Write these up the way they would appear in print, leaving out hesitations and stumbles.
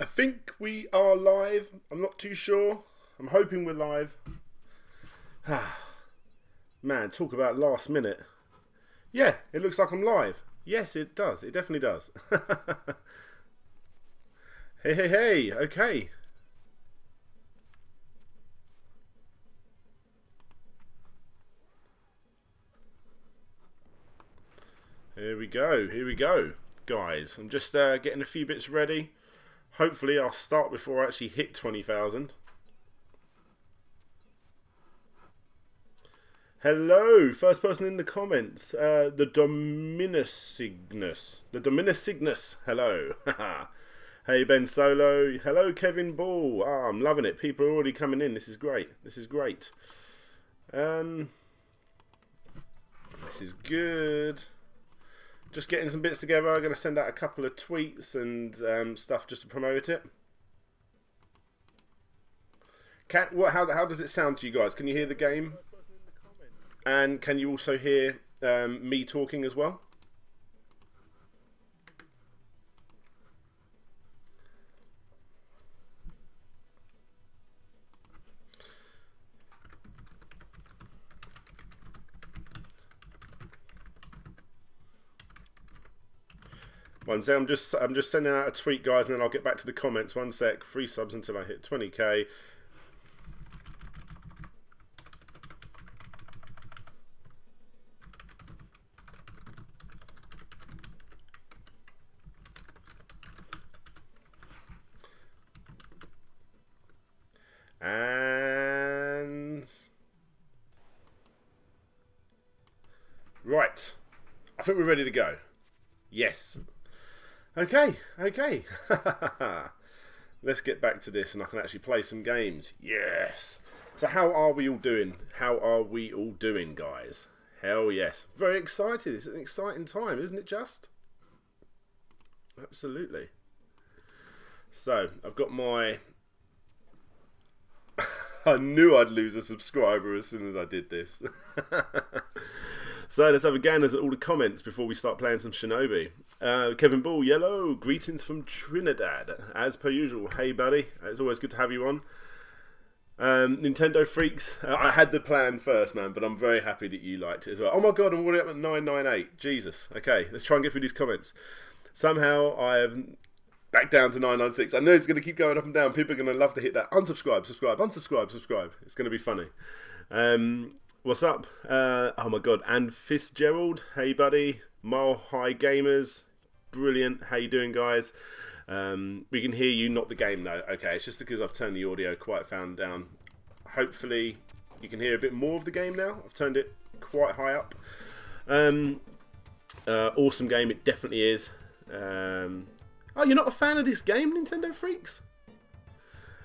I think we are live. I'm not too sure. I'm hoping we're live. Man, talk about last minute. Yeah, it looks like I'm live. Yes, it does. It definitely does. Hey. Okay. Here we go. Guys, I'm just getting a few bits ready. Hopefully I'll start before I actually hit 20,000. Hello, first person in the comments. The Dominicignus. Hello. Hey Ben Solo. Hello Kevin Ball. I'm loving it. People are already coming in. This is great. This is good. Just getting some bits together. I'm going to send out a couple of tweets and stuff just to promote it. How does it sound to you guys? Can you hear the game? And can you also hear me talking as well? One sec, I'm just sending out a tweet, guys, and then I'll get back to the comments. One sec, 3 subs until I hit 20k. And right, I think we're ready to go. Yes. Okay. Let's get back to this and I can actually play some games. Yes. So how are we all doing? Guys? Hell yes. Very excited. It's an exciting time, isn't it just? Absolutely. So, I've got my... I knew I'd lose a subscriber as soon as I did this. So let's have a gander at all the comments before we start playing some Shinobi. Kevin Ball, yellow, greetings from Trinidad. As per usual, hey buddy, it's always good to have you on. Nintendo Freaks, I had the plan first, man, but I'm very happy that you liked it as well. Oh my god, I'm already up at 998, Jesus. Okay, let's try and get through these comments. Somehow I have back down to 996. I know it's going to keep going up and down. People are going to love to hit that unsubscribe. It's going to be funny. What's up? Oh my god, and Fitzgerald, hey buddy. Mile High Gamers, brilliant. How you doing, guys? We can hear you, not the game though. Okay, it's just because I've turned the audio quite far down. Hopefully you can hear a bit more of the game now. I've turned it quite high up. Awesome game, it definitely is. Oh, you're not a fan of this game, Nintendo Freaks?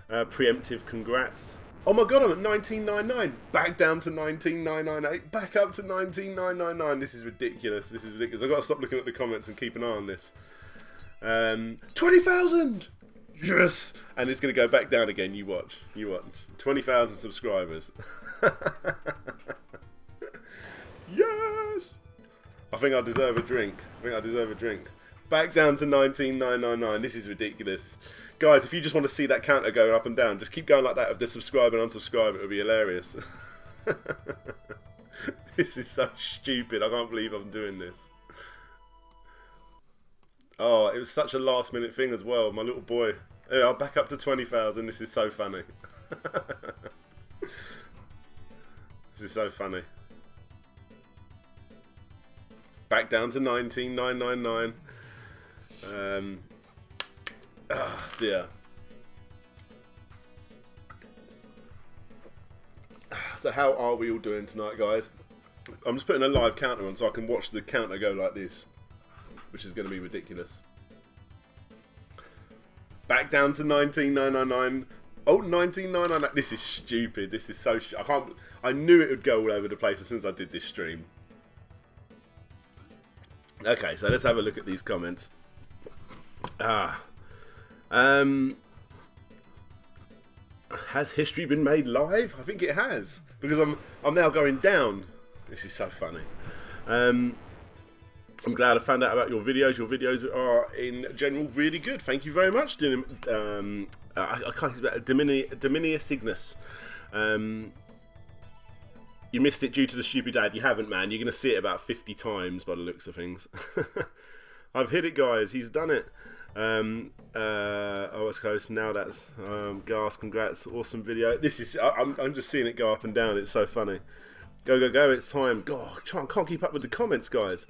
Preemptive congrats. Oh my god, I'm at 19.99. Back down to 19.998. Back up to 19.999. This is ridiculous. I've got to stop looking at the comments and keep an eye on this. 20,000! Yes! And it's going to go back down again. You watch. 20,000 subscribers. Yes! I think I deserve a drink. Back down to 19.999. This is ridiculous. Guys, if you just want to see that counter going up and down, just keep going like that of the subscribe and unsubscribe. It would be hilarious. This is so stupid. I can't believe I'm doing this. Oh, it was such a last minute thing as well. My little boy. Yeah, I'll back up to 20,000. This is so funny. This is so funny. Back down to 19.999. Dear. So how are we all doing tonight, guys? I'm just putting a live counter on so I can watch the counter go like this, which is going to be ridiculous. Back down to 19.999. Oh, 19.999. This is stupid. This is so I knew it would go all over the place as soon as I did this stream. Okay, so let's have a look at these comments. Has history been made live? I think it has, because I'm now going down. This is so funny. I'm glad I found out about your videos. Your videos are, in general, really good. Thank you very much, I can't Dominia Cygnus. You missed it due to the stupid ad. You haven't, man. You're going to see it about 50 times by the looks of things. I've hit it, guys. He's done it. West Coast. Now that's Gas. Congrats. Awesome video. This is. I'm just seeing it go up and down. It's so funny. Go, go, go. It's time. God, I can't keep up with the comments, guys.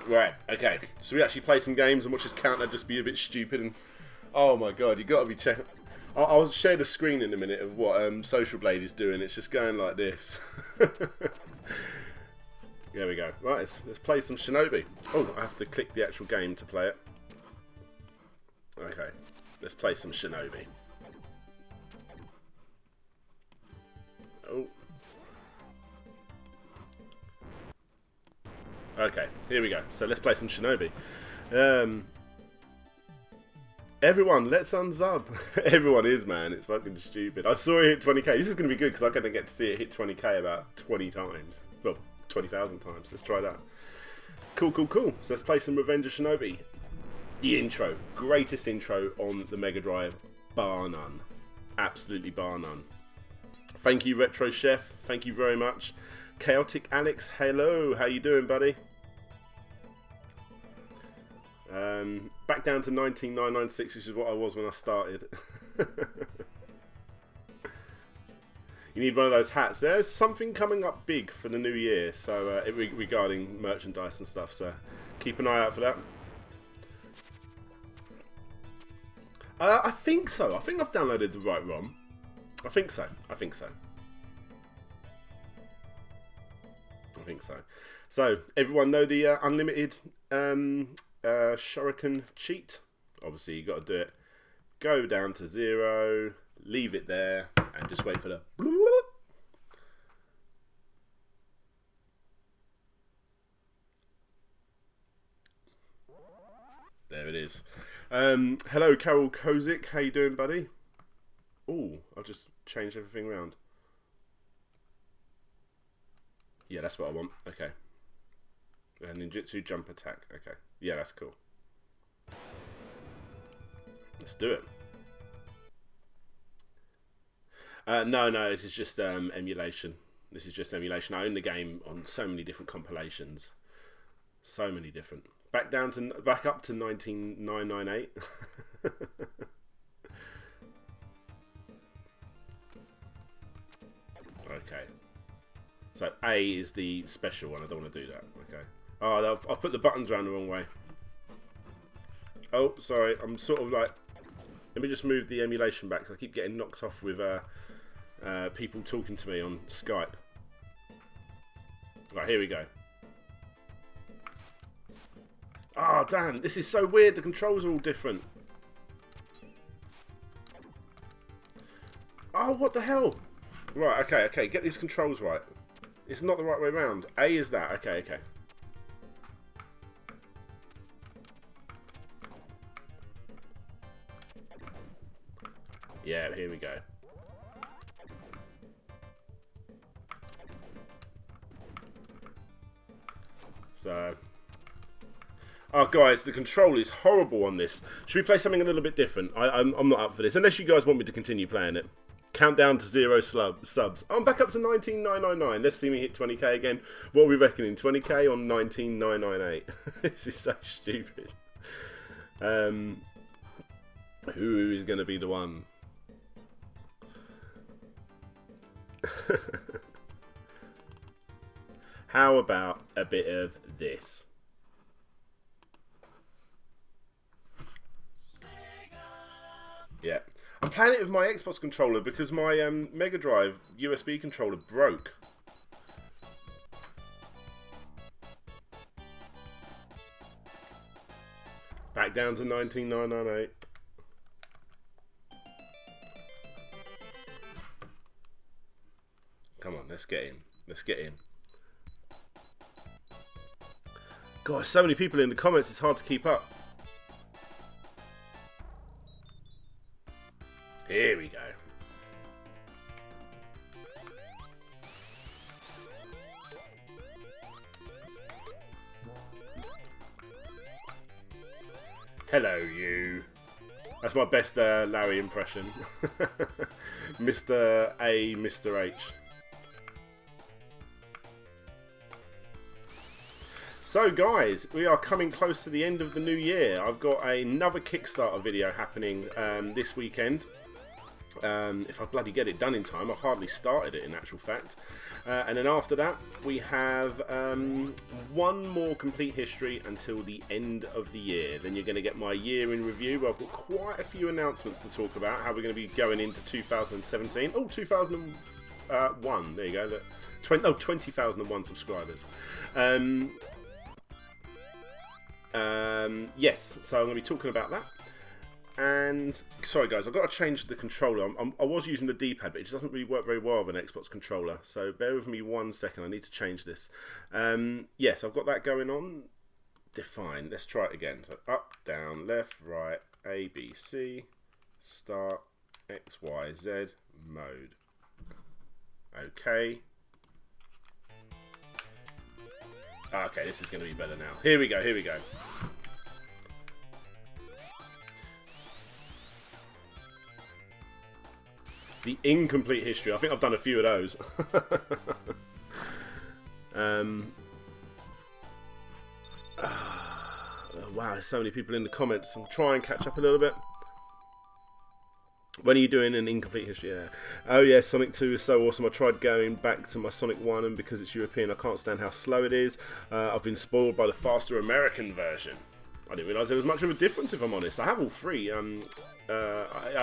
Right, okay. So we actually play some games and watch this counter just be a bit stupid and... Oh my god, you got to be checking... I'll share the screen in a minute of what Social Blade is doing. It's just going like this. There we go. Right, let's play some Shinobi. Oh, I have to click the actual game to play it. Okay, let's play some Shinobi. Oh. Okay, here we go. So let's play some Shinobi. Everyone, let's unsub. Everyone is, man. It's fucking stupid. I saw it hit 20k. This is going to be good because I'm going to get to see it hit 20k about 20 times. Well, 20,000 times. Let's try that. Cool, cool, cool. So let's play some Revenge of Shinobi. The intro. Greatest intro on the Mega Drive. Bar none. Absolutely bar none. Thank you, Retro Chef. Thank you very much. Chaotic Alex, hello. How you doing, buddy? Back down to 19996, which is what I was when I started. You need one of those hats. There's something coming up big for the new year, so regarding merchandise and stuff. So keep an eye out for that. I think so. I think I've downloaded the right ROM. I think so. I think so. I think so. So everyone know the unlimited Shuriken cheat? Obviously you got to do it. Go down to 0, leave it there, and just wait for the. There it is. Hello, Carol Kozik. How you doing, buddy? Oh, I'll just change everything around. Yeah, that's what I want. Okay. Ninjutsu jump attack. Okay. Yeah, that's cool. Let's do it. No, this is just emulation. This is just emulation. I own the game on so many different compilations. So many different. Back up to 19998. Okay. So A is the special one. I don't want to do that. Okay. Oh, I've put the buttons around the wrong way. Oh, sorry. I'm sort of like... Let me just move the emulation back. I keep getting knocked off with people talking to me on Skype. Right, here we go. Oh, damn. This is so weird. The controls are all different. Oh, what the hell? Right, okay. Get these controls right. It's not the right way around. A is that. Okay. Yeah, here we go. So... Oh, guys, the control is horrible on this. Should we play something a little bit different? I'm not up for this. Unless you guys want me to continue playing it. Countdown to 0 subs. I'm back up to 19999. Let's see me hit 20k again. What are we reckoning? 20k on 19998. This is so stupid. Who is going to be the one? How about a bit of this? Yeah. I'm playing it with my Xbox controller because my Mega Drive USB controller broke. Back down to 19998. Come on, let's get in. Let's get in. God, so many people in the comments, it's hard to keep up. Here we go. Hello, you. That's my best Larry impression. Mr. A, Mr. H. So guys, we are coming close to the end of the new year. I've got another Kickstarter video happening this weekend. If I bloody get it done in time. I've hardly started it in actual fact. And then after that, we have one more complete history until the end of the year. Then you're going to get my year in review. I've got quite a few announcements to talk about. How we're going to be going into 2017. Oh, 2001. There you go. 20,001 subscribers. Yes, so I'm going to be talking about that. And sorry guys, I've got to change the controller. I was using the D-pad, but it just doesn't really work very well with an Xbox controller. So bear with me 1 second. I need to change this. Yes, I've got that going on. Define. Let's try it again. So up, down, left, right, A, B, C, start, X, Y, Z, mode. Okay. Okay, this is going to be better now. Here we go, here we go. The incomplete history. I think I've done a few of those. Wow, there's so many people in the comments. I'll try and catch up a little bit. When are you doing an incomplete history? Yeah. Oh yeah, Sonic 2 is so awesome. I tried going back to my Sonic 1, and because it's European, I can't stand how slow it is. I've been spoiled by the faster American version. I didn't realise there was much of a difference, if I'm honest. I have all three. I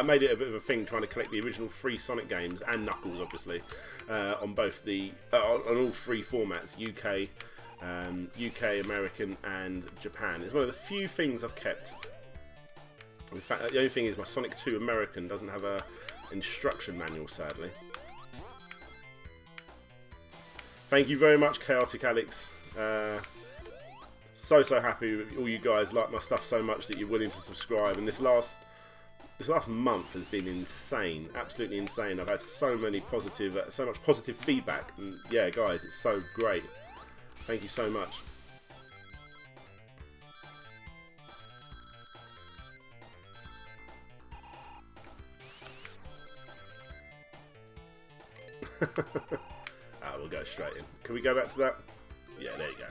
made it a bit of a thing trying to collect the original 3 Sonic games, and Knuckles, obviously, on both the on all 3 formats: UK, American, and Japan. It's one of the few things I've kept. In fact, the only thing is my Sonic 2 American doesn't have a instruction manual, sadly. Thank you very much, Chaotic Alex. So happy with all you guys like my stuff so much that you're willing to subscribe. And this last month has been insane, absolutely insane. I've had so much positive feedback. And yeah, guys, it's so great. Thank you so much. We'll go straight in. Can we go back to that? Yeah, there you go.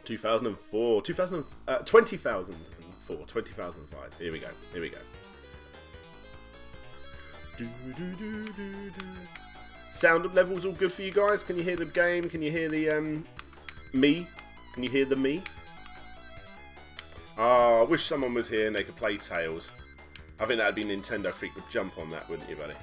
2004, 20,004, 2005. Here we go. Here we go. Sound levels all good for you guys? Can you hear the game? Can you hear the me? Can you hear the me? Oh, I wish someone was here and they could play Tails. I think that'd be Nintendo Freak would jump on that, wouldn't you, buddy?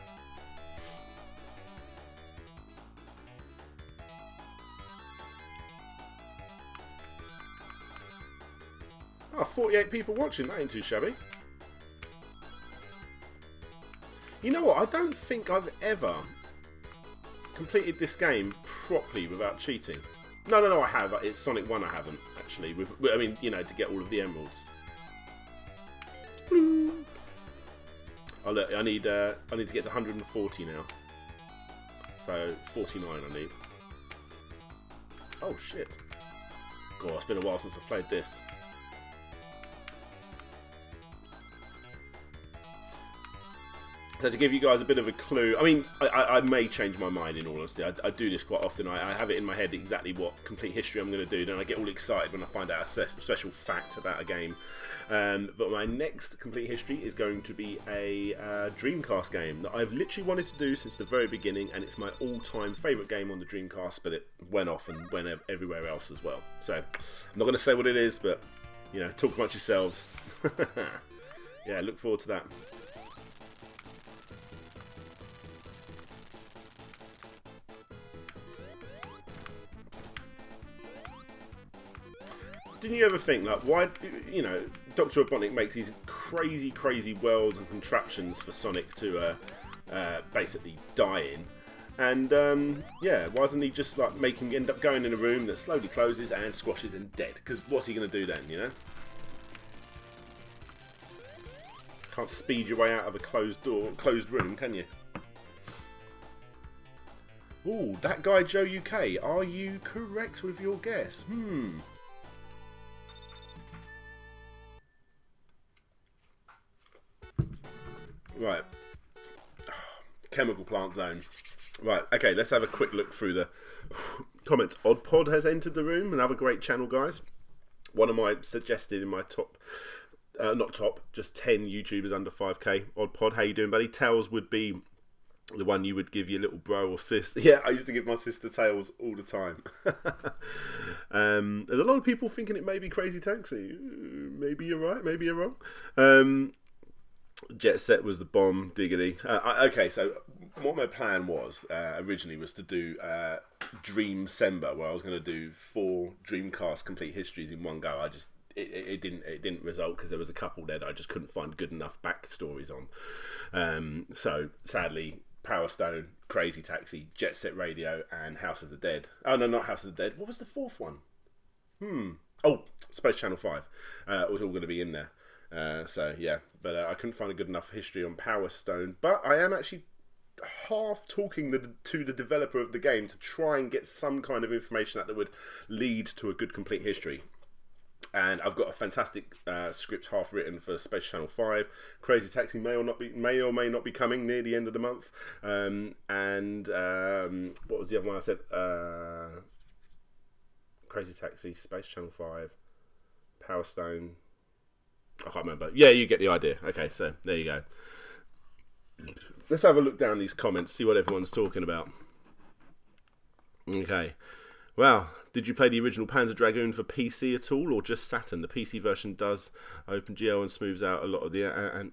Oh, 48 people watching. That ain't too shabby. You know what? I don't think I've ever completed this game properly without cheating. No, I have. It's Sonic 1 I haven't, actually. I mean, you know, to get all of the emeralds. Oh, look, I need to get to 140 now. So, 49 I need. Oh, shit. God, it's been a while since I've played this. So to give you guys a bit of a clue, I mean, I may change my mind in all honesty. I do this quite often. I have it in my head exactly what complete history I'm going to do. Then I get all excited when I find out a special fact about a game. But my next complete history is going to be a Dreamcast game that I've literally wanted to do since the very beginning, and it's my all-time favourite game on the Dreamcast, but it went off and went everywhere else as well. So I'm not going to say what it is, but, you know, talk amongst yourselves. Yeah, look forward to that. Didn't you ever think, like, why, you know, Dr. Robotnik makes these crazy worlds and contraptions for Sonic to basically die in, and yeah, why doesn't he just like make him end up going in a room that slowly closes and squashes and dead? Because what's he going to do then, you know? Can't speed your way out of a closed room, can you? Ooh, that guy Joe UK. Are you correct with your guess? Right. Chemical Plant Zone. Right, okay, let's have a quick look through the comments. Oddpod has entered the room, another great channel, guys. One of my suggested in my top, not top, just 10 YouTubers under 5k. Oddpod, how you doing, buddy? Tails would be the one you would give your little bro or sis. Yeah, I used to give my sister Tails all the time. There's a lot of people thinking it may be Crazy Taxi. Maybe you're right, maybe you're wrong. Jet Set was the bomb, diggity. Okay, so what my plan was originally was to do Dream Sember, where I was going to do 4 Dreamcast complete histories in one go. It didn't result because there was a couple there that I just couldn't find good enough backstories on. So sadly, Power Stone, Crazy Taxi, Jet Set Radio, and House of the Dead. Oh no, not House of the Dead. What was the 4th one? Oh, Space Channel 5 was all going to be in there. So yeah, but I couldn't find a good enough history on Power Stone. But I am actually half talking to the developer of the game to try and get some kind of information that would lead to a good complete history. And I've got a fantastic script half written for Space Channel 5. Crazy Taxi may or may not be coming near the end of the month. What was the other one I said? Crazy Taxi, Space Channel 5, Power Stone. I can't remember. Yeah, you get the idea. Okay, so there you go. Let's have a look down these comments, see what everyone's talking about. Okay. Well, did you play the original Panzer Dragoon for PC at all, or just Saturn? The PC version does OpenGL and smooths out a lot of the...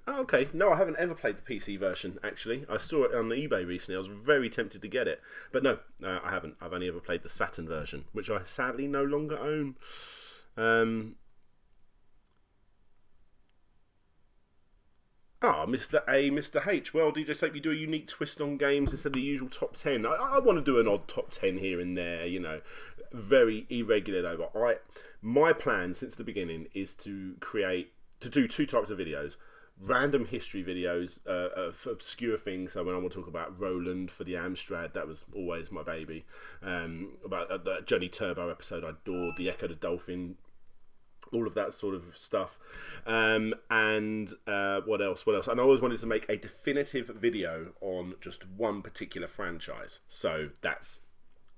okay, no, I haven't ever played the PC version, actually. I saw it on eBay recently. I was very tempted to get it. But no, I haven't. I've only ever played the Saturn version, which I sadly no longer own. Mr. A, Mr. H. Well, DJ Soap, you do a unique twist on games instead of the usual top 10. I want to do an odd top 10 here and there, you know. Very irregular though. But my plan since the beginning is to do 2 types of videos. Random history videos of obscure things. So when I want to talk about Roland for the Amstrad, that was always my baby. About the Johnny Turbo episode I adored, the Echo the Dolphin, all of that sort of stuff. What else? And I always wanted to make a definitive video on just one particular franchise. So that's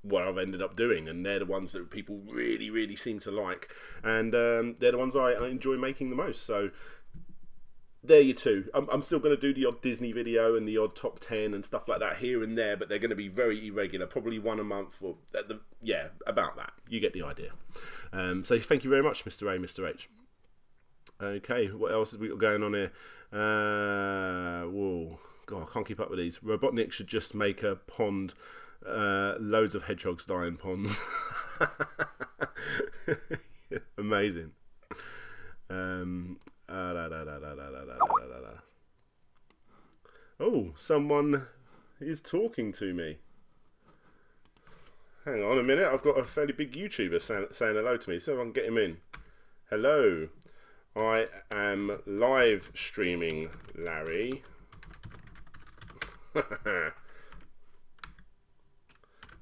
what I've ended up doing, and they're the ones that people really, really seem to like, and they're the ones I enjoy making the most. So there you two. I'm still going to do the odd Disney video and the odd top 10 and stuff like that here and there, but they're going to be very irregular, probably one a month, or about that. You get the idea. So thank you very much, Mr. A, Mr. H. Okay, what else have we got going on here? Whoa, God, I can't keep up with these. Robotnik should just make a pond, loads of hedgehogs die in ponds. Amazing. Oh, someone is talking to me. Hang on a minute, I've got a fairly big YouTuber saying hello to me, so I can get him in. Hello, I am live streaming, Larry.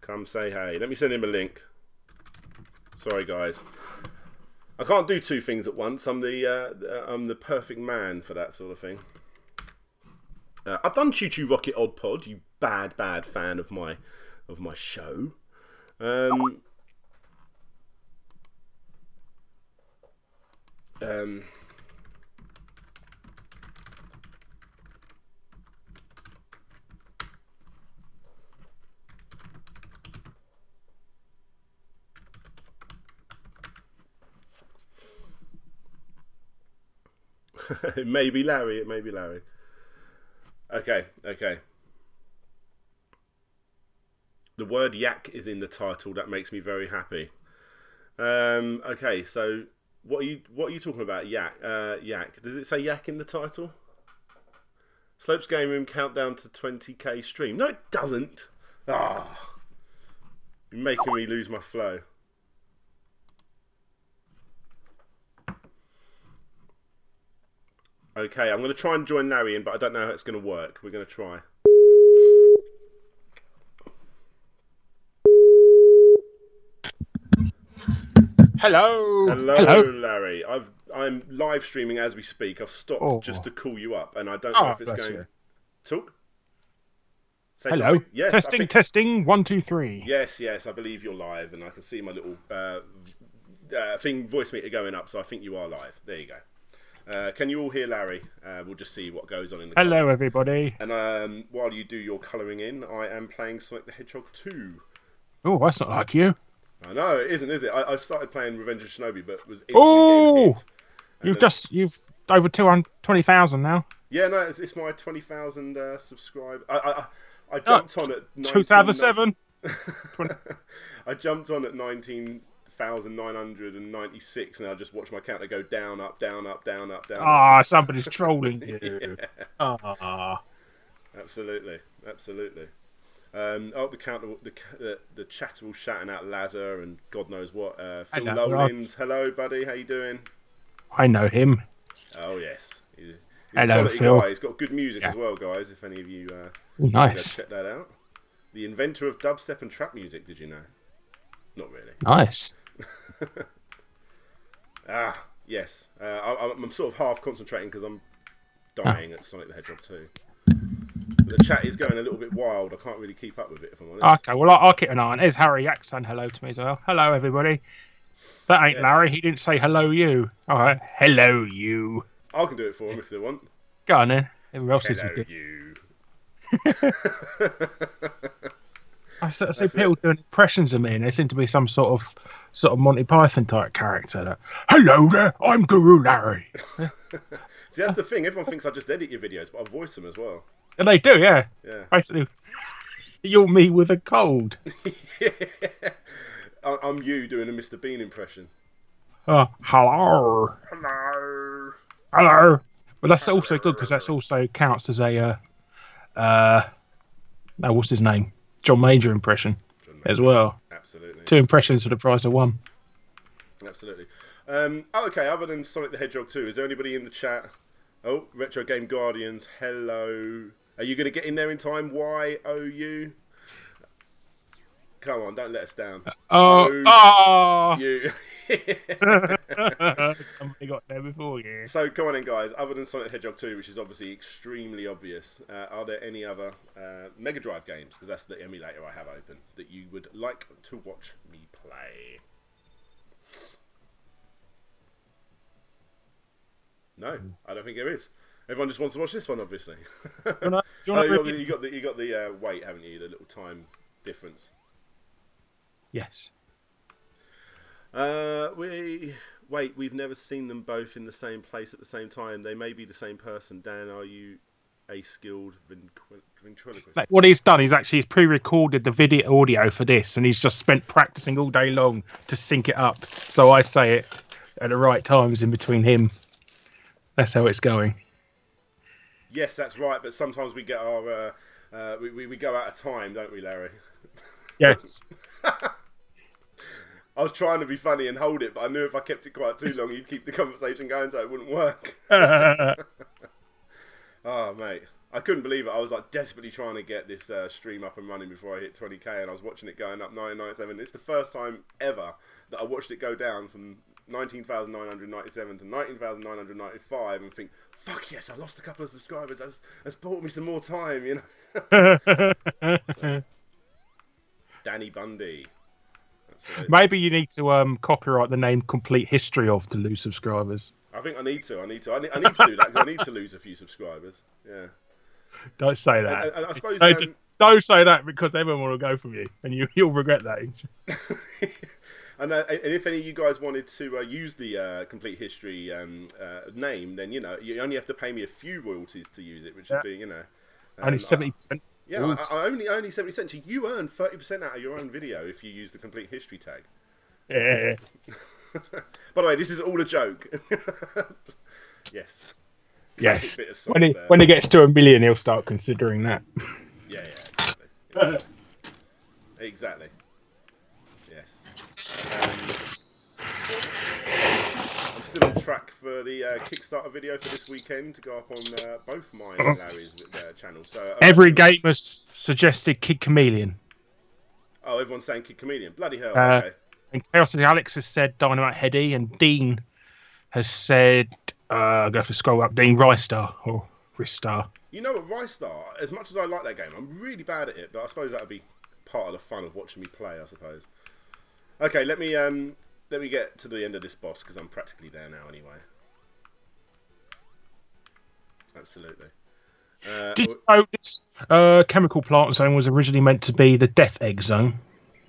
Come say hey. Let me send him a link. Sorry, guys. I can't do 2 things at once. I'm the perfect man for that sort of thing. I've done Choo Choo Rocket Odd Pod. You bad fan of my show. It may be Larry. Okay. The word yak is in the title. That makes me very happy. Okay, so what are you talking about? Yak. Yak. Does it say yak in the title? Slopes Game Room countdown to 20k stream. No, it doesn't. You're making me lose my flow. Okay, I'm going to try and join Larry in, but I don't know how it's going to work. We're going to try. Hello. Hello, Larry. I'm live streaming as we speak. I've stopped just to call you up, and I don't know if it's going. You. Talk. Say Hello. something. Yes. Testing. 1, 2, 3. Yes. I believe you're live, and I can see my little voice meter going up. So I think you are live. There you go. Can you all hear Larry? We'll just see what goes on in the Hello, comments. everybody. And while you do your colouring in, I am playing Sonic the Hedgehog 2. Oh, that's not like you. I know it isn't, is it? I started playing Revenge of Shinobi, but was instantly getting hit. You've over 220,000 now. Yeah, no, it's my 20,000 subscribers. I jumped on at 2007. I jumped on at 19,996, and I just watched my counter go down, up, down, up, down, up, down. Ah, somebody's trolling you. Yeah. Ah, absolutely. The counter, the chat all shouting out Lazar and God knows what. Phil Lowlins, hello, buddy. How you doing? I know him. Oh yes, he's hello, a Phil. guy. He's got good music as well, guys. If any of you nice, check that out. The inventor of dubstep and trap music. Did you know? Not really. Nice. Yes. I'm sort of half concentrating because I'm dying at Sonic the Hedgehog 2. The chat is going a little bit wild. I can't really keep up with it, if I'm honest. Okay, well, I'll keep an eye on it. There's Harry Yak saying hello to me as well. Hello, everybody. That ain't Larry. He didn't say hello, you. All right. Hello, you. I can do it for him if they want. Go on, then. Everyone else hello, is you. I see people doing impressions of me, and they seem to be some sort of Monty Python type character. Like, hello there, I'm Guru Larry. See, that's the thing. Everyone thinks I just edit your videos, but I voice them as well. And they do, yeah. Yeah. Basically, you're me with a cold. Yeah. I'm you doing a Mr. Bean impression. Oh, hello. Hello. Hello. Well, that's also good because that's also counts as a what's his name? John Major impression as well. Absolutely. 2 impressions for the price of 1. Absolutely. Okay, other than Sonic the Hedgehog 2, is there anybody in the chat? Oh, Retro Game Guardians, hello. Are you going to get in there in time? YOU? Come on, don't let us down. You. Somebody got there before you. So, come on in, guys. Other than Sonic the Hedgehog 2, which is obviously extremely obvious, are there any other Mega Drive games, because that's the emulator I have open, that you would like to watch me play? No, I don't think there is. Everyone just wants to watch this one, obviously. You got the wait, haven't you? The little time difference. Yes. We've never seen them both in the same place at the same time. They may be the same person. Dan, are you a skilled ventriloquist? Like, what he's done is he's pre-recorded the video audio for this, and he's just spent practicing all day long to sync it up. So I say it at the right times in between him. That's how it's going. Yes, that's right. But sometimes we get our we go out of time, don't we, Larry? Yes. I was trying to be funny and hold it, but I knew if I kept it quiet too long, you'd keep the conversation going, so it wouldn't work. Oh, mate. I couldn't believe it. I was like desperately trying to get this stream up and running before I hit 20k, and I was watching it going up 997. It's the first time ever that I watched it go down from 19,997 to 19,995 and think, fuck yes, I lost a couple of subscribers. That's bought me some more time, you know. Danny Bundy. Absolutely. Maybe you need to copyright the name Complete History of to lose subscribers. I think I need to. I need to do that. I need to lose a few subscribers. Yeah. Don't say that. And I suppose don't say that because everyone will go from you, and you'll regret that. And if any of you guys wanted to use the Complete History name, then you only have to pay me a few royalties to use it, which would be only 70%. Yeah, I only 70 cents. You earn 30% out of your own video if you use the Complete History tag. Yeah. By the way, this is all a joke. Yes. Yes. When it gets to 1 million, he'll start considering that. Yeah. Exactly. Yes. I'm still on track for the Kickstarter video for this weekend to go up on both mine and Larry's channels. So every gamer's suggested Kid Chameleon. Oh, everyone's saying Kid Chameleon. Bloody hell. Okay. And Chaos Alex has said Dynamite Heady, and Dean has said, I'm going to have to scroll up, Dean Rystar, or Ristar. You know what, Rystar, as much as I like that game, I'm really bad at it, but I suppose that would be part of the fun of watching me play, I suppose. Okay, let me get to the end of this boss, because I'm practically there now anyway. Absolutely. Did you know this chemical plant zone was originally meant to be the Death Egg zone?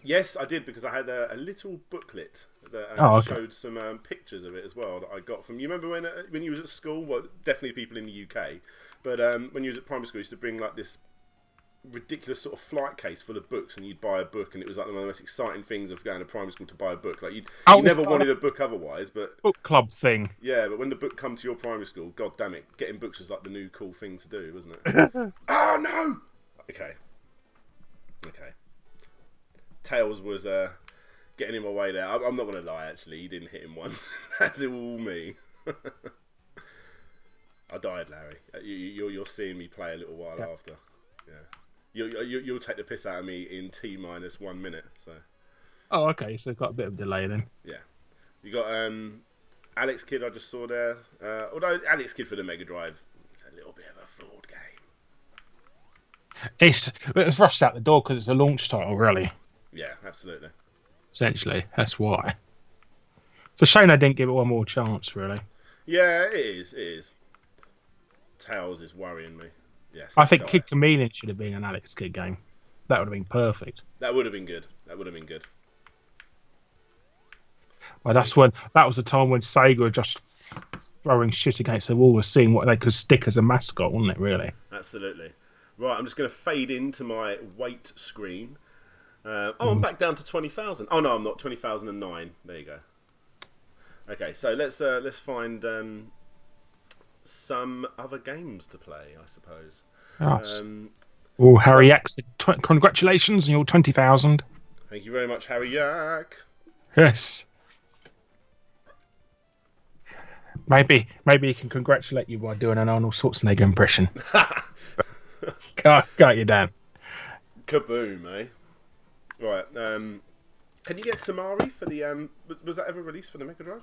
Yes, I did, because I had a little booklet that showed some pictures of it as well that I got from... You remember when you was at school? Well, definitely people in the UK. But when you was at primary school, you used to bring like this ridiculous sort of flight case full of books, and you'd buy a book, and it was like one of the most exciting things of going to primary school to buy a book. Like you never wanted a book otherwise, but book club thing. Yeah, but when the book come to your primary school, god damn it, getting books was like the new cool thing to do, wasn't it? Oh no! Okay. Tails was getting in my way there. I'm not gonna lie, actually, he didn't hit him once. That's all me. I died, Larry. You're seeing me play a little while after. Yeah. You'll take the piss out of me in T-1 minute. So. Oh, okay. So got a bit of delay then. Yeah. You got Alex Kidd. I just saw there. Although Alex Kidd for the Mega Drive, it's a little bit of a flawed game. It's rushed out the door because it's a launch title, really. Yeah, absolutely. Essentially, that's why. It's a shame they didn't give it one more chance, really. Yeah, it is. It is. Tails is worrying me. Yes, I think Kid Chameleon should have been an Alex Kidd game. That would have been perfect. That would have been good. Well, that was the time when Sega were just throwing shit against the wall, seeing what they could stick as a mascot, wasn't it? Really. Absolutely. Right, I'm just going to fade into my wait screen. I'm back down to 20,000. Oh no, I'm not. 20,009. There you go. Okay, so let's find some other games to play, I suppose. Yes. Harry Yak, congratulations on your 20,000. Thank you very much, Harry Yak. Yes. Maybe he can congratulate you by doing an Arnold Schwarzenegger impression. Got you down. Kaboom, eh? Right. Can you get Samari for the was that ever released for the Mega Drive?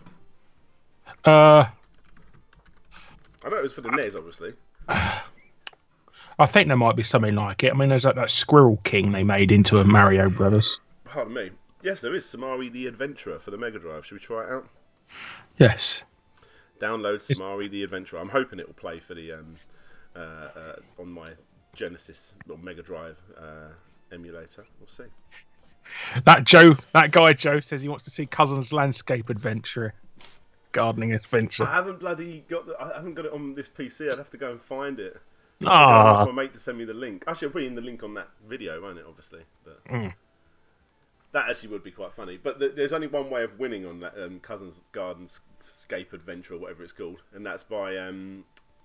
I know it was for the NES, obviously. I think there might be something like it. I mean, there's like that Squirrel King they made into a Mario Brothers. Pardon me. Yes, there is Samari the Adventurer for the Mega Drive. Should we try it out? Yes. Download Samari the Adventurer. I'm hoping it will play for the on my Genesis or Mega Drive emulator. We'll see. That guy Joe says he wants to see Cousin's Landscape Adventure. Gardening adventure. I haven't bloody got I haven't got it on this PC. I'd have to go and find it. Ah. My mate to send me the link. Actually, I'll put in the link on that video, won't it? Obviously, but that actually would be quite funny. But there's only one way of winning on that Cousin's Gardenscape Adventure or whatever it's called, and that's by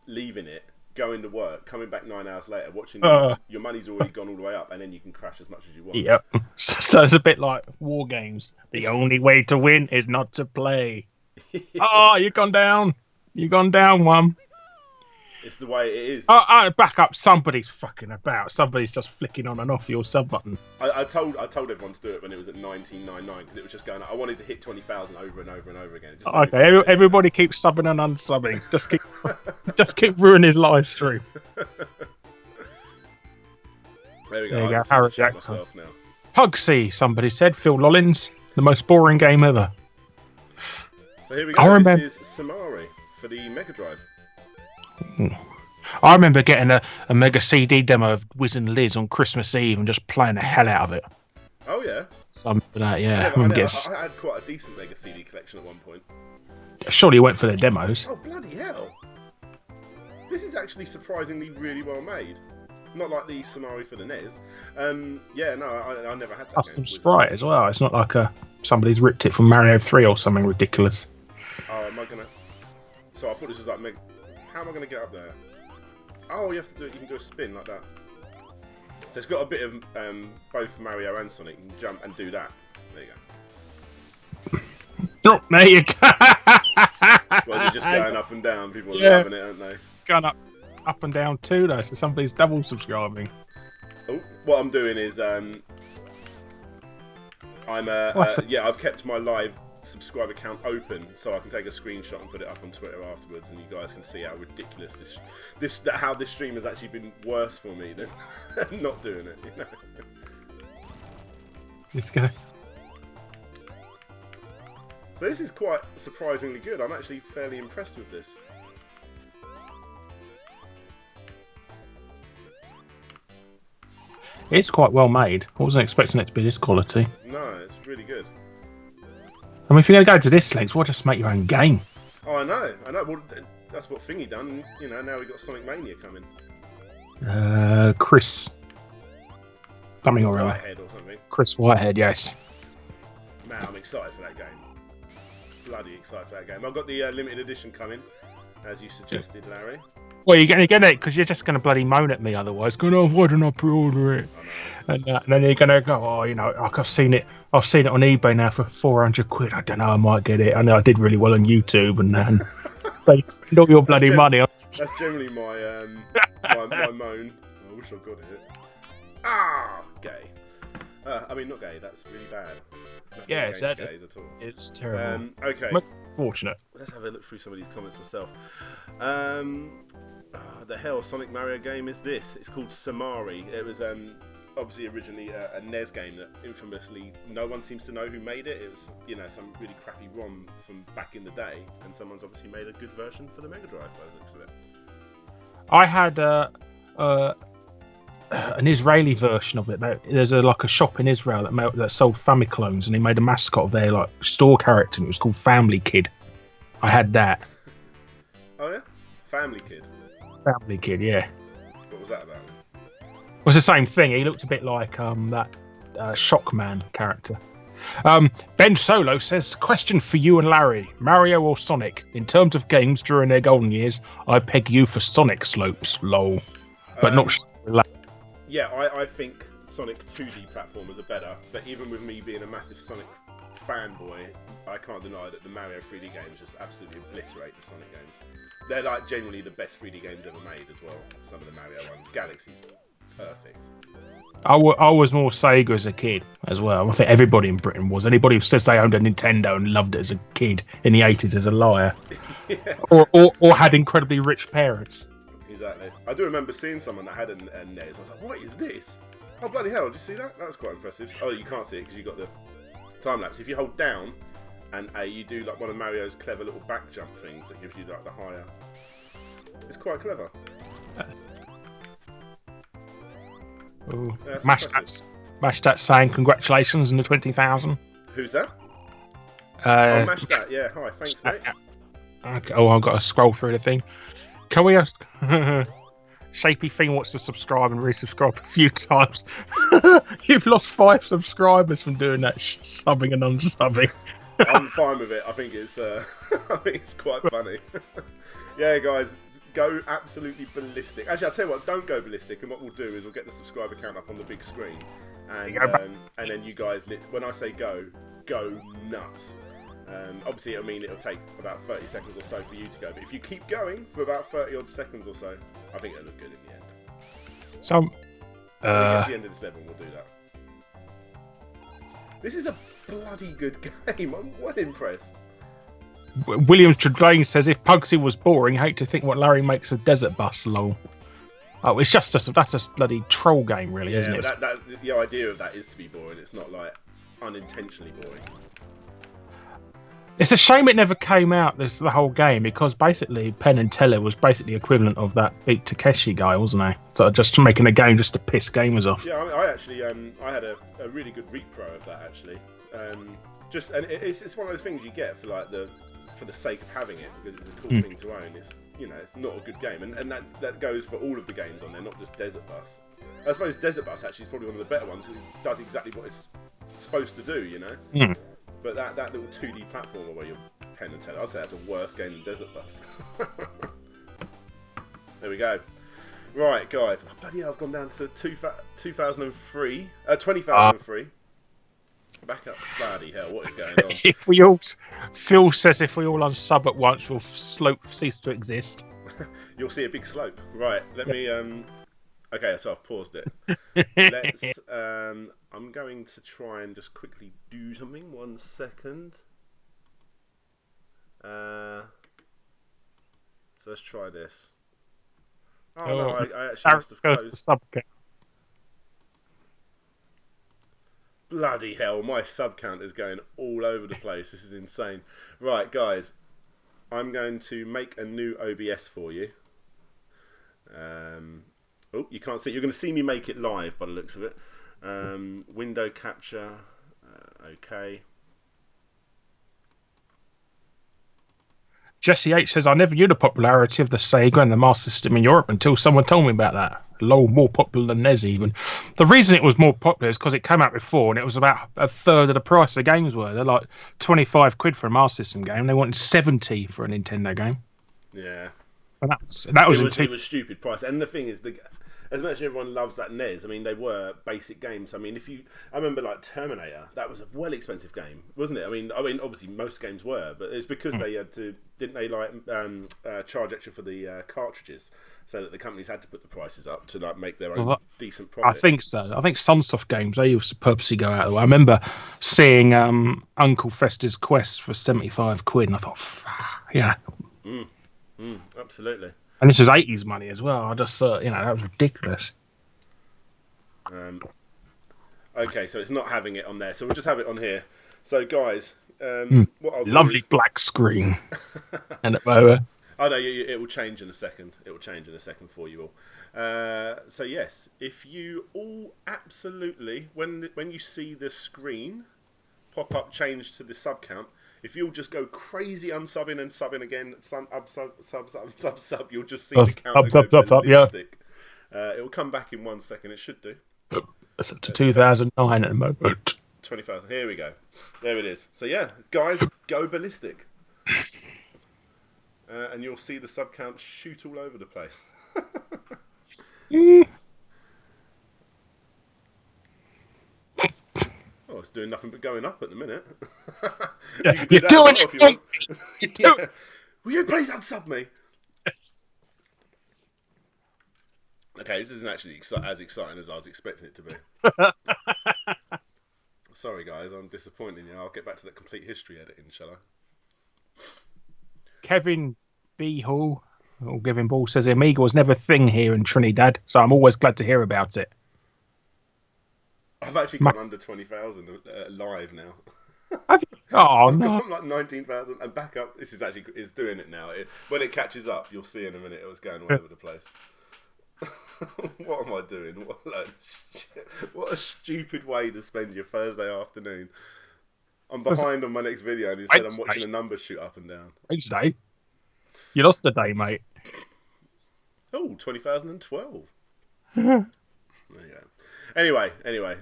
leaving it, going to work, coming back 9 hours later, watching your money's already gone all the way up, and then you can crash as much as you want. Yep. So it's a bit like war games. The only way to win is not to play. Oh, you've gone down. You've gone down one. It's the way it is. Back up. Somebody's fucking about. Somebody's just flicking on and off your sub button. I told everyone to do it when it was at 19.99 because it was just going. I wanted to hit 20,000 over and over and over again. Okay, everybody keeps subbing and unsubbing. Just keep ruining his live stream. There we go. There you go. Harry Jackson. Pugsy, somebody said. Phil Lollins. The most boring game ever. So here we go. This is Samari for the Mega Drive. I remember getting a Mega CD demo of Wiz and Liz on Christmas Eve and just playing the hell out of it. Oh yeah. Something like that, yeah. I had quite a decent Mega CD collection at one point. Surely you went for the demos. Oh bloody hell! This is actually surprisingly really well made. Not like the Samari for the NES. Yeah, no, I never had that. Custom sprite as well. It's not like somebody's ripped it from Mario 3 or something ridiculous. Oh, am I gonna? So I thought this was like Mega. How am I gonna get up there? Oh, you have to do it. You can do a spin like that. So it's got a bit of both Mario and Sonic. You can jump and do that. There you go. Oh, there you go. Well, you're just going up and down. People are loving it, aren't they? Going up and down too, though. So somebody's double subscribing. Oh, what I'm doing is I've kept my live subscriber account open so I can take a screenshot and put it up on Twitter afterwards, and you guys can see how ridiculous how this stream has actually been worse for me than not doing it. You know? Let's go. So this is quite surprisingly good. I'm actually fairly impressed with this. It's quite well made. I wasn't expecting it to be this quality. No, it's really good. I mean, if you're going to go to this length, why just make your own game? Oh, I know. Well, that's what Thingy done. You know, now we've got Sonic Mania coming. Chris. Something or other. Whitehead or something. Chris Whitehead, yes. Man, I'm excited for that game. Bloody excited for that game. I've got the limited edition coming, as you suggested, Larry. Well, you're going to get it because you're just going to bloody moan at me otherwise. Going, oh, why don't I pre-order it? And then you're going to go, oh, you know, like I've seen it on eBay now for 400 quid. I don't know, I might get it. I know I did really well on YouTube, and so spend all your bloody money. That's generally my my moan. I wish I got it. Ah, gay. I mean, not gay. That's really bad. Yeah, exactly. Gays at all. It's terrible. Okay. Fortunate. Let's have a look through some of these comments myself. The hell Sonic Mario game is this? It's called Samari. It was obviously originally a NES game that infamously no one seems to know who made it. It was, you know, some really crappy ROM from back in the day, and someone's obviously made a good version for the Mega Drive by the looks of it. I had an Israeli version of it. There's a shop in Israel that sold Famiclones, and he made a mascot of their like store character, and it was called Family Kid. I had that. Oh yeah, Family Kid. Family Kid, yeah. What was that about? It was the same thing. He looked a bit like that Shockman character. Ben Solo says, question for you and Larry. Mario or Sonic? In terms of games during their golden years, I peg you for Sonic slopes, lol. But not... Yeah, I think Sonic 2D platformers are better, but even with me being a massive Sonic fanboy, I can't deny that the Mario 3D games just absolutely obliterate the Sonic games. They're like genuinely the best 3D games ever made as well, some of the Mario ones. Galaxy's perfect. I was more Sega as a kid as well. I think everybody in Britain was. Anybody who says they owned a Nintendo and loved it as a kid in the 80s is a liar. Yeah. or had incredibly rich parents. Exactly. I do remember seeing someone that had a NES. I was like, what is this? Oh, bloody hell, did you see that? That was quite impressive. Oh, you can't see it because you got the time-lapse. If you hold down and you do like one of Mario's clever little back jump things that gives you like the higher... It's quite clever. Ooh. Yeah, Mashdad saying congratulations on the 20,000. Who's that? Mashdad, yeah. Hi, thanks, mate. Okay. Oh, I've got to scroll through the thing. Can we ask... Shapy Thing wants to subscribe and resubscribe a few times. You've lost 5 subscribers from doing that subbing and unsubbing. I'm fine with it. I think it's I think it's quite funny. Yeah, guys, go absolutely ballistic. Actually, I'll tell you what, don't go ballistic, and what we'll do is we'll get the subscriber count up on the big screen, and then you guys, when I say go nuts. Obviously, it'll take about 30 seconds or so for you to go, but if you keep going for about 30 odd seconds or so, I think it'll look good in the end. So, at the end of this level, we'll do that. This is a bloody good game. I'm well impressed. William Tredrain says, if Pugsy was boring, hate to think what Larry makes of Desert Bus, lol. Oh, it's just that's a bloody troll game, really, isn't it? The idea of that is to be boring. It's not like unintentionally boring. It's a shame it never came out, the whole game, because basically Penn and Teller was basically equivalent of that Beat Takeshi guy, wasn't he? So just making a game just to piss gamers off. Yeah, I actually I had a really good repro of that actually. It's one of those things you get for like for the sake of having it, because it's a cool thing to own. It's not a good game, and that goes for all of the games on there, not just Desert Bus. I suppose Desert Bus actually is probably one of the better ones because it does exactly what it's supposed to do, you know. But that little 2D platformer where you're Penn and Teller, I'd say that's a worse game than Desert Bus. There we go. Right, guys. Oh, bloody hell, I've gone down to 2003. Back up. Bloody hell, what is going on? Phil says if we all unsub at once, will slope cease to exist. You'll see a big slope. Right, let me... Okay, so I've paused it. Let's. I'm going to try and just quickly do something. 1 second. So let's try this. Oh no, I actually must have closed. The sub count. Bloody hell, my sub count is going all over the place. This is insane. Right, guys, I'm going to make a new OBS for you. Oh, you can't see it. You're going to see me make it live by the looks of it. Window capture. Okay. Jesse H says, I never knew the popularity of the Sega and the Master System in Europe until someone told me about that. Lol, more popular than NES even. The reason it was more popular is because it came out before and it was about a third of the price the games were. They're like 25 quid for a Master System game. They wanted 70 for a Nintendo game. Yeah. And that was it was stupid price. And the thing is, as much as everyone loves that NES, I mean, they were basic games. I mean, I remember like Terminator, that was a well expensive game, wasn't it? I mean, obviously most games were, but it's because they had to, didn't they like charge extra for the cartridges, so that the companies had to put the prices up to like make their own decent profit. I think so. I think Sunsoft games, they used to purposely go out of the way. I remember seeing Uncle Fester's Quest for 75 quid, and I thought, yeah. Absolutely. And this is 80s money as well. I just thought, that was ridiculous. Okay, so it's not having it on there. So we'll just have it on here. So, guys, what I'll do lovely is... black screen. And over. Oh, no, it will change in a second. It will change in a second for you all. So, yes, if you all absolutely, when you see the screen pop up, change to the sub count, if you'll just go crazy unsubbing and subbing again, sub, you'll just see the count go ballistic. It will come back in 1 second. It should do. It's up to 2009 at the moment. 20,000. Here we go. There it is. So yeah, guys, go ballistic. And you'll see the sub count shoot all over the place. Oh, it's doing nothing but going up at the minute. You're doing it. Yeah. Will you please unsub me? Okay, this isn't actually as exciting as I was expecting it to be. Sorry, guys, I'm disappointing you. I'll get back to that complete history editing, shall I? Kevin B. Hall, or Giving Ball, says Amiga was never a thing here in Trinidad, so I'm always glad to hear about it. I've actually gone under 20,000 live now. Have you? Oh, I've no. gone like 19,000 and back up. This is actually is doing it now. When it catches up, you'll see in a minute it was going all over the place. What am I doing? What a stupid way to spend your Thursday afternoon. I'm behind on my next video and instead I'm watching the numbers shoot up and down. Wednesday? You lost a day, mate. Oh, 2012. There you go. Anyway,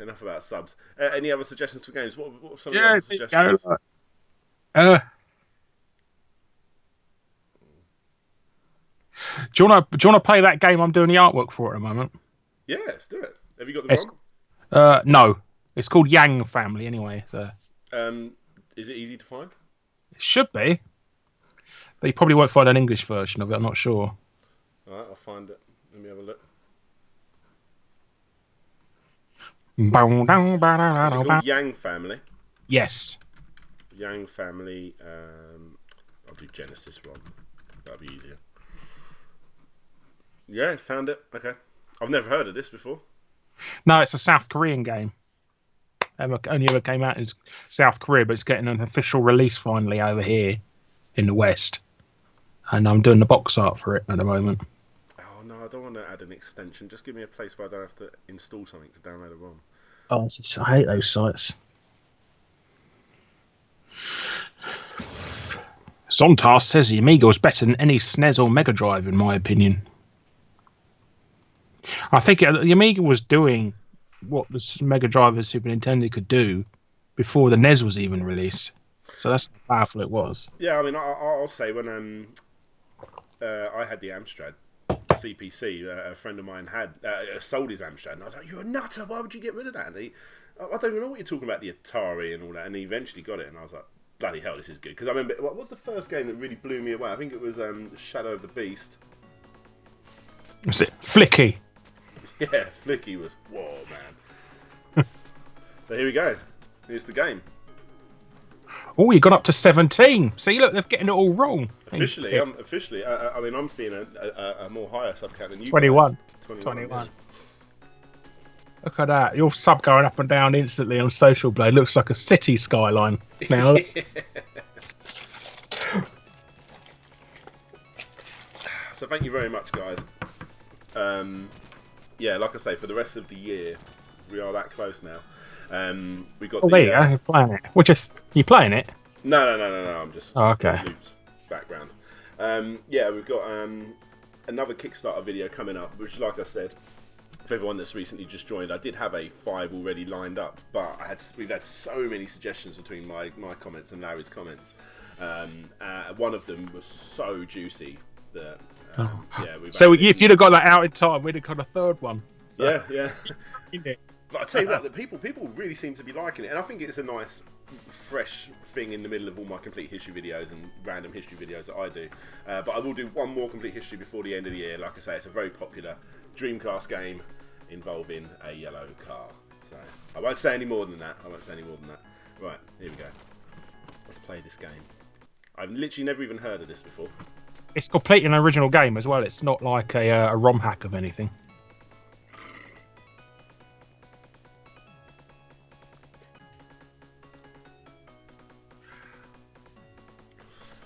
enough about subs. Any other suggestions for games? What are some of the other suggestions? Do you want to play that game I'm doing the artwork for at the moment? Yeah, let's do it. Have you got the ROM? No. It's called Yang Family anyway. So. Is it easy to find? It should be. But you probably won't find an English version of it, I'm not sure. Alright, I'll find it. Let me have a look. Is it called Yang Family? Yes. Yang Family. I'll do Genesis ROM. That'll be easier. Yeah, found it. Okay. I've never heard of this before. No, it's a South Korean game. Only ever came out in South Korea, but it's getting an official release finally over here in the West. And I'm doing the box art for it at the moment. Oh, no, I don't want to add an extension. Just give me a place where I don't have to install something to download a ROM. Oh, I hate those sites. Zontar says the Amiga was better than any SNES or Mega Drive, in my opinion. I think the Amiga was doing what the Mega Drive and Super Nintendo could do before the NES was even released. So that's how powerful it was. Yeah, I mean, I'll say when I had the Amstrad CPC, a friend of mine had sold his Amstrad, and I was like, "You're a nutter! Why would you get rid of that?" And I don't even know what you're talking about, the Atari and all that. And he eventually got it, and I was like, "Bloody hell, this is good!" Because I remember, what was the first game that really blew me away? I think it was Shadow of the Beast. Was it Flicky? Yeah, Flicky was, whoa, man. So here we go. Here's the game. Oh, you got up to 17. See, look, they're getting it all wrong. Officially, I mean, I'm seeing a more higher sub count than you 21. guys. 21. Look at that. Your sub going up and down instantly on Social Blade. Looks like a city skyline now. So thank you very much, guys. Yeah, like I say, for the rest of the year, we are that close now. We got. Oh, there you go. You're playing it. You playing it? No. I'm just. Okay. Loops background. Yeah, we've got another Kickstarter video coming up, which, like I said, for everyone that's recently just joined, I did have a 5 already lined up, but we've had so many suggestions between my comments and Larry's comments. One of them was so juicy that yeah. So if you'd have got that out in time, we'd have got a third one. So. Yeah. But I tell you what, that people really seem to be liking it, and I think it's a nice, fresh thing in the middle of all my complete history videos and random history videos that I do. But I will do one more complete history before the end of the year. Like I say, it's a very popular Dreamcast game involving a yellow car. So I won't say any more than that. Right, here we go. Let's play this game. I've literally never even heard of this before. It's completely an original game as well. It's not like a ROM hack of anything.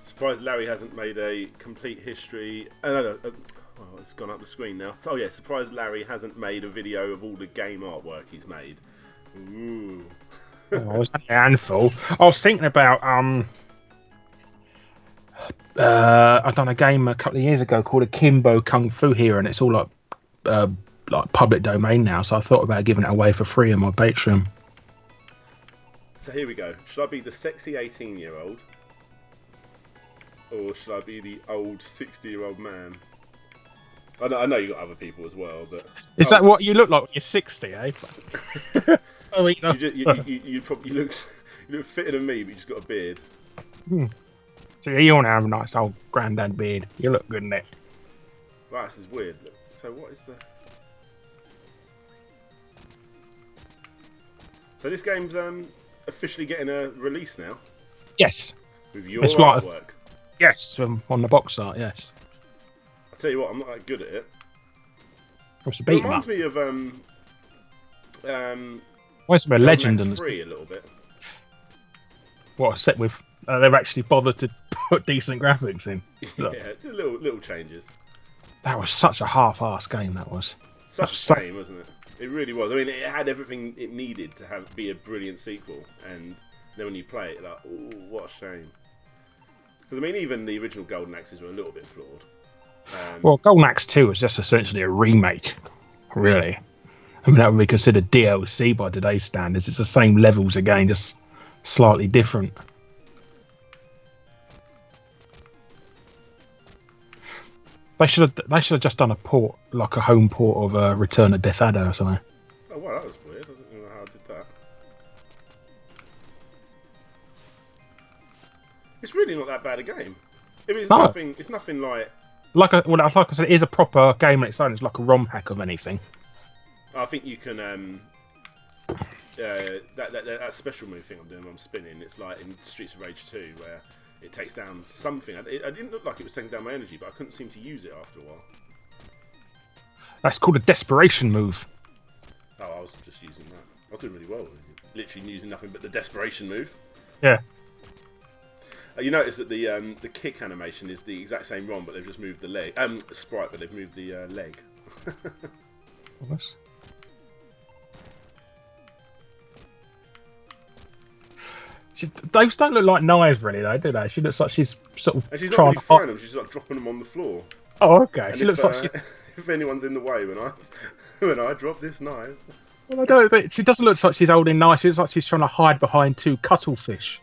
Surprised Larry hasn't made a complete history. No. Oh, it's gone up the screen now. So, yeah, surprised Larry hasn't made a video of all the game artwork he's made. Ooh. Oh, it's a handful. I was thinking about I've done a game a couple of years ago called Akimbo Kung Fu Hero, and it's all like public domain now. So I thought about giving it away for free on my Patreon. So here we go. Should I be the sexy 18-year-old? Or should I be the old 60-year-old man? I know you got other people as well, but is that what you look like when you're 60, eh? Oh, you probably look fitter than me, but you just got a beard. So you want to have a nice old granddad beard. You look good in it. Right, this is weird. So what is the? So this game's officially getting a release now. Yes. With your it's artwork. Like yes, on the box art. Yes. I tell you what, I'm not that good at it. What's the It beat 'em reminds up? me of Well, it's a legend and free a little bit. what set with they've actually bothered to put decent graphics in. Yeah, just little changes. That was such a half-ass game. That was Such a shame, wasn't it? It really was. I mean, it had everything it needed to be a brilliant sequel, and then when you play it, you're like, oh, what a shame. Because I mean, even the original Golden Axes were a little bit flawed. Well, Golden Axe 2 was just essentially a remake, really. I mean, that would be considered DLC by today's standards. It's the same levels again, just slightly different. They should have just done a port, like a home port of Return of Death Adder or something. Oh wow, that was weird. I don't know how I did that. It's really not that bad a game. It's No. nothing. It's nothing like. Like I said, it is a proper game on its own. It's like a ROM hack of anything. I think you can. That special move thing I'm doing when I'm spinning. It's like in Streets of Rage 2 where it takes down something. It didn't look like it was taking down my energy, but I couldn't seem to use it after a while. That's called a desperation move. Oh, I was just using that. I was doing really well. Literally using nothing but the desperation move. Yeah. You notice that the kick animation is the exact same ROM, but they've just moved the leg. Sprite, but they've moved the leg. Those don't look like knives, really, though, do they? She looks like she's sort of And she's not trying really throwing them; she's like dropping them on the floor. Oh, okay. And She looks like she's. if anyone's in the way when I drop this knife. Well, I don't think she doesn't look like she's holding knives. She looks like she's trying to hide behind two cuttlefish.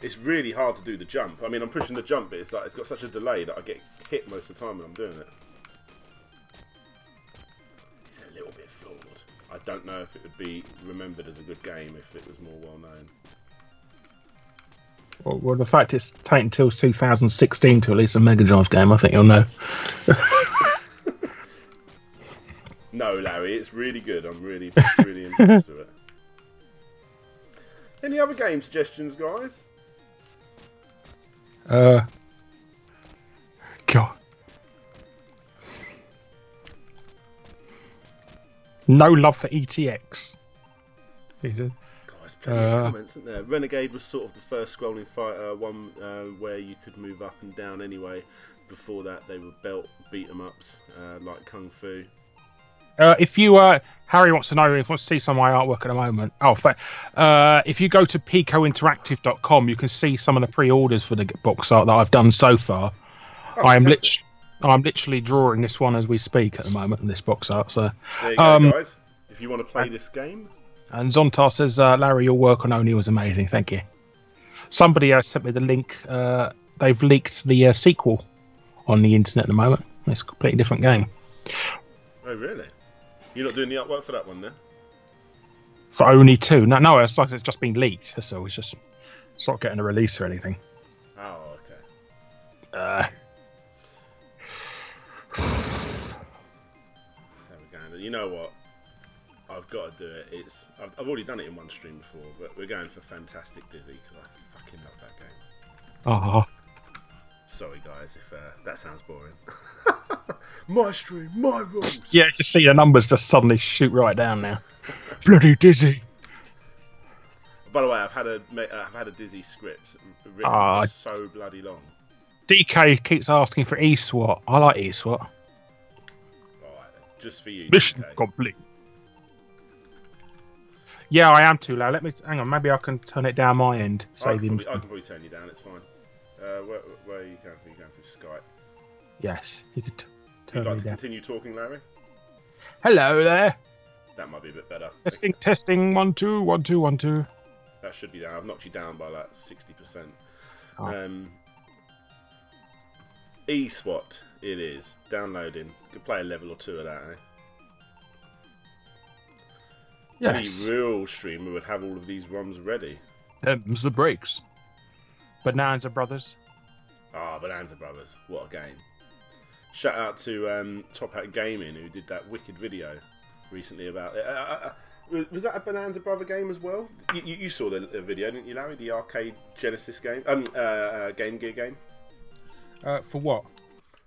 It's really hard to do the jump. I mean, I'm pushing the jump, but it's got such a delay that I get hit most of the time when I'm doing it. It's a little bit flawed. I don't know if it would be remembered as a good game if it was more well known. Well, the fact it's taken until 2016 to release a Mega Drive game, I think you'll know. No, Larry, it's really good. I'm really impressed with it. Any other game suggestions, guys? God. No love for ETX. Guys, plenty of comments, isn't there? Renegade was sort of the first scrolling fighter, one where you could move up and down anyway. Before that, they were beat 'em ups like Kung Fu. If you Harry wants to know if he wants to see some of my artwork at the moment. If you go to picointeractive.com, you can see some of the pre-orders for the box art that I've done so far. Oh, I'm literally drawing this one as we speak at the moment in this box art. So there you go, guys. If you want to play this game. And Zontar says, Larry, your work on Oni was amazing. Thank you. Somebody sent me the link. They've leaked the sequel on the internet at the moment. It's a completely different game. Oh, really? You're not doing the artwork for that one, then? For Oni 2? No, it's like it's just been leaked. So it's not getting a release or anything. Oh, okay. You know what? I've got to do it. I've already done it in one stream before, but we're going for Fantastic Dizzy because I fucking love that game. Oh. Sorry, guys, if that sounds boring. My stream, my rules. Yeah, you see the numbers just suddenly shoot right down now. Bloody Dizzy. By the way, I've had a Dizzy script written for so bloody long. DK keeps asking for eSWAT. I like eSWAT. Alright, just for you. Mission DK. complete. Yeah, I am too loud. Hang on. Maybe I can turn it down my end. I can probably turn you down. It's fine. Where are you going? Are you going for Skype? Yes, you could turn You'd like me to down. continue talking, Larry? Hello there. That might be a bit better. Testing. 1 2 1 2 1 2. That should be down. I've knocked you down by like 60%. Oh. eSWAT, it is. Downloading. You can play a level or two of that, eh? Yes. Any real streamer would have all of these ROMs ready. Them's the breaks. Bonanza Brothers. Ah, Bonanza Brothers. What a game. Shout out to Top Hat Gaming, who did that wicked video recently about it. Was that a Bonanza Brother game as well? You saw the video, didn't you, Larry? The arcade Genesis game? Game Gear game? For what?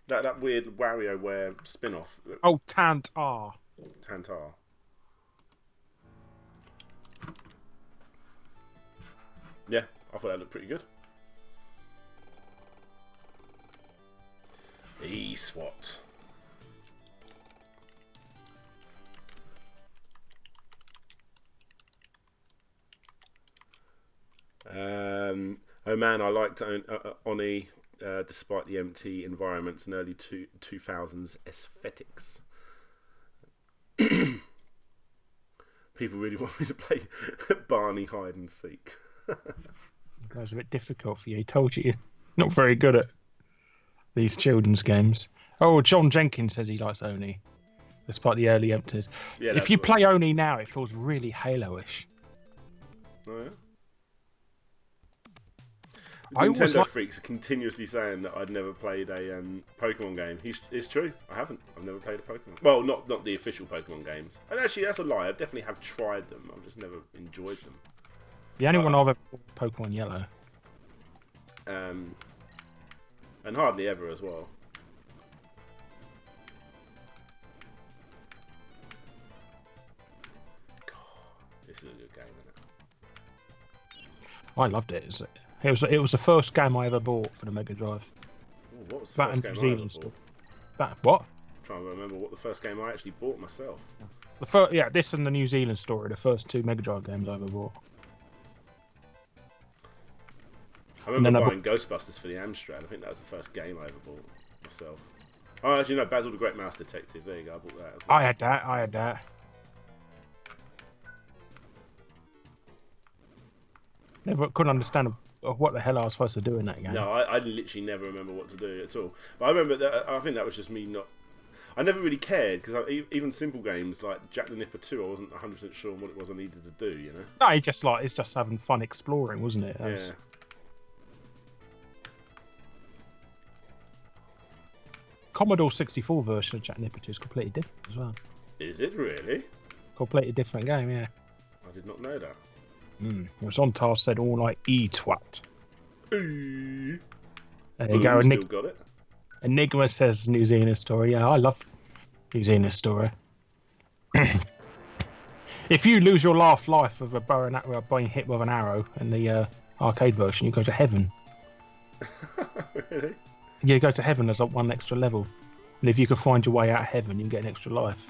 That weird WarioWare spin-off. Oh, Tantar. Tantar. Yeah, I thought that looked pretty good. eSWAT. Oh man, I liked Oni despite the empty environments and early 2000s aesthetics. People really want me to play Barney hide and seek. That was a bit difficult for you. He told you you're not very good at these children's games. Oh, John Jenkins says he likes Oni, despite the early empties. Yeah, if you play Oni now, it feels really Halo-ish. Oh, yeah? I always Nintendo freaks are continuously saying that I'd never played a Pokemon game. It's true. I haven't. I've never played a Pokemon. Well, not the official Pokemon games. And actually, that's a lie. I definitely have tried them. I've just never enjoyed them. The only one I've ever played, Pokemon Yellow. And hardly ever as well. God, this is a good game, isn't it? I loved it. It was the first game I ever bought for the Mega Drive. Ooh, what was the That first and game New I Zealand ever stuff. bought? That what? I'm trying to remember what the first game I actually bought myself. This and the New Zealand story, the first two Mega Drive games I ever bought. I remember buying Ghostbusters for the Amstrad. I think that was the first game I ever bought myself. Oh, actually, no, Basil the Great Mouse Detective. There you go, I bought that as well. I had that. Never couldn't understand what the hell I was supposed to do in that game. No, I literally never remember what to do at all. But I remember that. I think that was just me not. I never really cared because even simple games like Jack the Nipper 2, I wasn't 100% sure on what it was I needed to do. You know. No, it's just having fun exploring, wasn't it? Yeah. Commodore 64 version of Jack Nipper is completely different as well. Is it really? Completely different game, yeah. I did not know that. It was on task said all like E-twat. There There you go. Still got it. Enigma says New Zealand story. Yeah, I love New Zealand story. If you lose your last life of a bow and arrow being hit with an arrow in the arcade version, you go to heaven. Really? You go to heaven as one extra level. And if you can find your way out of heaven, you can get an extra life.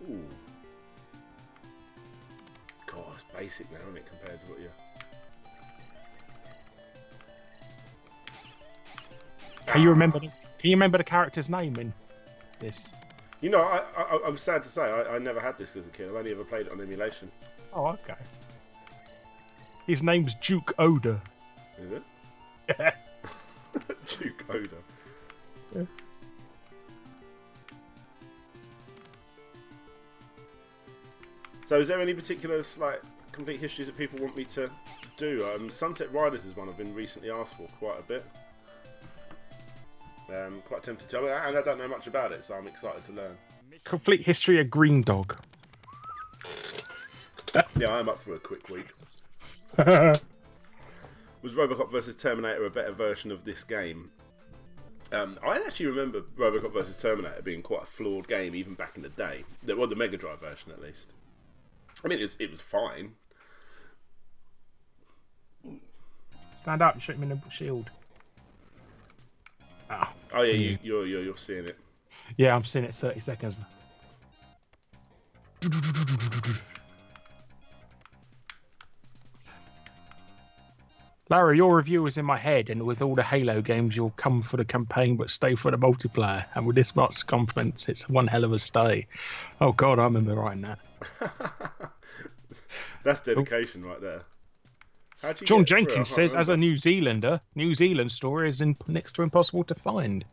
Ooh. God, it's basic now, isn't it, compared to what you... Can you remember the character's name in this? You know, I'm sad to say, I never had this as a kid. I've only ever played it on emulation. Oh, okay. His name's Duke Oda. Is it? Duke Oda. Yeah. So is there any particular like complete histories that people want me to do? Sunset Riders is one I've been recently asked for quite a bit. Quite tempted to, and I don't know much about it, so I'm excited to learn. Complete history of Green Dog. Yeah, I'm up for a quick week. Was Robocop vs Terminator a better version of this game? I actually remember Robocop vs Terminator being quite a flawed game even back in the day. Well, the Mega Drive version at least. I mean, it was fine. Stand up and shoot him in the shield. Oh yeah, you're seeing it. Yeah, I'm seeing it 30 seconds. Larry, your review is in my head, and with all the Halo games, you'll come for the campaign but stay for the multiplayer. And with this much confidence, it's one hell of a stay. Oh God, I remember writing that. That's dedication right there. John Jenkins says, as a New Zealander, New Zealand story is next to impossible to find.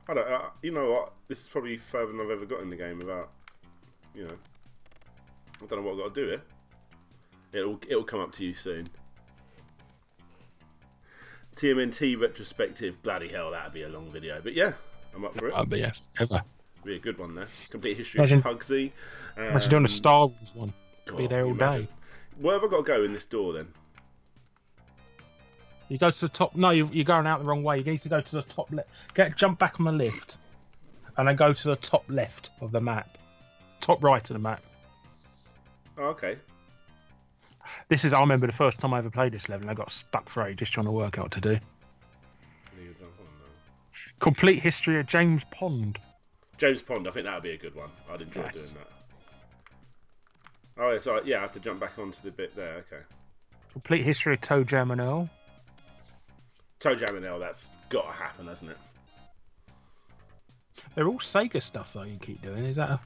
I don't. You know what? This is probably further than I've ever got in the game without. You know. I don't know what I've got to do here. It'll come up to you soon. TMNT retrospective. Bloody hell, that'd be a long video. But yeah, I'm up for it. But yes, ever. Be a good one there. Complete history of Pugsy. Imagine doing a Star Wars one. Be there all day. Where have I got to go in this door then? You go to the top. No, you're going out the wrong way. You need to go to the top left. Jump back on the lift, and then go to the top left of the map. Top right of the map. Oh, okay. I remember the first time I ever played this level, and I got stuck for ages trying to work out what to do. Complete history of James Pond. James Pond, I think that would be a good one. I'd enjoy doing that. Oh, so yeah, I have to jump back onto the bit there. Okay. Complete history of Toe Jam and Earl. Toe Jam and Earl, that's got to happen, hasn't it? They're all Sega stuff, though. You keep doing. Is that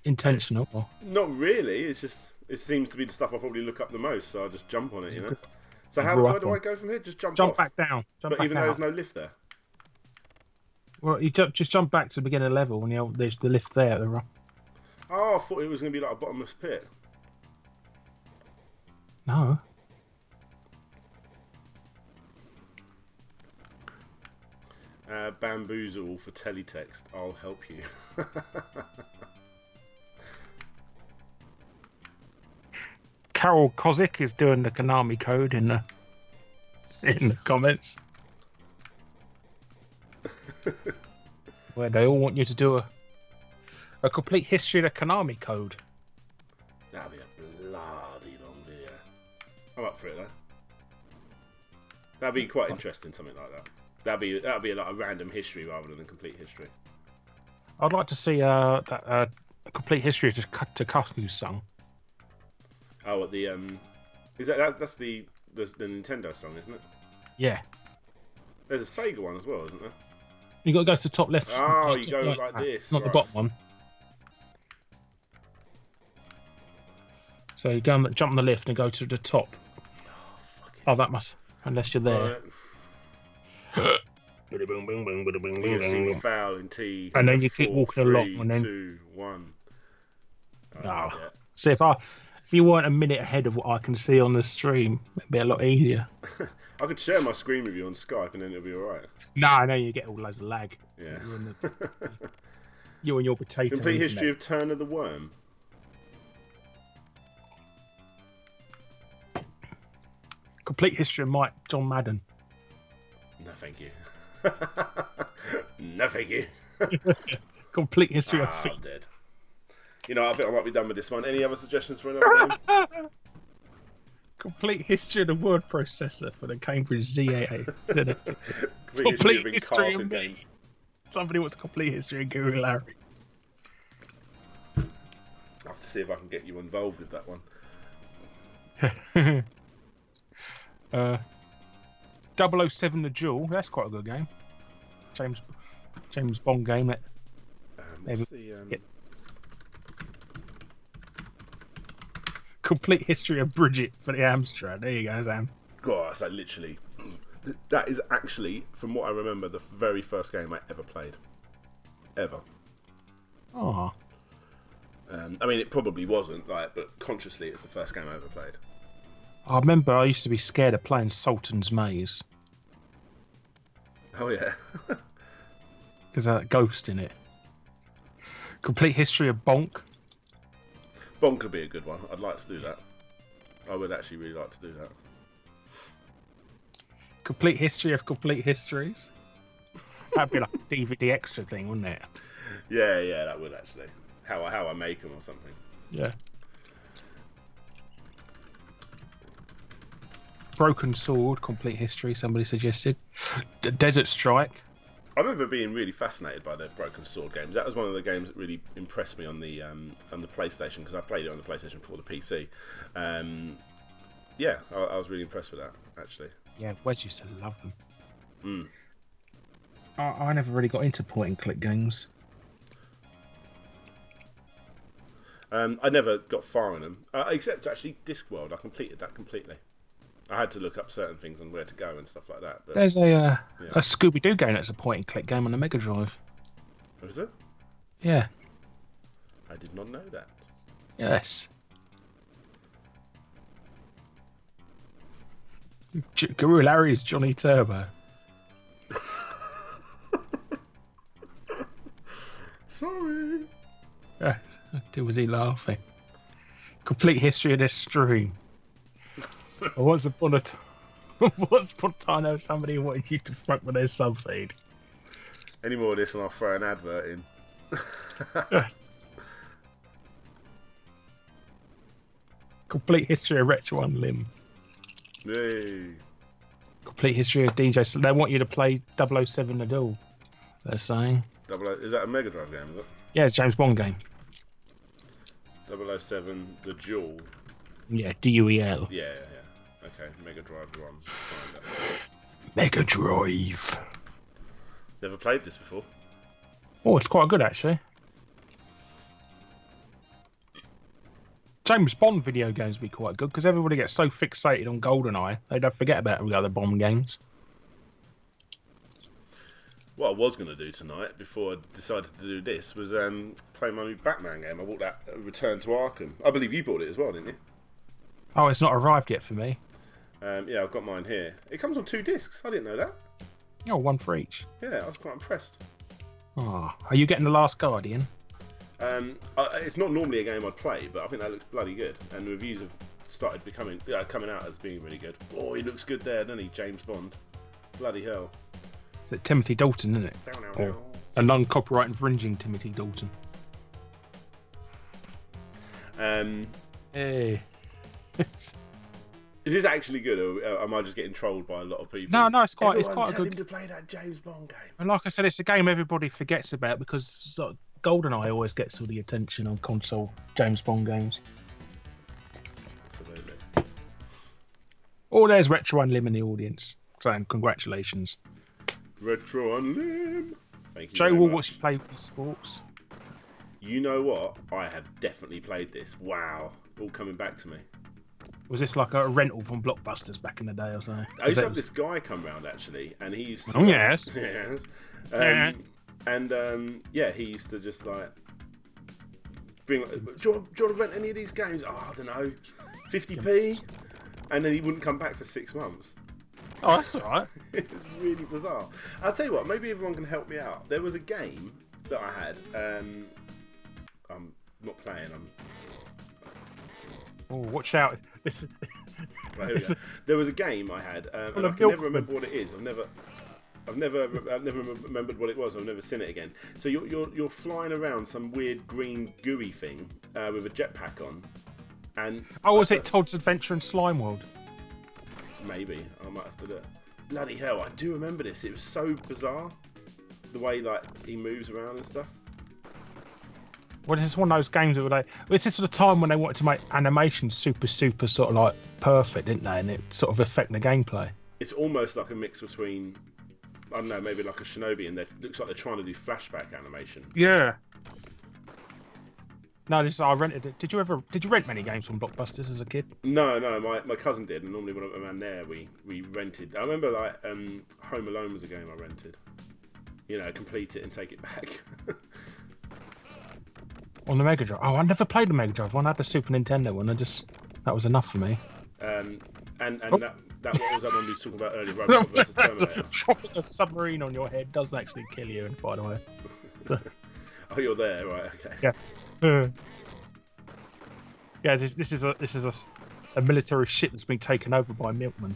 intentional? Or? Not really. It's just it seems to be the stuff I probably look up the most, so I just jump on it. You know. So where do I go from here? Just jump off? Back down. But even though there's no lift there. Well, you just jump back to the beginning of the level when there's the lift there. Oh, I thought it was going to be like a bottomless pit. No. Bamboozle for teletext. I'll help you. Carol Kozik is doing the Konami code in the comments. Where they all want you to do a complete history of the Konami code. That'd be a bloody long video. I'm up for it though. That'd be quite interesting, something like that. That'd be like a random history rather than a complete history. I'd like to see a complete history of Takaku's song. Oh, what the is that's the Nintendo song, isn't it? Yeah. There's a Sega one as well, isn't there? You got to go to the top left. Oh, you go like this, not the bottom one. So you go and jump on the lift and go to the top. Oh, that must, unless you're there. Single foul in T. And then you keep walking along, and then 2, 1. Oh. See, if If you weren't a minute ahead of what I can see on the stream, it'd be a lot easier. I could share my screen with you on Skype and then it'll be alright. No, you get all loads of lag. Yeah. You and your potato. Complete internet. history of Turn of the Worm. Complete history of Mike John Madden. No, thank you. No, thank you. Complete history of I'm feet. dead. You know, I think I might be done with this one. Any other suggestions for another game? Complete history of the word processor for the Cambridge ZAA. Complete history of Encarta me. games. Somebody wants a complete history of Guru Larry. I'll have to see if I can get you involved with that one. 007 The Duel. That's quite a good game. James Bond game. That What's the, complete history of Bridget for the Amstrad. There you go, Sam. God, that's like literally. That is actually, from what I remember, the very first game I ever played. Ever. Oh. I mean, it probably wasn't, like, but consciously, it's the first game I ever played. I remember I used to be scared of playing Sultan's Maze Oh yeah. because of that ghost in it. Complete history of Bonk. Bonk could be a good one. I'd like to do that. I would actually really like to do that. Complete history of complete histories. That'd be like a DVD extra thing, wouldn't it? Yeah, that would actually. How I make them or something. Yeah. Broken Sword, complete history. Somebody suggested. Desert Strike. I remember being really fascinated by the Broken Sword games. That was one of the games that really impressed me on the PlayStation, because I played it on the PlayStation before the PC. Yeah, I was really impressed with that, actually. Yeah, Wes used to love them. Mm. I never really got into point and click games. I never got far in them, except actually Discworld. I completed that completely. I had to look up certain things on where to go and stuff like that. But, There's a Scooby-Doo game that's a point and click game on the Mega Drive. was it? Yeah. I did not know that. Yes. Guru Larry's Johnny Turbo. Sorry. Was he laughing? Complete history of this stream. Once upon a time, there was somebody who wanted you to front with their sub feed. Any more of this and I'll throw an advert in. Complete history of Retro One Limb. Yay. Complete history of DJ. So they want you to play 007 The Duel. They're saying. Is that a Mega Drive game, is it? Yeah, it's a James Bond game. 007 The Duel. Yeah, DUEL. Yeah. Okay, Mega Drive 1. Mega Drive. Never played this before. Oh, it's quite good actually. James Bond video games would be quite good because everybody gets so fixated on GoldenEye, they don't forget about all the other Bond games. What I was going to do tonight, before I decided to do this, was play my new Batman game. I bought that Return to Arkham. I believe you bought it as well, didn't you? Oh, it's not arrived yet for me. Yeah, I've got mine here. It comes on 2 discs. I didn't know that. Oh, one for each. Yeah, I was quite impressed. Oh, are you getting The Last Guardian? It's not normally a game I'd play, but I think that looks bloody good. And the reviews have started coming out as being really good. Oh, he looks good there, doesn't he? James Bond. Bloody hell. Is it Timothy Dalton, isn't it? Or a non-copyright infringing Timothy Dalton. Hey. Is this actually good, or am I just getting trolled by a lot of people? No, it's quite. Everyone It's quite a tell good. him to play that James Bond game. And like I said, it's a game everybody forgets about because sort of GoldenEye always gets all the attention on console James Bond games. Absolutely. Oh, there's Retro One Limb in the audience saying congratulations. Retro Unlim. Thank you. Joe very will much. watch you play with sports. You know what? I have definitely played this. Wow. All coming back to me. Was this like a rental from Blockbusters back in the day or something? I used to have this guy come round actually, and he used to. Oh, yes. Yes. Yeah. And yeah, he used to just like bring. Do you want to rent any of these games? Oh, I don't know, 50p, and then he wouldn't come back for 6 months. Oh, that's all right. It's really bizarre. I'll tell you what. Maybe everyone can help me out. There was a game that I had. I'm not playing. Oh, watch out! This. Right, here we go. There was a game I had, and I can never remember what it is. I've never remembered what it was. I've never seen it again. So you're flying around some weird green gooey thing with a jetpack on, and was it Todd's Adventure in Slime World? Maybe I might have to look. Bloody hell! I do remember this. It was so bizarre, the way like he moves around and stuff. Well, this is one of those games that they. This is the time when they wanted to make animation super sort of like perfect, didn't they? And it sort of affect the gameplay. It's almost like a mix between, I don't know, maybe like a Shinobi, and it looks like they're trying to do flashback animation. Yeah. No, I rented it. Did you rent many games from Blockbusters as a kid? No, my cousin did, and normally when I'm around there, we rented. I remember like Home Alone was a game I rented. You know, complete it and take it back. On the Mega Drive. Oh, I never played the Mega Drive one. I had the Super Nintendo one. That was enough for me. And that was that one we was talking about earlier, Robocop vs Terminator. Dropping a submarine on your head doesn't actually kill you, by the way. Oh, you're there, right? Okay. Yeah. Yeah. This is a military ship that's been taken over by milkmen.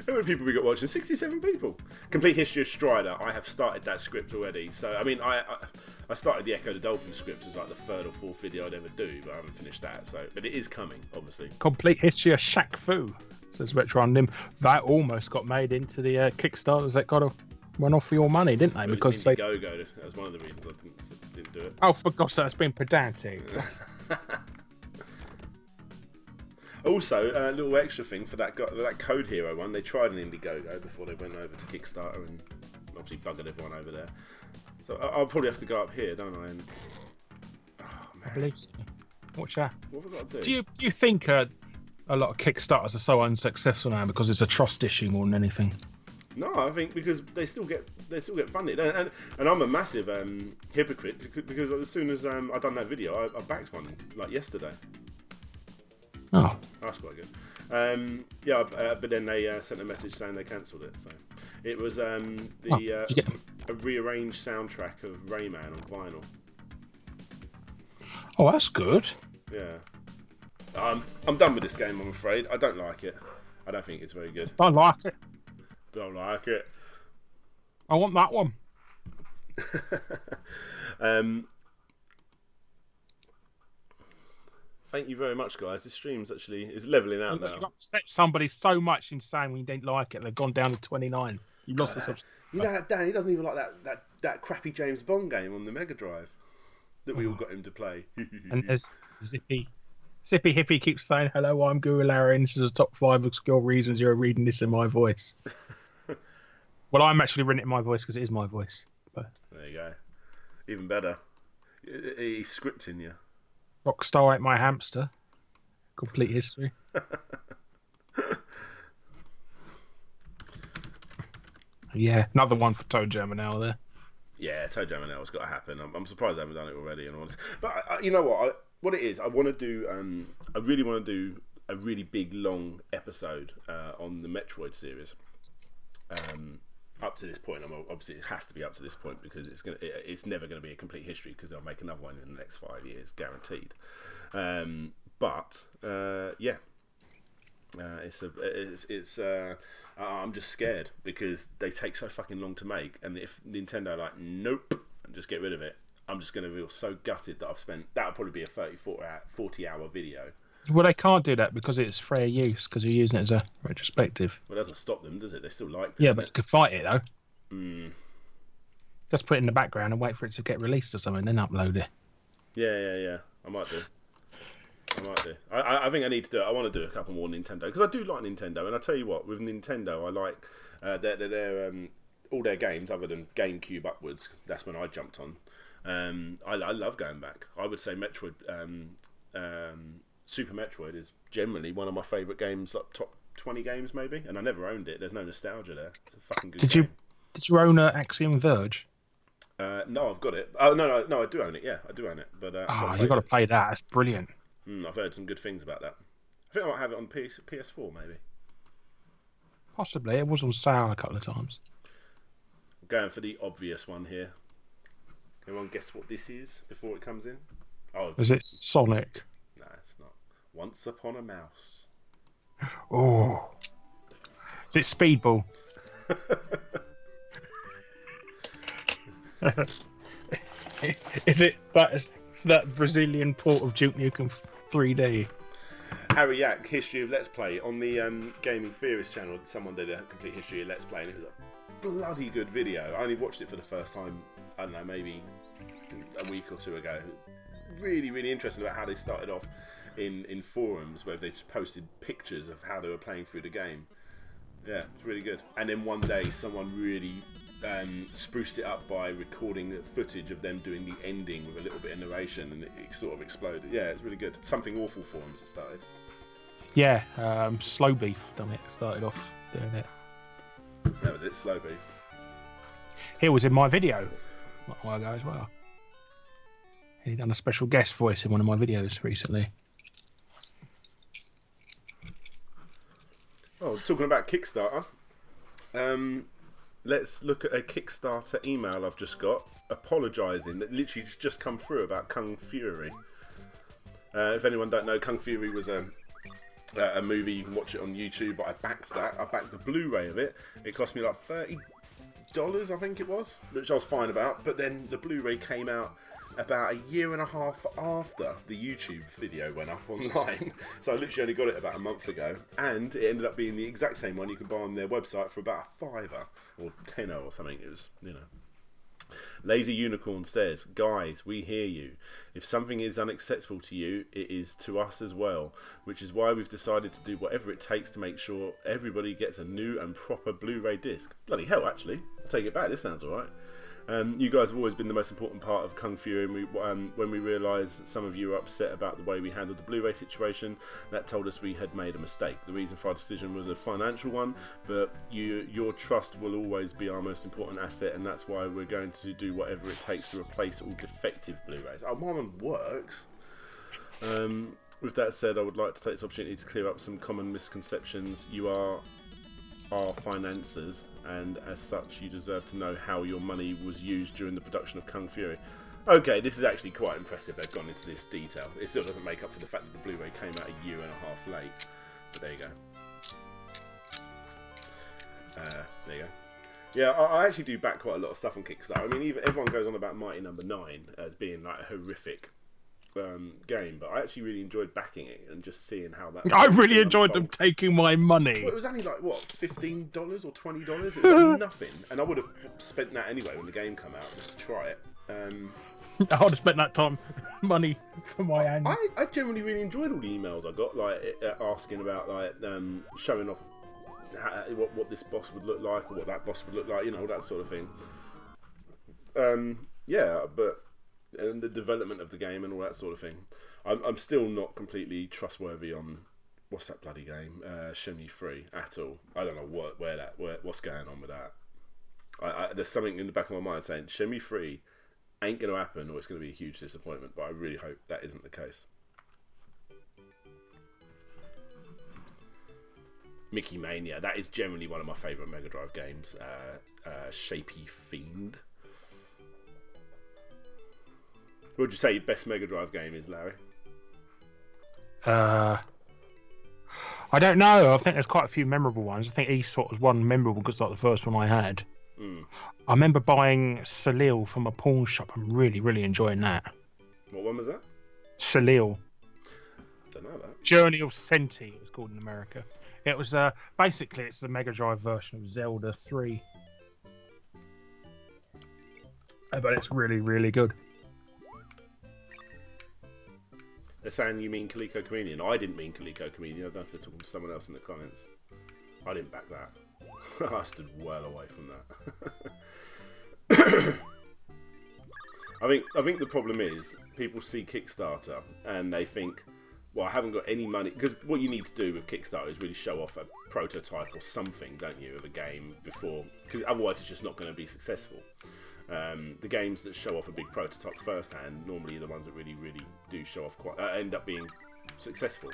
How many people we got watching? 67 people. Complete History of Strider. I have started that script already. So I mean, I started the Echo the Dolphin script as like the 3rd or 4th video I'd ever do, but I haven't finished that. So, but it is coming, obviously. Complete History of Shaq Fu, says Retro Nim. That almost got made into the Kickstarters that got run off for your money, didn't they? Because Indiegogo. That was one of the reasons I didn't do it. Oh, for God's sake, that's been pedantic. Also, a little extra thing for that Code Hero one. They tried an Indiegogo before they went over to Kickstarter and obviously buggered everyone over there. So I'll probably have to go up here, don't I? And, oh, man. I believe so. Watch that. What have I got to do? Do you think a lot of Kickstarters are so unsuccessful now because it's a trust issue more than anything? No, I think because they still get funded, and I'm a massive hypocrite because as soon as I done that video, I backed one like yesterday. Oh, that's quite good. But then they sent a message saying they cancelled it. So it was a rearranged soundtrack of Rayman on vinyl. Oh, that's good. Yeah. I'm done with this game. I'm afraid I don't like it. I don't think it's very good. Don't like it. Don't like it. I want that one. Thank you very much, guys. This stream's actually is leveling out now. You've upset somebody so much in saying we didn't like it. They've gone down to 29. You lost the subscriber. You know that Dan, he doesn't even like that crappy James Bond game on the Mega Drive that we all got him to play. And there's Zippy Hippie keeps saying, "Hello, I'm Guru Larry, and this is the top 5 obscure reasons you're reading this in my voice." Well, I'm actually reading it in my voice because it is my voice. But there you go. Even better. He's scripting you. Rockstar ate my hamster. Complete History. Yeah, another one for Toe Germinal there. Yeah, Toe Germinal's got to happen. I'm surprised I haven't done it already. But you know what? What it is, I want to do. I really want to do a really big, long episode on the Metroid series. Up to this point, obviously it has to be up to this point because it's never going to be a complete history because they'll make another one in the next 5 years, guaranteed. I'm just scared because they take so fucking long to make, and if Nintendo are like nope and just get rid of it, I'm just going to feel so gutted that I've spent. That'll probably be a 40 hour video. Well, they can't do that because it's fair use because you're using it as a retrospective. Well, it doesn't stop them, does it? They still like it. Yeah, but you could fight it though. Mm. Just put it in the background and wait for it to get released or something, then upload it. Yeah. I might do. I think I need to do it. I want to do a couple more Nintendo because I do like Nintendo, and I tell you what, with Nintendo, I like their all their games other than GameCube upwards. That's when I jumped on. I love going back. I would say Metroid, Super Metroid is generally one of my favourite games, like top 20 games maybe. And I never owned it. There's no nostalgia there. It's a fucking good game. Did you own Axiom Verge? No, I've got it. Oh no, I do own it. Yeah, I do own it. But I've Oh, not you played got to it. play that. It's brilliant. I've heard some good things about that. I think I might have it on PS4 maybe. Possibly. It was on sale a couple of times. I'm going for the obvious one here. Anyone guess what this is before it comes in? Oh, Is it Sonic? no, it's not. Once Upon a Mouse. Oh. Is it Speedball? Is it that Brazilian port of Duke Nukem 3D? Harry Yak, History of Let's Play on the Gaming Theorist channel. Someone did a complete history of Let's Play, and it was a bloody good video. I only watched it for the first time, I don't know, maybe a week or two ago. Really, really interesting about how they started off in forums where they just posted pictures of how they were playing through the game. Yeah, it's really good. And then one day, someone really spruced it up by recording the footage of them doing the ending with a little bit of narration, and it sort of exploded. Yeah, it's really good. Something Awful forums it started. Yeah, Slow Beef done it. Started off doing it. That was it, Slow Beef. He was in my video a while ago as well. He done a special guest voice in one of my videos recently. Oh, talking about Kickstarter, let's look at a Kickstarter email I've just got apologising that literally just come through about Kung Fury. If anyone don't know, Kung Fury was a movie. You can watch it on YouTube, but I backed that. I backed the Blu-ray of it. It cost me like $30, I think it was, which I was fine about. But then the Blu-ray came out about a year and a half after the YouTube video went up online. So I literally only got it about a month ago, and it ended up being the exact same one you could buy on their website for about a $5 or $10 or something. It was, Lazy Unicorn says, guys, we hear you. If something is unacceptable to you, it is to us as well, which is why we've decided to do whatever it takes to make sure everybody gets a new and proper Blu-ray disc. Bloody hell, actually. I'll take it back, this sounds alright. You guys have always been the most important part of Kung Fury, and when we realised some of you were upset about the way we handled the Blu-ray situation, that told us we had made a mistake. The reason for our decision was a financial one, but your trust will always be our most important asset, and that's why we're going to do whatever it takes to replace all defective Blu-rays. Oh, my one works. With that said, I would like to take this opportunity to clear up some common misconceptions. You are our financiers, and as such you deserve to know how your money was used during the production of Kung Fury. Okay, this is actually quite impressive. They've gone into this detail. It still doesn't make up for the fact that the Blu-ray came out a year and a half late, but there you go. There you go. Yeah, I actually do back quite a lot of stuff on Kickstarter. I mean, even everyone goes on about Mighty Number 9 as being like a horrific game, but I actually really enjoyed backing it and just seeing how that. I really enjoyed them taking my money. Well, it was only like what, $15 or $20? It was like nothing, and I would have spent that anyway when the game came out just to try it. I would have spent that money for my annual. I generally really enjoyed all the emails I got, like asking about like showing off what this boss would look like or what that boss would look like, that sort of thing. Yeah, but. And the development of the game and all that sort of thing. I'm still not completely trustworthy on what's that bloody game, Shenmue 3 at all. I don't know what's going on with that. There's something in the back of my mind saying Shenmue 3 ain't going to happen, or it's going to be a huge disappointment. But I really hope that isn't the case. Mickey Mania, that is generally one of my favourite Mega Drive games. Shapy Fiend. What would you say your best Mega Drive game is, Larry? I don't know. I think there's quite a few memorable ones. I think Eastward was one memorable because it's like the first one I had. I remember buying Salil from a pawn shop and really, really enjoying that. What one was that? Salil. I don't know that. Journey of Senti, it was called in America. It was basically it's the Mega Drive version of Zelda 3. But it's really, really good. They're saying you mean Coleco Comedian. I didn't mean Coleco Comedian. I don't know if they're talking to someone else in the comments. I didn't back that. I stood well away from that. I think the problem is people see Kickstarter and they think, well, I haven't got any money. Because what you need to do with Kickstarter is really show off a prototype or something, don't you, of a game before. Because otherwise it's just not going to be successful. The games that show off a big prototype firsthand normally are the ones that really, really do show off quite, end up being successful.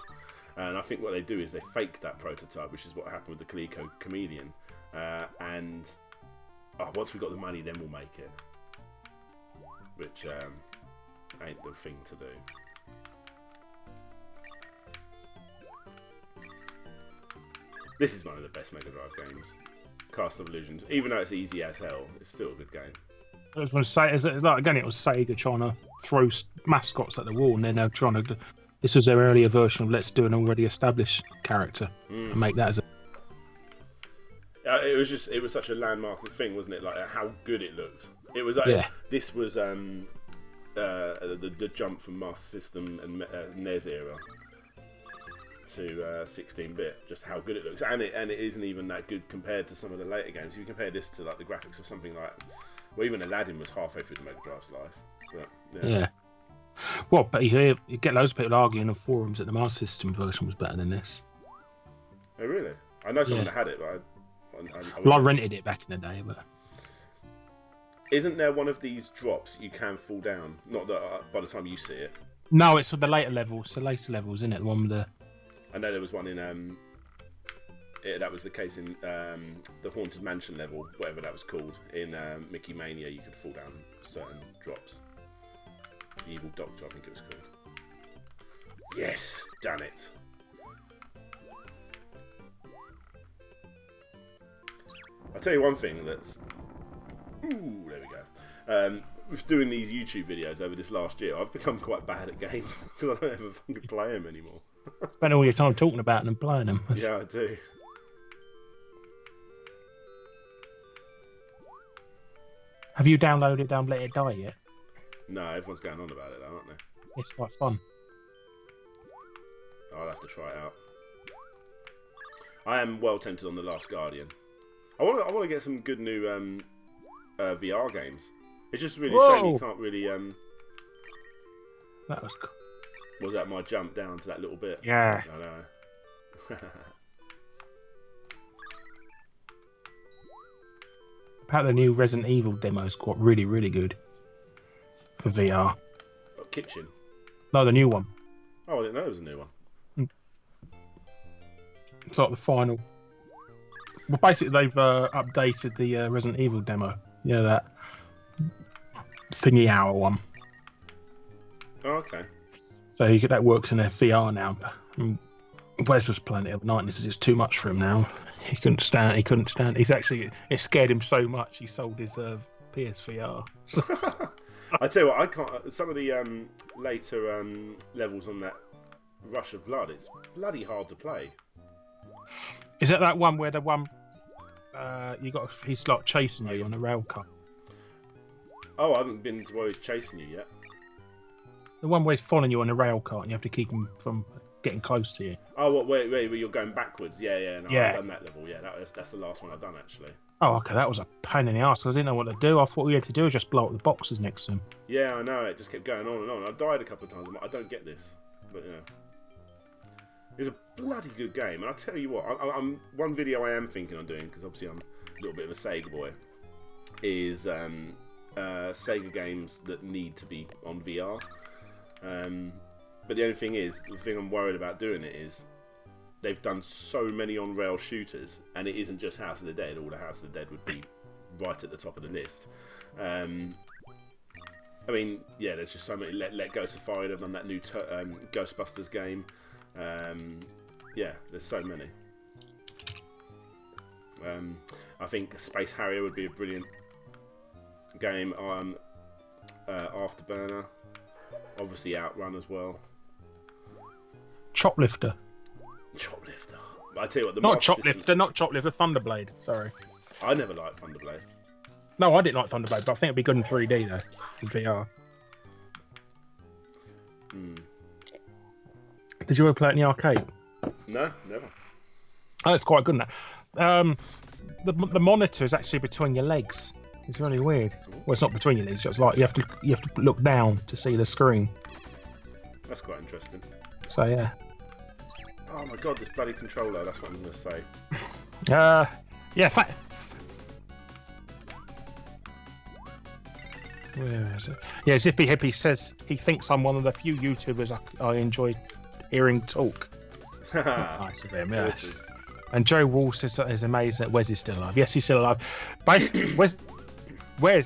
And I think what they do is they fake that prototype, which is what happened with the Coleco Chameleon. And once we got the money, then we'll make it. Which ain't the thing to do. This is one of the best Mega Drive games. Castle of Illusions. Even though it's easy as hell, it's still a good game. I was going to say, it's like, again, it was Sega trying to throw mascots at the wall, and then they're trying to. This was their earlier version of let's do an already established character and make that as a. It was such a landmark thing, wasn't it? Like how good it looked. It was like this was the jump from Master System and NES era to 16-bit. Just how good it looks, and it isn't even that good compared to some of the later games. If you compare this to like the graphics of something like, well, even Aladdin was halfway through the Mega Drive's life. But, yeah. Well, but you get loads of people arguing on forums that the Master System version was better than this. Oh really? I know someone that had it, but I rented it back in the day, but isn't there one of these drops you can fall down? Not that by the time you see it. No, it's for the later levels. The later levels, isn't it? The one with the. I know there was one in that was the case in the Haunted Mansion level, whatever that was called. In Mickey Mania, you could fall down certain drops. The Evil Doctor, I think it was called. Yes, done it. I'll tell you one thing that's... Ooh, there we go. With doing these YouTube videos over this last year, I've become quite bad at games because I don't ever fucking play them anymore. Spend all your time talking about them and playing them. Yeah, I do. Have you downloaded Don't Let It Die yet? No, everyone's going on about it though, aren't they? It's quite fun. I'll have to try it out. I am well tempted on The Last Guardian. I want to get some good new VR games. It's just really a shame you can't really. That was cool. Was that my jump down to that little bit? Yeah. I know. Apparently the new Resident Evil demo's got really, really good for VR. Kitchen? No, the new one. Oh, I didn't know there was a new one. It's like the final. Well, basically they've updated the Resident Evil demo. Yeah, that thingy hour one. Oh, okay. So that works in a VR now. Wes was playing it at night, and this is just too much for him now. He couldn't stand. It scared him so much. He sold his PSVR. I tell you what, I can't. Some of the later levels on that Rush of Blood, it's bloody hard to play. Is that one where the one he's like chasing you on a rail car? Oh, I haven't been to where he's chasing you yet. The one where he's following you on a rail car and you have to keep him from getting close to you. Oh, what? Where you're going backwards? Yeah. No, yeah. I've done that level. Yeah, that's the last one I've done actually. Oh, okay. That was a pain in the ass because I didn't know what to do. I thought we had to do was just blow up the boxes next to him. Yeah, I know. It just kept going on and on. I died a couple of times. I'm like, I don't get this, but you know. It's a bloody good game, and I'll tell you what. I'm one video I am thinking on doing, because obviously I'm a little bit of a Sega boy, is Sega games that need to be on VR. But the only thing is, the thing I'm worried about doing it is, they've done so many on-rail shooters, and it isn't just House of the Dead. All the House of the Dead would be right at the top of the list. I mean, yeah, there's just so many. Let Go Safari, they've done that new Ghostbusters game. Yeah, there's so many. I think Space Harrier would be a brilliant game. Afterburner, obviously Outrun as well. Choplifter. I tell you what, not Choplifter, Thunderblade. Sorry. I never liked Thunderblade. No, I didn't like Thunderblade, but I think it'd be good in 3D though, in VR. Did you ever play it in the arcade? No, never. Oh, it's quite good now. The monitor is actually between your legs. It's really weird. Well, it's not between your legs. It's just like you have to look down to see the screen. That's quite interesting. So yeah. Oh my god, this bloody controller. That's what I'm going to say. Yeah. Where is it? Yeah, Zippy Hippie says he thinks I'm one of the few YouTubers I enjoy hearing talk. Nice of him, yes. Awesome. And Joe Wall says is amazed that Wes is still alive. Yes, he's still alive. Basically, Wes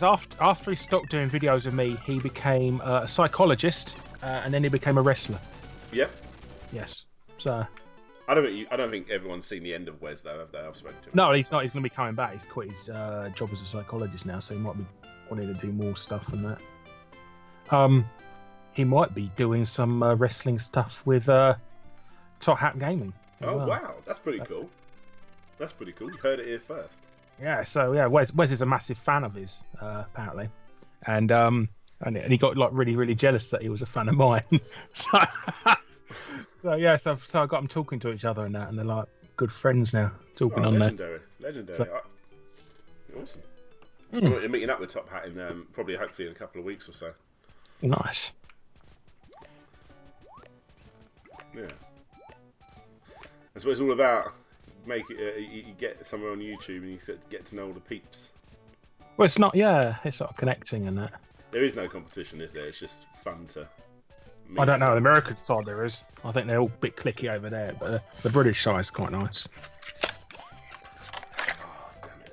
after he stopped doing videos of me, he became a psychologist, and then he became a wrestler. Yep. Yes. So. I don't think everyone's seen the end of Wes though, have they? I've spoken to him. No, he's not. He's going to be coming back. He's quit his job as a psychologist now, so he might be wanting to do more stuff than that. He might be doing some wrestling stuff with Top Hat Gaming. Oh wow, that's pretty cool. That's pretty cool. You heard it here first. Yeah. So yeah, Wes is a massive fan of his apparently, and he got like really really jealous that he was a fan of mine. So yeah, so I got them talking to each other and that, and they're like good friends now, talking on legendary. So, awesome. You're meeting up with Top Hat in hopefully in a couple of weeks or so. Nice. Yeah. That's what it's all about. Make it. You get somewhere on YouTube and you get to know all the peeps. Well, it's not. Yeah, it's sort of connecting and that. There is no competition, is there? It's just fun to. I don't know. The American side there is. I think they're all a bit clicky over there, but the British side is quite nice. Oh, damn it.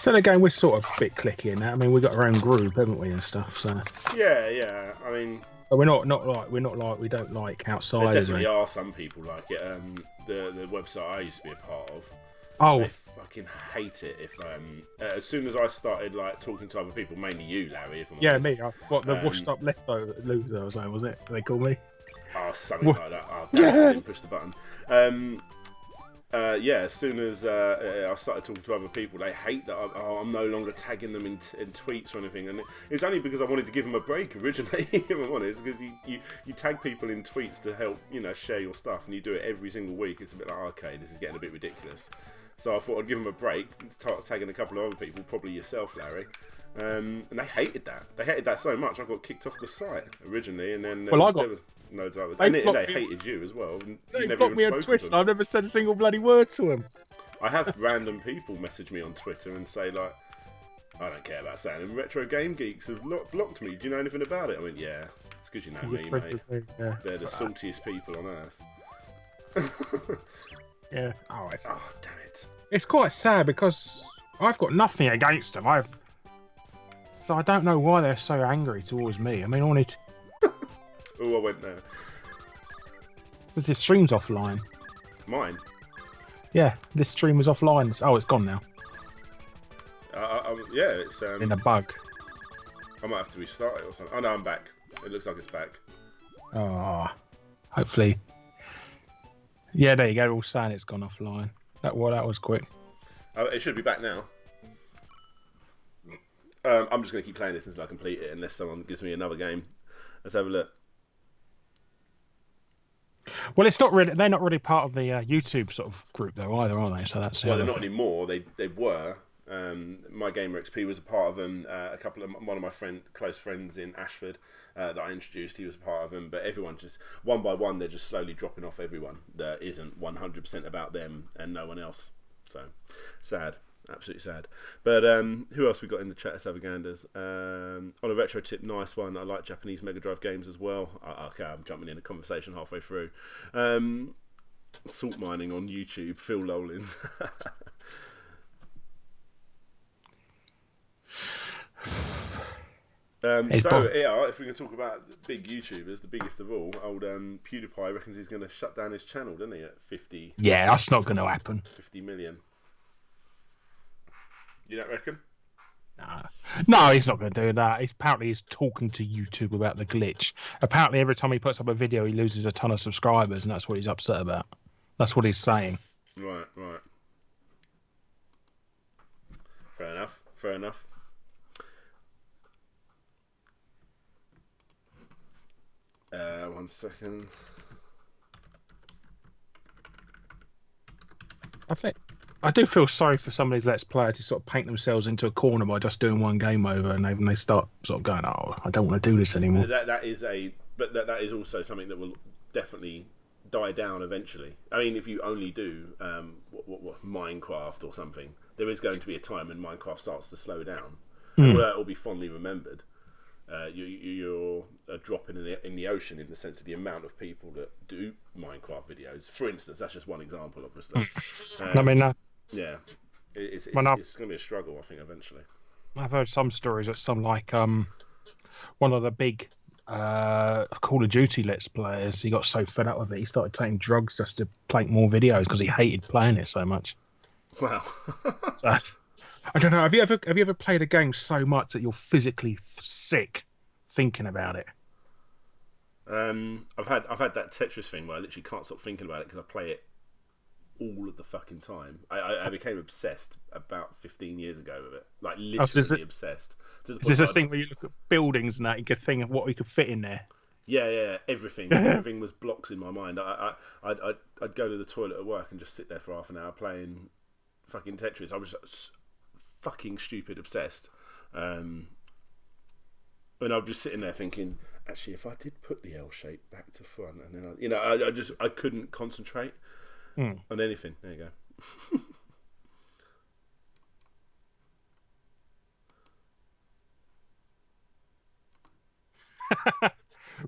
Then again, we're sort of a bit clicky in that. I mean, we've got our own group, haven't we, and stuff. So Yeah. I mean, but we're not like we don't like outsiders. there definitely are some people like it. The website I used to be a part of. Oh, I fucking hate it if as soon as I started like talking to other people, mainly you, Larry. If I'm yeah, honest, me. What the washed up leftover loser or something, was it? They call me. Oh, something like that. Oh, damn it, I didn't push the button. Yeah, as soon as I started talking to other people, they hate that I'm no longer tagging them in tweets or anything. And it was only because I wanted to give them a break originally, if I'm honest, because you tag people in tweets to help, share your stuff, and you do it every single week. It's a bit like, okay, this is getting a bit ridiculous. So I thought I'd give them a break and start tagging a couple of other people, probably yourself, Larry. And they hated that. They hated that so much, I got kicked off the site originally, and then there was loads of others. And they hated you as well. They blocked me on Twitter. I've never said a single bloody word to them. I have random people message me on Twitter and say, like, I don't care about saying them. Retro Game Geeks have blocked me. Do you know anything about it? I went, yeah, it's because you know me, mate. Yeah. They're the saltiest people on earth. Yeah. Oh, damn it. It's quite sad because I've got nothing against them. So I don't know why they're so angry towards me. I mean, on it. Oh, I went there. Since this stream's offline. Mine? Yeah, this stream was offline. Oh, it's gone now. Yeah, it's in a bug. I might have to restart it or something. Oh no, I'm back. It looks like it's back. Oh, hopefully. Yeah, there you go. We're all saying it's gone offline. That was quick. It should be back now. I'm just going to keep playing this until I complete it, unless someone gives me another game. Let's have a look. Well, it's not really. They're not really part of the YouTube sort of group though, either, are they? So that's well, they're not anymore. They were. My Gamer XP was a part of them. One of my close friends in Ashford that I introduced, he was a part of them. But everyone just one by one, they're just slowly dropping off. Everyone that isn't 100% about them and no one else. So sad. Absolutely sad. But who else we got in the chat as Savaganders? On a retro tip, nice one. I like Japanese Mega Drive games as well. Okay, I'm jumping in a conversation halfway through. Salt mining on YouTube, Phil Lowlins. If we can talk about big YouTubers, the biggest of all, old PewDiePie reckons he's going to shut down his channel, doesn't he, at 50? Yeah, that's not going to happen. 50 million. You don't reckon? No, he's not going to do that. He's talking to YouTube about the glitch. Apparently, every time he puts up a video, he loses a ton of subscribers, and that's what he's upset about. That's what he's saying. Right. Fair enough. One second. I think I do feel sorry for some of these Let's Players who sort of paint themselves into a corner by just doing one game over, and they start sort of going, "Oh, I don't want to do this anymore." That is also something that will definitely die down eventually. I mean, if you only do what Minecraft or something, there is going to be a time when Minecraft starts to slow down, and where it will be fondly remembered. You're a drop in the ocean in the sense of the amount of people that do Minecraft videos. For instance, that's just one example, obviously. I mean, Yeah, it's going to be a struggle, I think, eventually. I've heard some stories that some one of the big Call of Duty Let's Players, he got so fed up with it, he started taking drugs just to make more videos because he hated playing it so much. Wow. So, I don't know. Have you ever played a game so much that you're physically sick thinking about it? I've had that Tetris thing where I literally can't stop thinking about it because I play it all of the fucking time. I became obsessed about 15 years ago with it, like literally obsessed. Is this a thing where you look at buildings and that you could think of what we could fit in there? Yeah, everything was blocks in my mind. I'd go to the toilet at work and just sit there for half an hour playing fucking Tetris. I was fucking stupid obsessed, and I'm just sitting there thinking, actually, if I did put the L shape back to front, and then I couldn't concentrate on anything. There you go.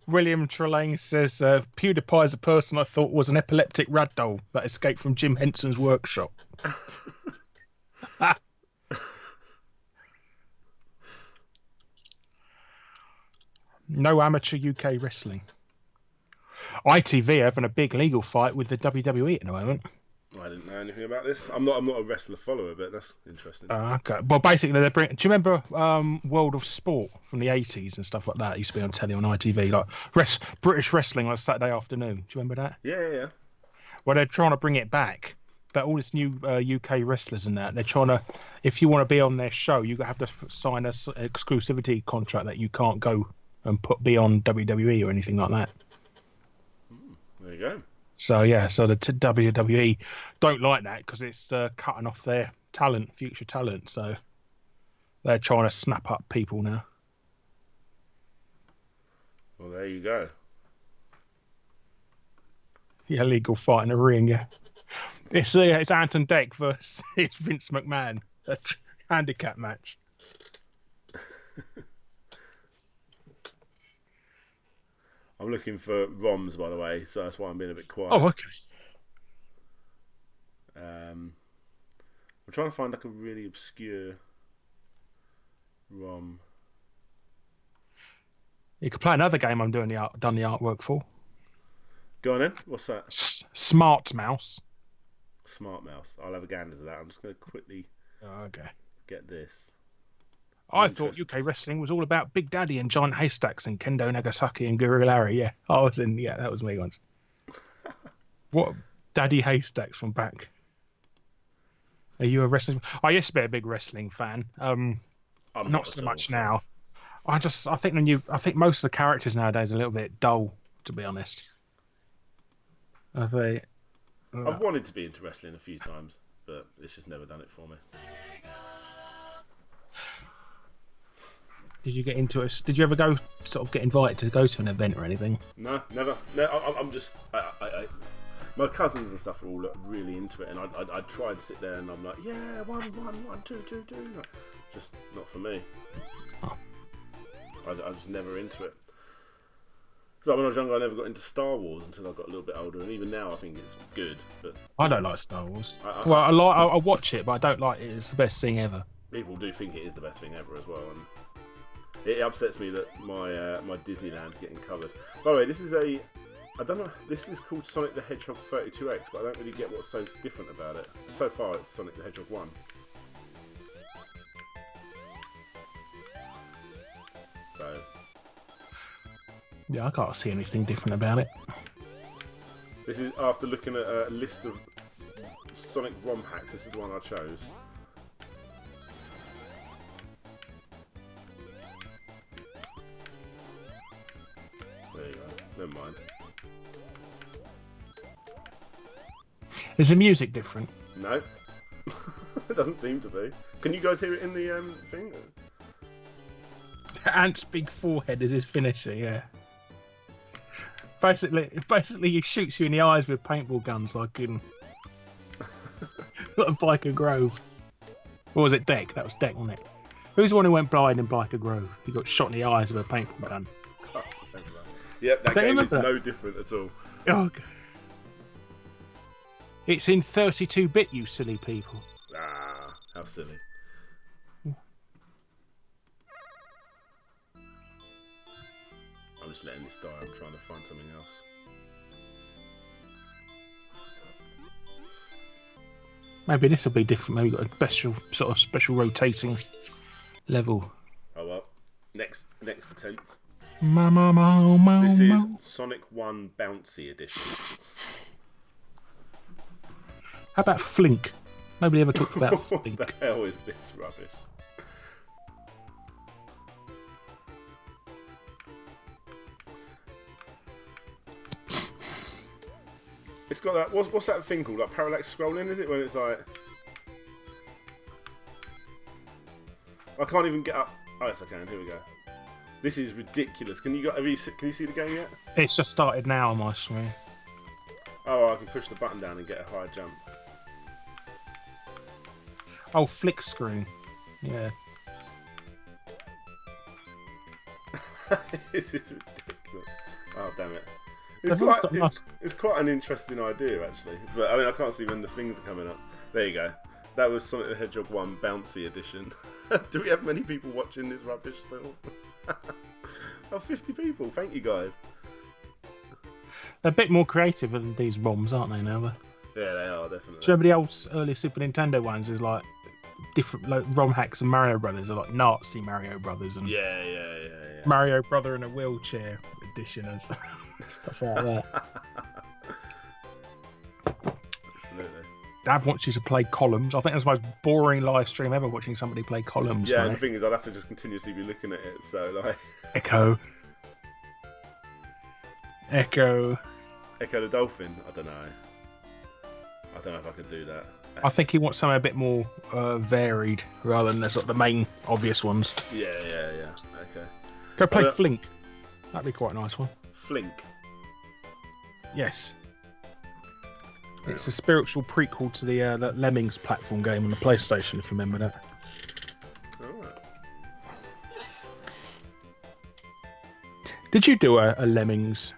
William Trelane says PewDiePie is a person I thought was an epileptic ragdoll that escaped from Jim Henson's workshop. No amateur UK wrestling. ITV are having a big legal fight with the WWE at the moment. I didn't know anything about this. I'm not a wrestler follower, but that's interesting. Okay. Well, basically, do you remember World of Sport from the 80s and stuff like that? It used to be on telly on ITV, like British wrestling on a Saturday afternoon. Do you remember that? Yeah. Well, they're trying to bring it back. But all this new UK wrestlers and that, they're trying to, if you want to be on their show, you have to sign an exclusivity contract that you can't go and be on WWE or anything like that. There you go. So yeah, so the WWE don't like that because it's cutting off their future talent. So they're trying to snap up people now. Well, there you go. Yeah, legal fight in the ring. Yeah, it's Anton Deck versus Vince McMahon, a handicap match. I'm looking for ROMs, by the way, so that's why I'm being a bit quiet. Oh, okay. I'm trying to find like a really obscure ROM. You could play another game I'm done the artwork for. Go on then. What's that? Smart Mouse. Smart Mouse. I'll have a gander at that. I'm just going to quickly get this. I thought UK wrestling was all about Big Daddy and Giant Haystacks and Kendo Nagasaki and Guru Larry. Yeah, that was me once. What Daddy Haystacks from back? Are you a wrestling? I used to be a big wrestling fan. I'm not so much now. I think most of the characters nowadays are a little bit dull, to be honest. I've wanted to be into wrestling a few times, but it's just never done it for me. Did you get into it? Did you ever get invited to go to an event or anything? No, never. No, I'm just. My cousins and stuff are all really into it, and I try to sit there and I'm like, yeah, one, two. Just not for me. Oh. I was just never into it. Because when I was younger, I never got into Star Wars until I got a little bit older, and even now I think it's good. But I don't like Star Wars. I watch it, but I don't like it. It's the best thing ever. People do think it is the best thing ever as well, and it upsets me that my Disneyland's getting covered. By the way, this is I don't know. This is called Sonic the Hedgehog 32X, but I don't really get what's so different about it. So far, it's Sonic the Hedgehog 1. So. Yeah, I can't see anything different about it. This is after looking at a list of Sonic ROM hacks. This is the one I chose. There you go. Never mind. Is the music different? No. It doesn't seem to be. Can you guys hear it in the thing? Ant's big forehead is his finisher, yeah. Basically, he shoots you in the eyes with paintball guns like in Biker Grove. Or was it Deck? That was Deck, wasn't it? Who's the one who went blind in Biker Grove? He got shot in the eyes with a paintball gun. Oh, yep, that game is no different at all. Oh, God. It's in 32-bit, you silly people. Ah, how silly. I'm just letting this die. I'm trying to find something else. Maybe this will be different. Maybe got a special rotating level. Oh well. Next attempt. This This is Sonic 1 Bouncy Edition. How about Flink? Nobody ever talked about What Flink. the hell is this rubbish? It's got that. What's that thing called? Like parallax scrolling, is it? When it's like, I can't even get up. Oh yes, I can. Here we go. This is ridiculous. Can you see the game yet? It's just started now on my screen. Oh, I can push the button down and get a high jump. Oh, flick screen. Yeah. This is ridiculous. Oh damn it! It's quite an interesting idea actually, but I mean I can't see when the things are coming up. There you go. That was Sonic the Hedgehog 1 Bouncy Edition. Do we have many people watching this rubbish still? Oh, 50 people. Thank you guys. They're a bit more creative than these ROMs, aren't they? Now. Yeah, they are definitely. Do you remember the old early Super Nintendo ones? Is like different like ROM hacks and Mario Brothers are like Nazi Mario Brothers and Yeah. Mario Brother in a wheelchair edition and stuff like that. Absolutely. Dad wants you to play Columns. I think that's the most boring live stream ever, watching somebody play Columns. Yeah, mate. and the thing is, I'd have to just continuously be looking at it. So like, Echo the Dolphin. I don't know if I could do that. I think he wants something a bit more varied rather than the sort of the main obvious ones. Yeah. Okay. Go play Flink. That'd be quite a nice one. Flink. Yes. It's a spiritual prequel to the Lemmings platform game on the PlayStation, if you remember that. Alright. Did you do a Lemmings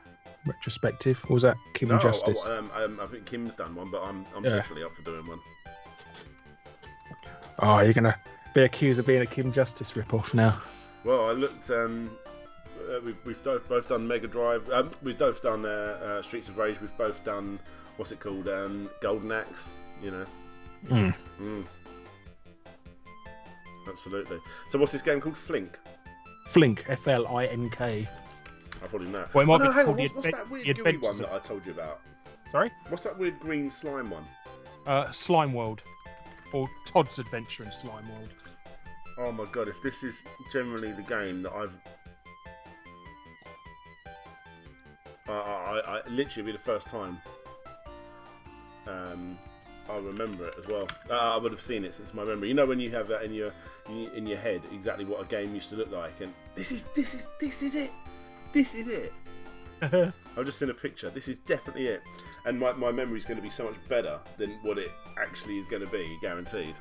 retrospective? Or was that Kim No, Justice? I think Kim's done one, but I'm definitely up for doing one. Oh, you're going to be accused of being a Kim Justice rip-off now. Well, I looked. We've both done Mega Drive. We've both done Streets of Rage. We've both done what's it called? Golden Axe. You know. Absolutely. So what's this game called? Flink. Flink. F-L-I-N-K. I probably know. Well, it might be hang on. called What's that weird gooey one that I told you about? Sorry? What's that weird green slime one? Slime World. Or Todd's Adventure in Slime World. Oh my god! If this is generally the game that I literally be the first time. I remember it as well. I would have seen it since my memory. You know when you have that in your head exactly what a game used to look like, and this is it. This is it. I've just seen a picture. This is definitely it. And my memory is going to be so much better than what it actually is going to be, guaranteed.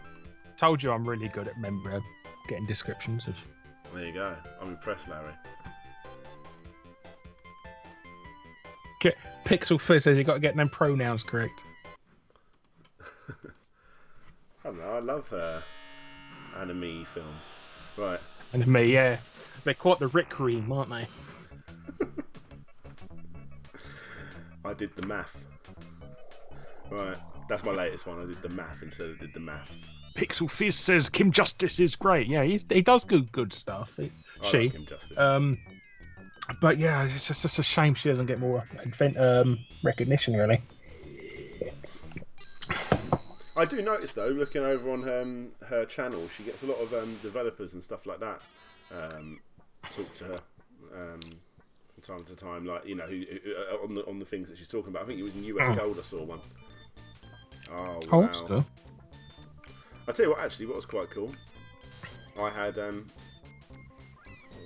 Told you I'm really good at getting descriptions of. There you go. I'm impressed, Larry. Pixel Fizz says you got to get them pronouns correct. I don't know. I love anime films. Right. And me, yeah. They're quite the Rick Ream, aren't they? I did the math. Right. That's my latest one. I did the math instead of did the maths. Pixel Fizz says Kim Justice is great. Yeah, he does good stuff. I like Kim Justice. But yeah, it's just a shame she doesn't get more recognition, really. I do notice though, looking over on her channel, she gets a lot of developers and stuff like that talk to her from time to time, like you know, who on the things that she's talking about. I think it was in US Gold I saw one. Oh wow! I tell you what, actually, what was quite cool, I had what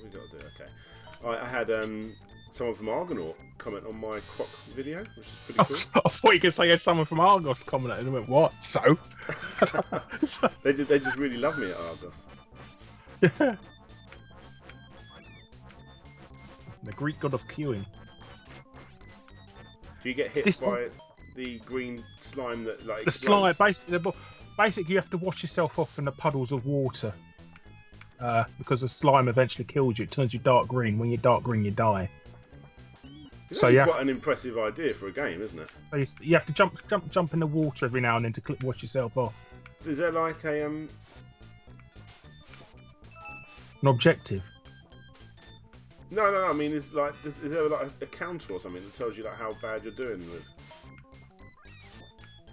we got to do? Okay, I had someone from Argonaut comment on my Croc video, which is pretty cool. I thought you could say you had someone from Argos comment, and I went, what? So? They just really love me at Argos. Yeah. The Greek god of queuing. Do you get hit This by one- the green slime that like The slime, explodes? basically, you have to wash yourself off in the puddles of water. Because the slime eventually kills you. It turns you dark green. When you're dark green, you die. It's So actually you have, quite an impressive idea for a game, isn't it? so you have to jump in the water every now and then to wash yourself off. Is there like a An objective. No. I mean, is there like a counter or something that tells you like how bad you're doing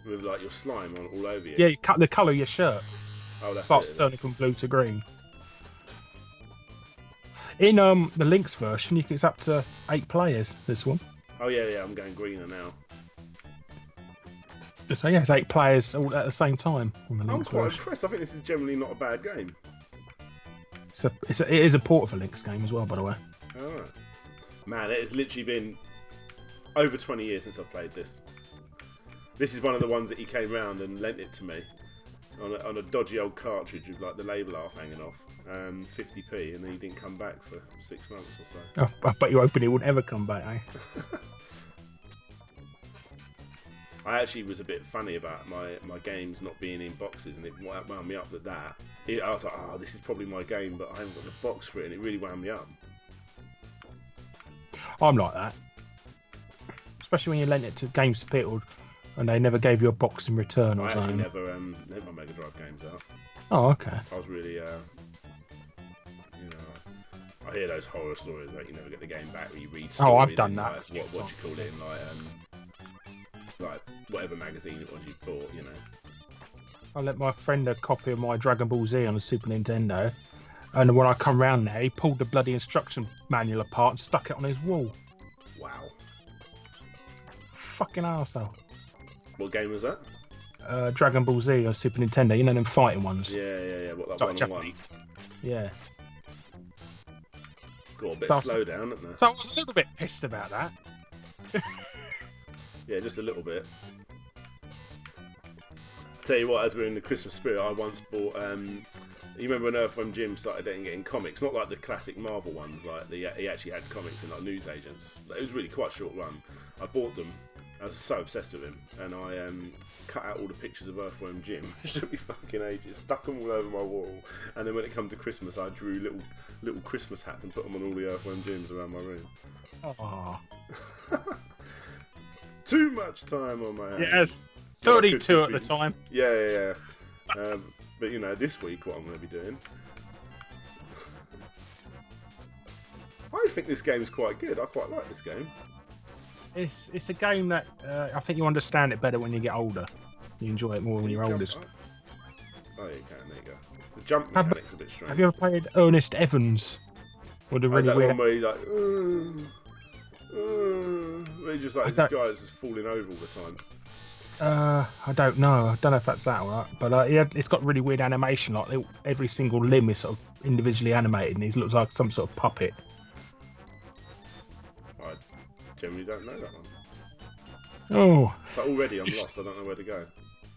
with like your slime all over you? Yeah, you cut the colour of your shirt. Oh, that's Starts it. turning from blue to green. In the Lynx version, it's up to 8 players. This one. Oh yeah. I'm going greener now. So yeah, it's 8 players all at the same time on the I'm Lynx quite version. impressed. I think this is generally not a bad game. So it is a port of a Lynx game as well, by the way. Alright. Man, it has literally been over 20 years since I've played this. This is one of the ones that he came round and lent it to me on a dodgy old cartridge with like the label half hanging off, 50p, and then he didn't come back for 6 months or so. Oh, I bet you hoping it wouldn't ever come back, eh? I actually was a bit funny about my games not being in boxes, and it wound me up that. I was like, oh, this is probably my game, but I haven't got the box for it, and it really wound me up. I'm like that. Especially when you lent it to Games Submitted and they never gave you a box in return or I actually something. never lent my Mega Drive games out. Oh, okay. I was really, I hear those horror stories about you never get the game back, where you read stories. Oh, I've done in, that. Like, what do you call it in like whatever magazine it was you bought, you know. I let my friend a copy of my Dragon Ball Z on the Super Nintendo, and when I come round there, he pulled the bloody instruction manual apart and stuck it on his wall. Wow. Fucking arsehole. What game was that? Dragon Ball Z on Super Nintendo, you know them fighting ones? Yeah. What, that Sorry, one-on-one? Japanese. Yeah. Got a bit So- slow down, isn't there? So I was a little bit pissed about that. Yeah, just a little bit. Tell you what, as we're in the Christmas spirit, I once bought. You remember when Earthworm Jim started getting comics? Not like the classic Marvel ones, like he actually had comics in like newsagents. It was really quite a short run. I bought them. I was so obsessed with him, and I cut out all the pictures of Earthworm Jim. It took me fucking ages. Stuck them all over my wall, and then when it come to Christmas, I drew little Christmas hats and put them on all the Earthworm Jims around my room. Oh. Too much time on my hands. Yes. Well, I could 32 just at be- the time. Yeah. But you know, this week what I'm going to be doing. I think this game is quite good. I quite like this game. It's a game that I think you understand it better when you get older. You enjoy it more when you're Jump older. up. Oh, you can. There you go. The jump Have- mechanic's a bit strange. Have you ever played Ernest Evans? With a Oh, is really that weird. one where he's like, where he's just like, I this don't- guy's just falling over all the time. I don't know. I don't know if that's that or not. But it's got really weird animation. Like every single limb is sort of individually animated, and he looks like some sort of puppet. I generally don't know that one. Oh, So already I'm lost. I don't know where to go.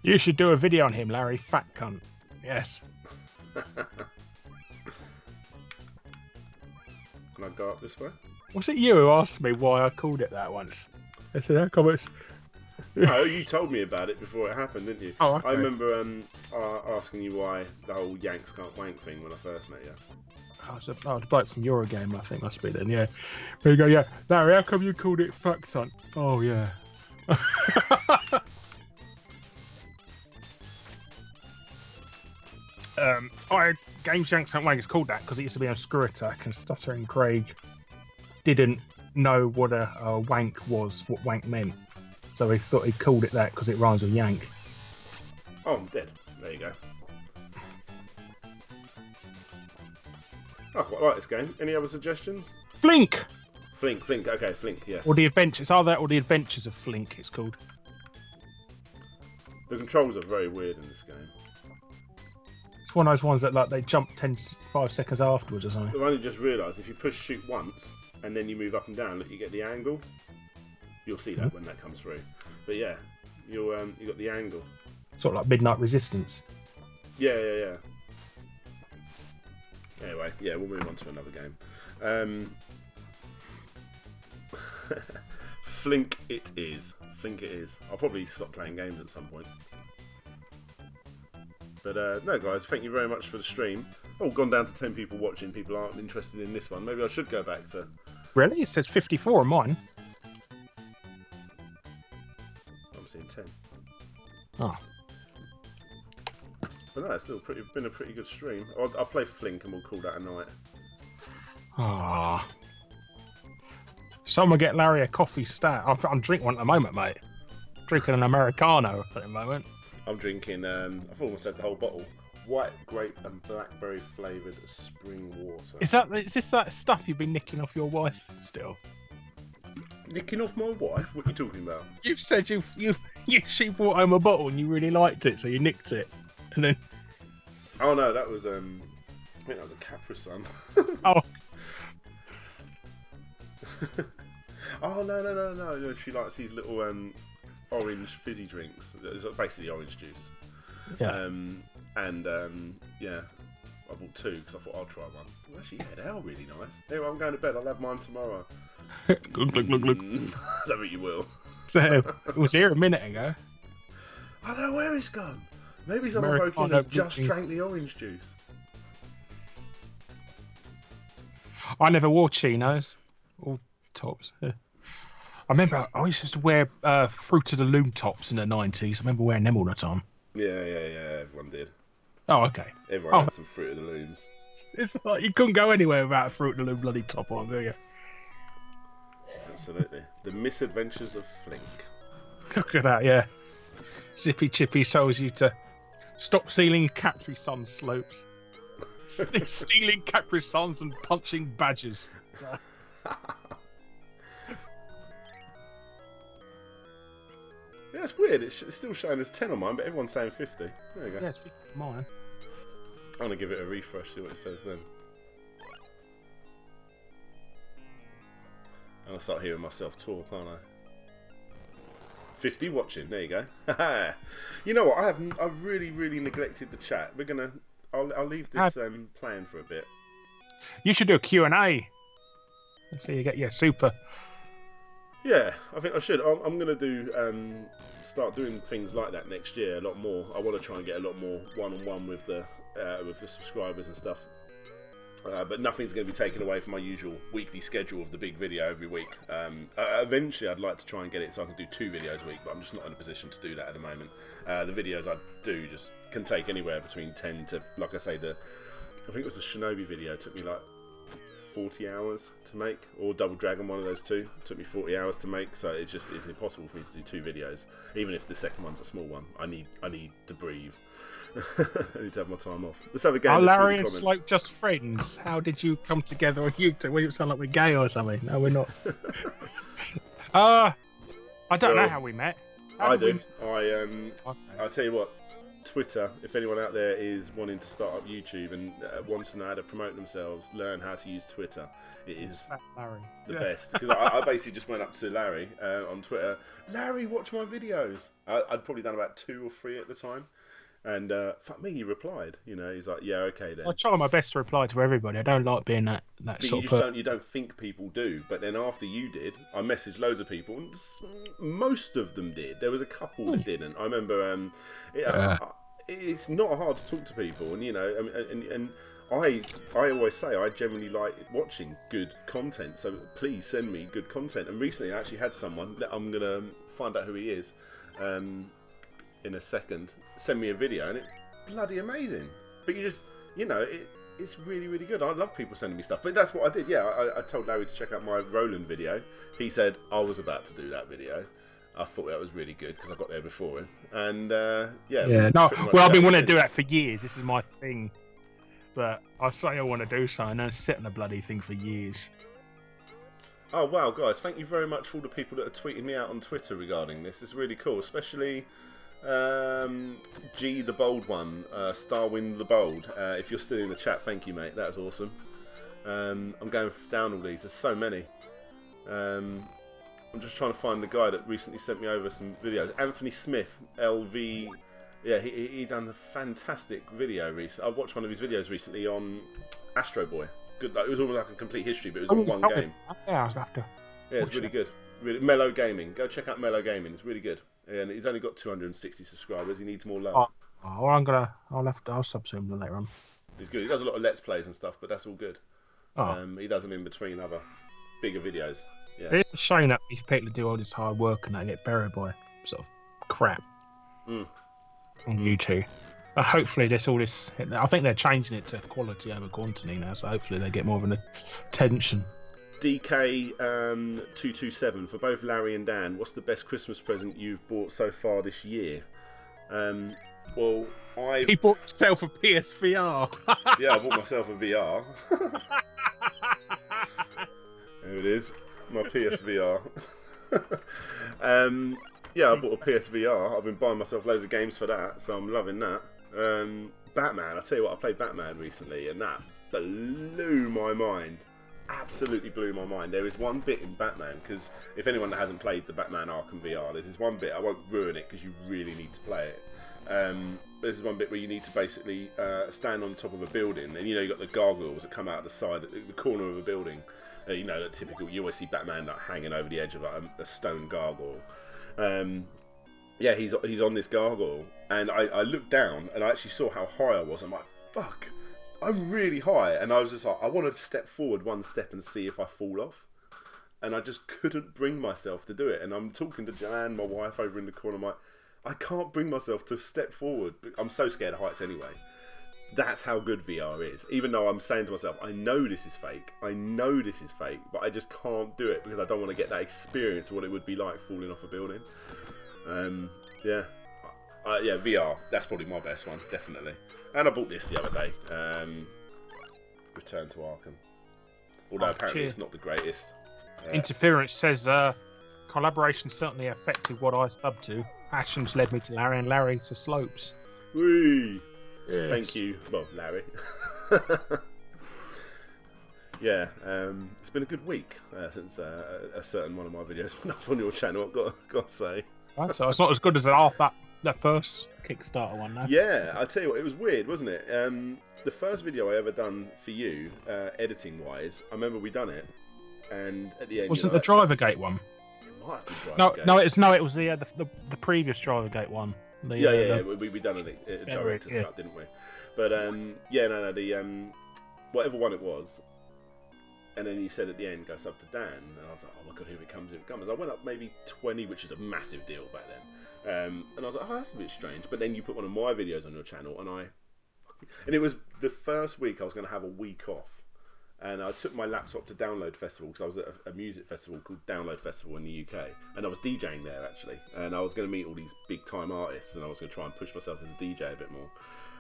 you should do a video on him, Larry. Fat cunt. Yes. Can I go up this way? Was it you who asked me why I called it that once? I said, how come it's... No, you told me about it before it happened, didn't you? Oh, okay. I remember asking you why the whole Yanks can't wank thing when I first met you. I was the bloke from Eurogame, I think must be then, yeah. There you go, yeah. Larry, how come you called it fuck cunt? Oh, yeah. Games Yanks Can't Wank is called that because it used to be on Screw Attack, and Stuttering Craig didn't know what a wank was, what wank meant. So he thought he called it that because it rhymes with yank. Oh, I'm dead. There you go. I quite like this game. Any other suggestions? Flink! Flink. Okay, Flink, yes. Or the Adventures. Either that or the Adventures of Flink, it's called. The controls are very weird in this game. It's one of those ones that like they jump 5 seconds afterwards or something. I've only just realised if you push shoot once and then you move up and down, look, you get the angle. You'll see that when that comes through. But yeah, you got the angle. Sort of like Midnight Resistance. Yeah. Anyway, yeah, we'll move on to another game. Flink it is. I'll probably stop playing games at some point. But no, guys, thank you very much for the stream. Oh, gone down to 10 people watching. People aren't interested in this one. Maybe I should go back to... Really? It says 54 on mine. I'm seeing 10. Oh. But no, it's still been a pretty good stream. I'll play Flink and we'll call that a night. Ah. Someone get Larry a coffee stat. I'm drinking one at the moment, mate. Drinking an Americano at the moment. I'm drinking, I've almost said the whole bottle. White grape and blackberry flavoured spring water. Is this that stuff you've been nicking off your wife still? Nicking off my wife? What are you talking about? You've said she brought home a bottle and you really liked it, so you nicked it. And then... Oh no, that was, I think that was a Capri Sun. Oh. Oh no! She likes these little orange fizzy drinks. It's basically orange juice. Yeah. Yeah, I bought 2 because I thought I'll try one. Well, actually, yeah, they are really nice. Anyway, I'm going to bed. I'll have mine tomorrow. Look. I don't think you will. So it was here a minute ago. I don't know where he's gone. Maybe someone broke in and just drank the orange juice. I never wore chinos or tops. Yeah. I remember I used to wear Fruit of the Loom tops in the 90s. I remember wearing them all the time. Yeah. Everyone did. Oh, okay. Everyone had some Fruit of the Looms. It's like you couldn't go anywhere without a Fruit of the Loom bloody top on, do you? Absolutely. The Misadventures of Flink. Look at that, yeah. Zippy Chippy tells you to stop stealing Capri Sun slopes. Stealing Capri Suns and punching badgers. So. Yeah, it's weird. It's still showing as 10 on mine, but everyone's saying 50. There you go. Yeah, it's mine. I'm going to give it a refresh, see what it says then. And I'll start hearing myself talk, aren't I? 50 watching. There you go. You know what? I've really neglected the chat. I'll leave this playing for a bit. You should do a Q&A. So you get your super. Yeah, I think I should. I'm going to start doing things like that next year a lot more. I want to try and get a lot more one-on-one with the subscribers and stuff. But nothing's going to be taken away from my usual weekly schedule of the big video every week. Eventually, I'd like to try and get it so I can do 2 videos a week, but I'm just not in a position to do that at the moment. The videos I do just can take anywhere between 10 to, like I say, I think it was the Shinobi video. It took me like 40 hours to make, or Double Dragon, one of those two. It took me 40 hours to make, so it's impossible for me to do 2 videos. Even if the second one's a small one, I need to breathe. I need to have my time off. Let's have a game. Are Larry and Slope just friends? How did you come together on YouTube? We sound like we're gay or something. No, we're not. I don't know how we met. I do. I'll tell you what. Twitter, if anyone out there is wanting to start up YouTube and wants to know how to promote themselves, learn how to use Twitter, it is the best. Because I basically just went up to Larry on Twitter. Larry, watch my videos. I'd probably done about 2 or 3 at the time. And fuck me, he replied. You know, he's like, yeah, okay then. I try my best to reply to everybody. I don't like being that sort of person. You don't think people do. But then after you did, I messaged loads of people, and most of them did. There was a couple that didn't. I remember. It's not hard to talk to people, and you know, and I always say I generally like watching good content. So please send me good content. And recently, I actually had someone that I'm gonna find out who he is. In a second, send me a video, and it's bloody amazing. But it's really good. I love people sending me stuff, but that's what I did. Yeah, I told Larry to check out my Roland video. He said I was about to do that video. I thought that was really good because I got there before him, and yeah. No, well, I've been wanting to do that for years. This is my thing, but I say I want to do something, and I sit on a bloody thing for years. Oh wow, guys! Thank you very much for all the people that are tweeting me out on Twitter regarding this. It's really cool, especially. G the Bold one, Starwind the Bold. If you're still in the chat, thank you, mate. That was awesome. I'm going down all these. There's so many. I'm just trying to find the guy that recently sent me over some videos. Anthony Smith, LV. Yeah, he done a fantastic video recently. I watched one of his videos recently on Astro Boy. Good. Like, it was almost like a complete history, but it was on one game. Yeah, I'll have to. Yeah, it's really good. Really, Mellow Gaming. Go check out Mellow Gaming. It's really good. And he's only got 260 subscribers. He needs more love. I'll sub to him later on. He's good. He does a lot of Let's Plays and stuff, but that's all good. Oh. He does them in between other bigger videos. Yeah. It's a shame that these people do all this hard work and they get buried by sort of crap on YouTube. But hopefully I think they're changing it to quality over quantity now, so hopefully they get more of an attention. DK227 for both Larry and Dan. What's the best Christmas present you've bought so far this year? He bought himself a PSVR. Yeah, I bought myself a VR. There it is, my PSVR. Yeah, I bought a PSVR. I've been buying myself loads of games for that, so I'm loving that. Batman. I tell you what, I played Batman recently, and that blew my mind. Absolutely blew my mind. There is one bit in Batman, because if anyone that hasn't played the Batman Arkham VR, there's this one bit, I won't ruin it because you really need to play it. There's one bit where you need to basically stand on top of a building, and you've got the gargoyles that come out the side, the corner of a building. The typical, you always see Batman like hanging over the edge of a stone gargoyle. Yeah, he's on this gargoyle, and I looked down and I actually saw how high I was. I'm like, fuck, I'm really high, and I was just like, I wanted to step forward one step and see if I fall off, and I just couldn't bring myself to do it. And I'm talking to Joanne, my wife, over in the corner. I'm like, I can't bring myself to step forward. I'm so scared of heights anyway. That's how good VR is. Even though I'm saying to myself, I know this is fake, but I just can't do it because I don't want to get that experience of what it would be like falling off a building. Yeah, VR. That's probably my best one, definitely. And I bought this the other day. Return to Arkham. Although apparently it's not the greatest. Interference says collaboration certainly affected what I subbed to. Passions led me to Larry, and Larry to Slopes. Whee! Yes. Thank you, well, Larry. Yeah, it's been a good week since a certain one of my videos went up on your channel, I've got to say. Right, so it's not as good as that first Kickstarter one, no? Yeah, I tell you what, it was weird, wasn't it? The first video I ever done for you, editing-wise, I remember we done it, and at the end... Wasn't the Drivergate one? It might be Drivergate. No, it was the previous Drivergate one. We done it director's cut, didn't we? But whatever one it was, and then you said at the end, go sub to Dan, and I was like, oh my god, here it comes. And I went up maybe 20, which is a massive deal back then. And I was like, oh, that's a bit strange. But then you put one of my videos on your channel, and it was the first week I was going to have a week off. And I took my laptop to Download Festival because I was at a music festival called Download Festival in the UK, and I was DJing there actually. And I was going to meet all these big time artists, and I was going to try and push myself as a DJ a bit more.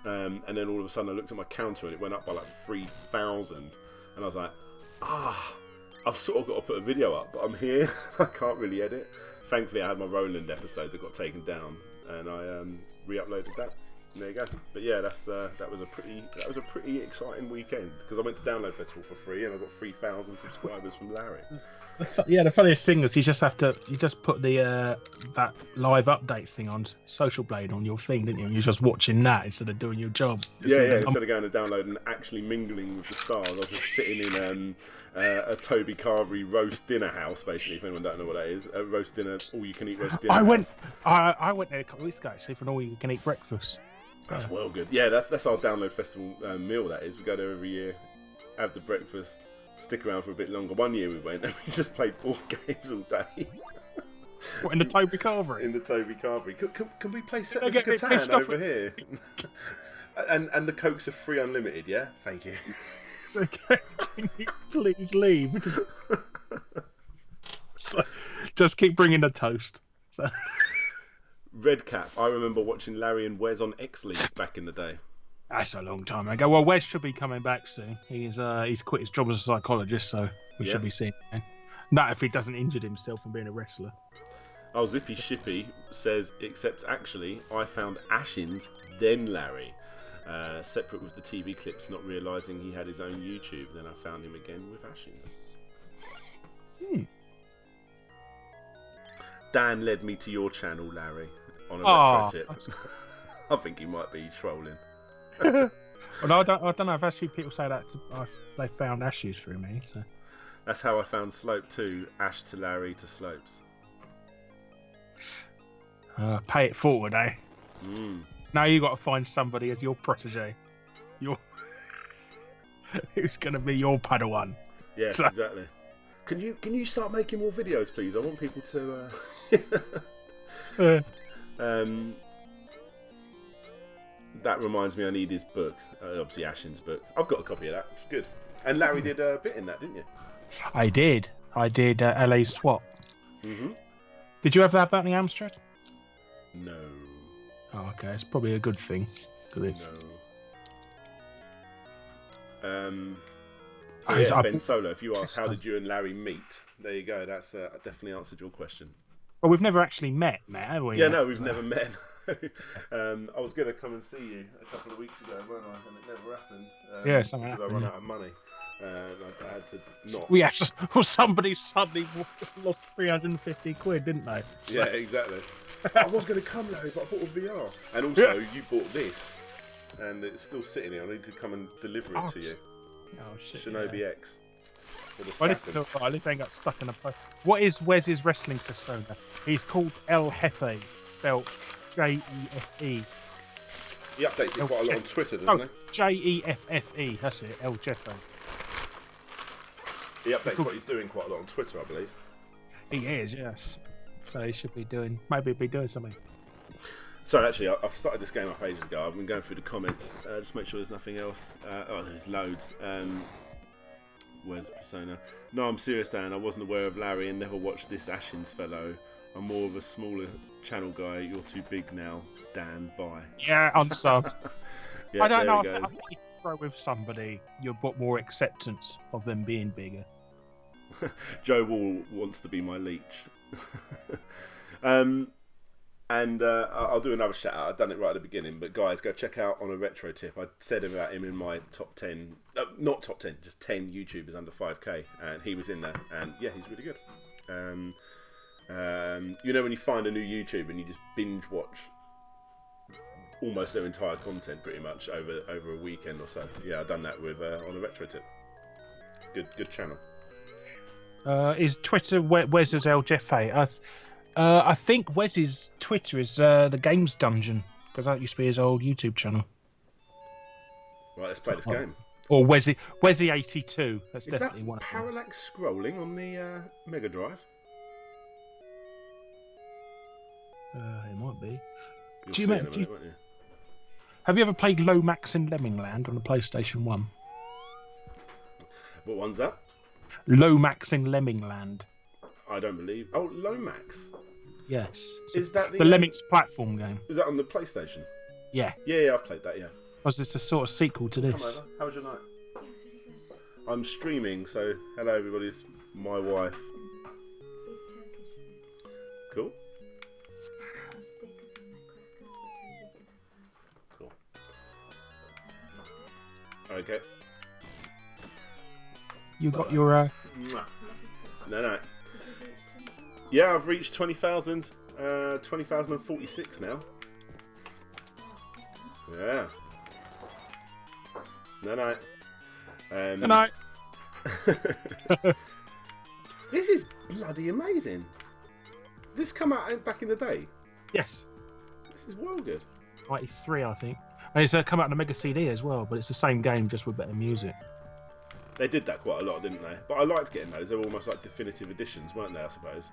And then all of a sudden I looked at my counter and it went up by like 3,000, and I was like, I've sort of got to put a video up, but I'm here. I can't really edit. Thankfully, I had my Roland episode that got taken down, and I re-uploaded that. And there you go. But yeah, that was a pretty exciting weekend because I went to Download Festival for free, and I got 3,000 subscribers from Larry. Yeah, the funniest thing is you just put the that live update thing on Social Blade on your thing, didn't you? You're just watching that instead of doing your job. Instead of going to download and actually mingling with the stars, I was just sitting in a Toby Carvery roast dinner house, basically. If anyone don't know what that is, a roast dinner, all you can eat roast dinner. I went there a couple of weeks ago actually for an all you can eat breakfast. That's well good. Yeah, that's our Download Festival meal. That is, we go there every year, have the breakfast. Stick around for a bit longer. One year we went and we just played board games all day. What, in the Toby Carvery? In the Toby Carvery. Can we play Settlers of Catan over here? and the Cokes are free unlimited, yeah? Thank you. Okay, can you please leave? So, just keep bringing the toast. So. Redcap. I remember watching Larry and Wes on X-League back in the day. That's a long time ago. Well, Wes should be coming back soon. He's quit his job as a psychologist, so we should be seeing him. Not if he doesn't injure himself from being a wrestler. Oh, Zippy Shippy says, except actually, I found Ashins, then Larry. Separate with the TV clips, not realising he had his own YouTube. Then I found him again with Ashins. Dan led me to your channel, Larry, on a retro tip. I think he might be trolling. Well, I don't know. I've had a few people say that they found Ashes through me. So. That's how I found Slope too. Ash to Larry to Slopes. Pay it forward, eh? Mm. Now you got to find somebody as your protege. Who's going to be your Padawan? Yeah, exactly. Can you start making more videos, please? I want people to. That reminds me, I need his book. Obviously, Ashin's book. I've got a copy of that. It's good. And Larry did a bit in that, didn't you? I did. LA SWAT. Mm-hmm. Did you ever have that in Amstrad? No. Oh, okay. It's probably a good thing. No. Ben Solo, if you ask how did you and Larry meet, there you go. That's definitely answered your question. Well, we've never actually met, have we? Yeah, no, we've never met. I was going to come and see you a couple of weeks ago, weren't I? And it never happened. Yeah, something happened. Because I ran out of money. I had to not. Well, somebody suddenly lost 350 quid, didn't they? So... Yeah, exactly. I was going to come, Larry, but I bought a VR. And also, you bought this, and it's still sitting here. I need to come and deliver it to you. Oh, shit. Shinobi X. Well, this ain't got stuck in a post. What is Wes's wrestling persona? He's called El Jefe, spelled Jefe. He updates it quite a lot on Twitter, doesn't he? Jeffe, that's it, El Jefe. He updates what he's doing quite a lot on Twitter, I believe. He is, yes. So he should be doing something. So actually, I've started this game up ages ago. I've been going through the comments, just make sure there's nothing else. There's loads. Where's Persona? No, I'm serious, Dan. I wasn't aware of Larry and never watched this Ashins fellow. I'm more of a smaller channel guy. You're too big now, Dan. Bye. Yeah, unsubbed. Yeah, I don't know. I think if you throw with somebody, you've got more acceptance of them being bigger. Joe Wall wants to be my leech. And I'll do another shout out. I've done it right at the beginning, but guys, go check out On a Retro Tip. I said about him in my top 10, not top 10, just 10 YouTubers under 5k, and he was in there, and yeah, he's really good. You know when you find a new YouTuber and you just binge watch almost their entire content pretty much over a weekend or so. Yeah, I've done that with On a Retro Tip. Good channel. Is Twitter Wes's El Jefe? I think Wes's Twitter is the Games Dungeon, because that used to be his old YouTube channel. Right, let's play this game. Or Wesy82. That's definitely one. Is that parallax scrolling on the Mega Drive? It might be. You? Have you ever played Lomax in Lemmingland on the PlayStation 1? What one's that? Lomax in Lemmingland. I don't believe. Oh, Lomax. Yes. Is that the Lemmings platform game? Is that on the PlayStation? Yeah. Yeah, I've played that. Yeah. Was this a sort of sequel to this? Come over. How was your night? I'm streaming, so hello everybody. It's my wife. Cool. Cool. Okay. You got your. No. Yeah, I've reached 20,000. 20,046 now. Yeah. No. Good night. This is bloody amazing. This come out back in the day? Yes. This is well good. 93, I think. And it's come out on a Mega CD as well, but it's the same game, just with better music. They did that quite a lot, didn't they? But I liked getting those. They were almost like definitive editions, weren't they, I suppose?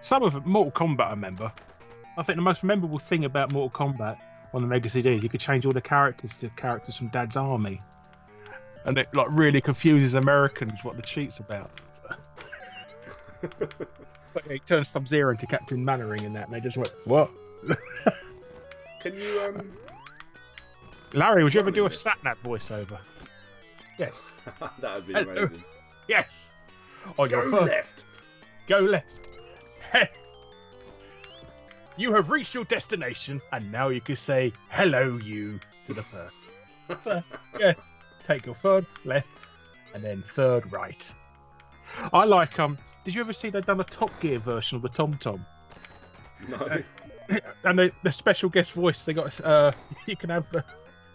Some of Mortal Kombat, I remember. I think the most memorable thing about Mortal Kombat on the Mega CD is you could change all the characters to characters from Dad's Army. And it like really confuses Americans what the cheat's about. But he turns Sub-Zero into Captain Mannering in that, and they just went, what? Can you, Larry, would you ever do a Satnap voiceover? Yes. That would be amazing. Yes. On Go your first. left. Go left. You have reached your destination, and now you can say hello, you, to the person. So, yeah, take your third left, and then third right. I like Did you ever see they've done a Top Gear version of the TomTom? No. And the special guest voice they got. You can have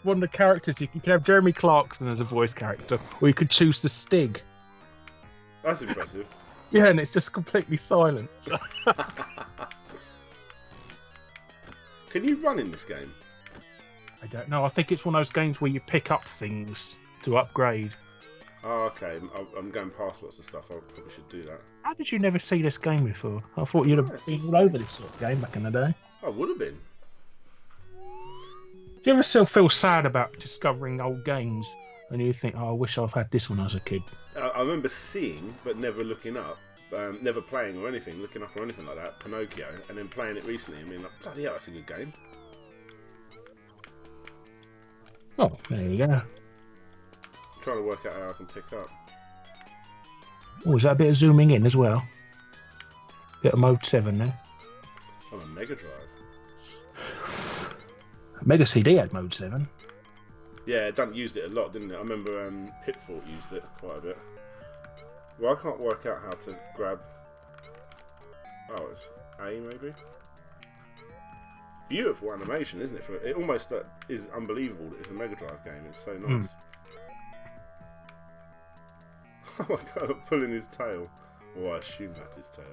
one of the characters. You can have Jeremy Clarkson as a voice character, or you could choose the Stig. That's impressive. Yeah, and it's just completely silent. Can you run in this game? I don't know. I think it's one of those games where you pick up things to upgrade. Oh, okay. I'm going past lots of stuff. I probably should do that. How did you never see this game before? I thought you'd have been all over this sort of game back in the day. I would have been. Do you ever still feel sad about discovering old games and you think, oh, I wish I've had this when I was a kid? I remember seeing, but never looking up, never playing or anything, looking up or anything like that, Pinocchio, and then playing it recently and being like, bloody hell, that's a good game. Oh, there you go. I'm trying to work out how I can pick up. Oh, is that a bit of zooming in as well? Bit of Mode 7 there. On a Mega Drive. Mega CD had Mode 7. Yeah, Dunk used it a lot, didn't it? I remember Pitfall used it quite a bit. Well, I can't work out how to grab... Oh, it's A, maybe? Beautiful animation, isn't it? It almost is unbelievable that it's a Mega Drive game. It's so nice. Oh my god, pulling his tail. Well, I assume that's his tail.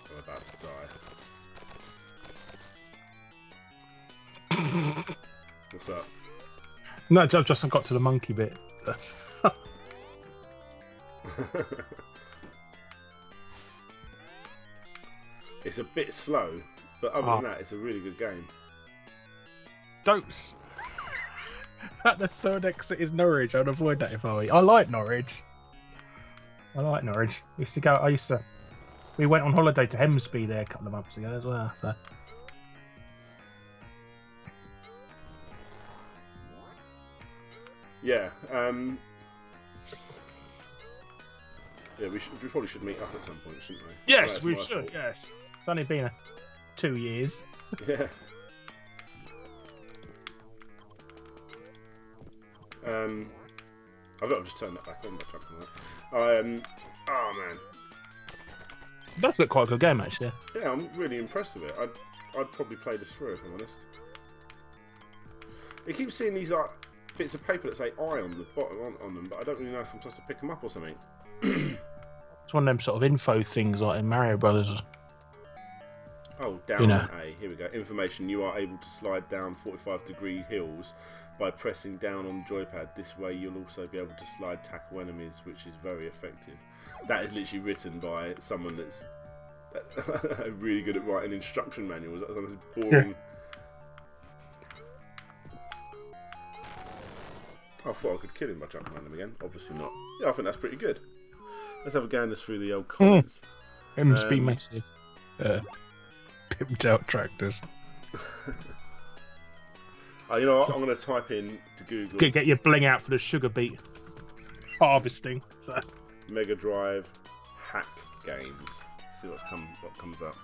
I'm about to die. What's up? No, I've just got to the monkey bit. That's... It's a bit slow, but other than that, it's a really good game. Don't. At the third exit is Norwich. I'd avoid that if I were you. I like Norwich. We went on holiday to Hemsby there a couple of months ago as well. So. Yeah. Yeah, we probably should meet up at some point, shouldn't we? Yes, we should. Yes, it's only been 2 years. Yeah. I've just turned that back on by chucking that. Oh man. It does look quite a good game, actually. Yeah, I'm really impressed with it. I'd probably play this through if I'm honest. You keep seeing these like bits of paper that say I on the bottom on them, but I don't really know if I'm supposed to pick them up or something. It's one of them sort of info things like in Mario Brothers. Oh, down A. Here we go. Information. You are able to slide down 45-degree hills by pressing down on the joypad. This way you'll also be able to slide tackle enemies, which is very effective. That is literally written by someone that's really good at writing instruction manuals. That's something boring. Yeah. I thought I could kill him by jumping on him again. Obviously not. Yeah, I think that's pretty good. Let's have a gander through the old comments. It must be massive. Pimped out tractors. You know what? I'm going to type in to Google. Get your bling out for the sugar beet harvesting. So. Mega Drive hack games. See what comes up.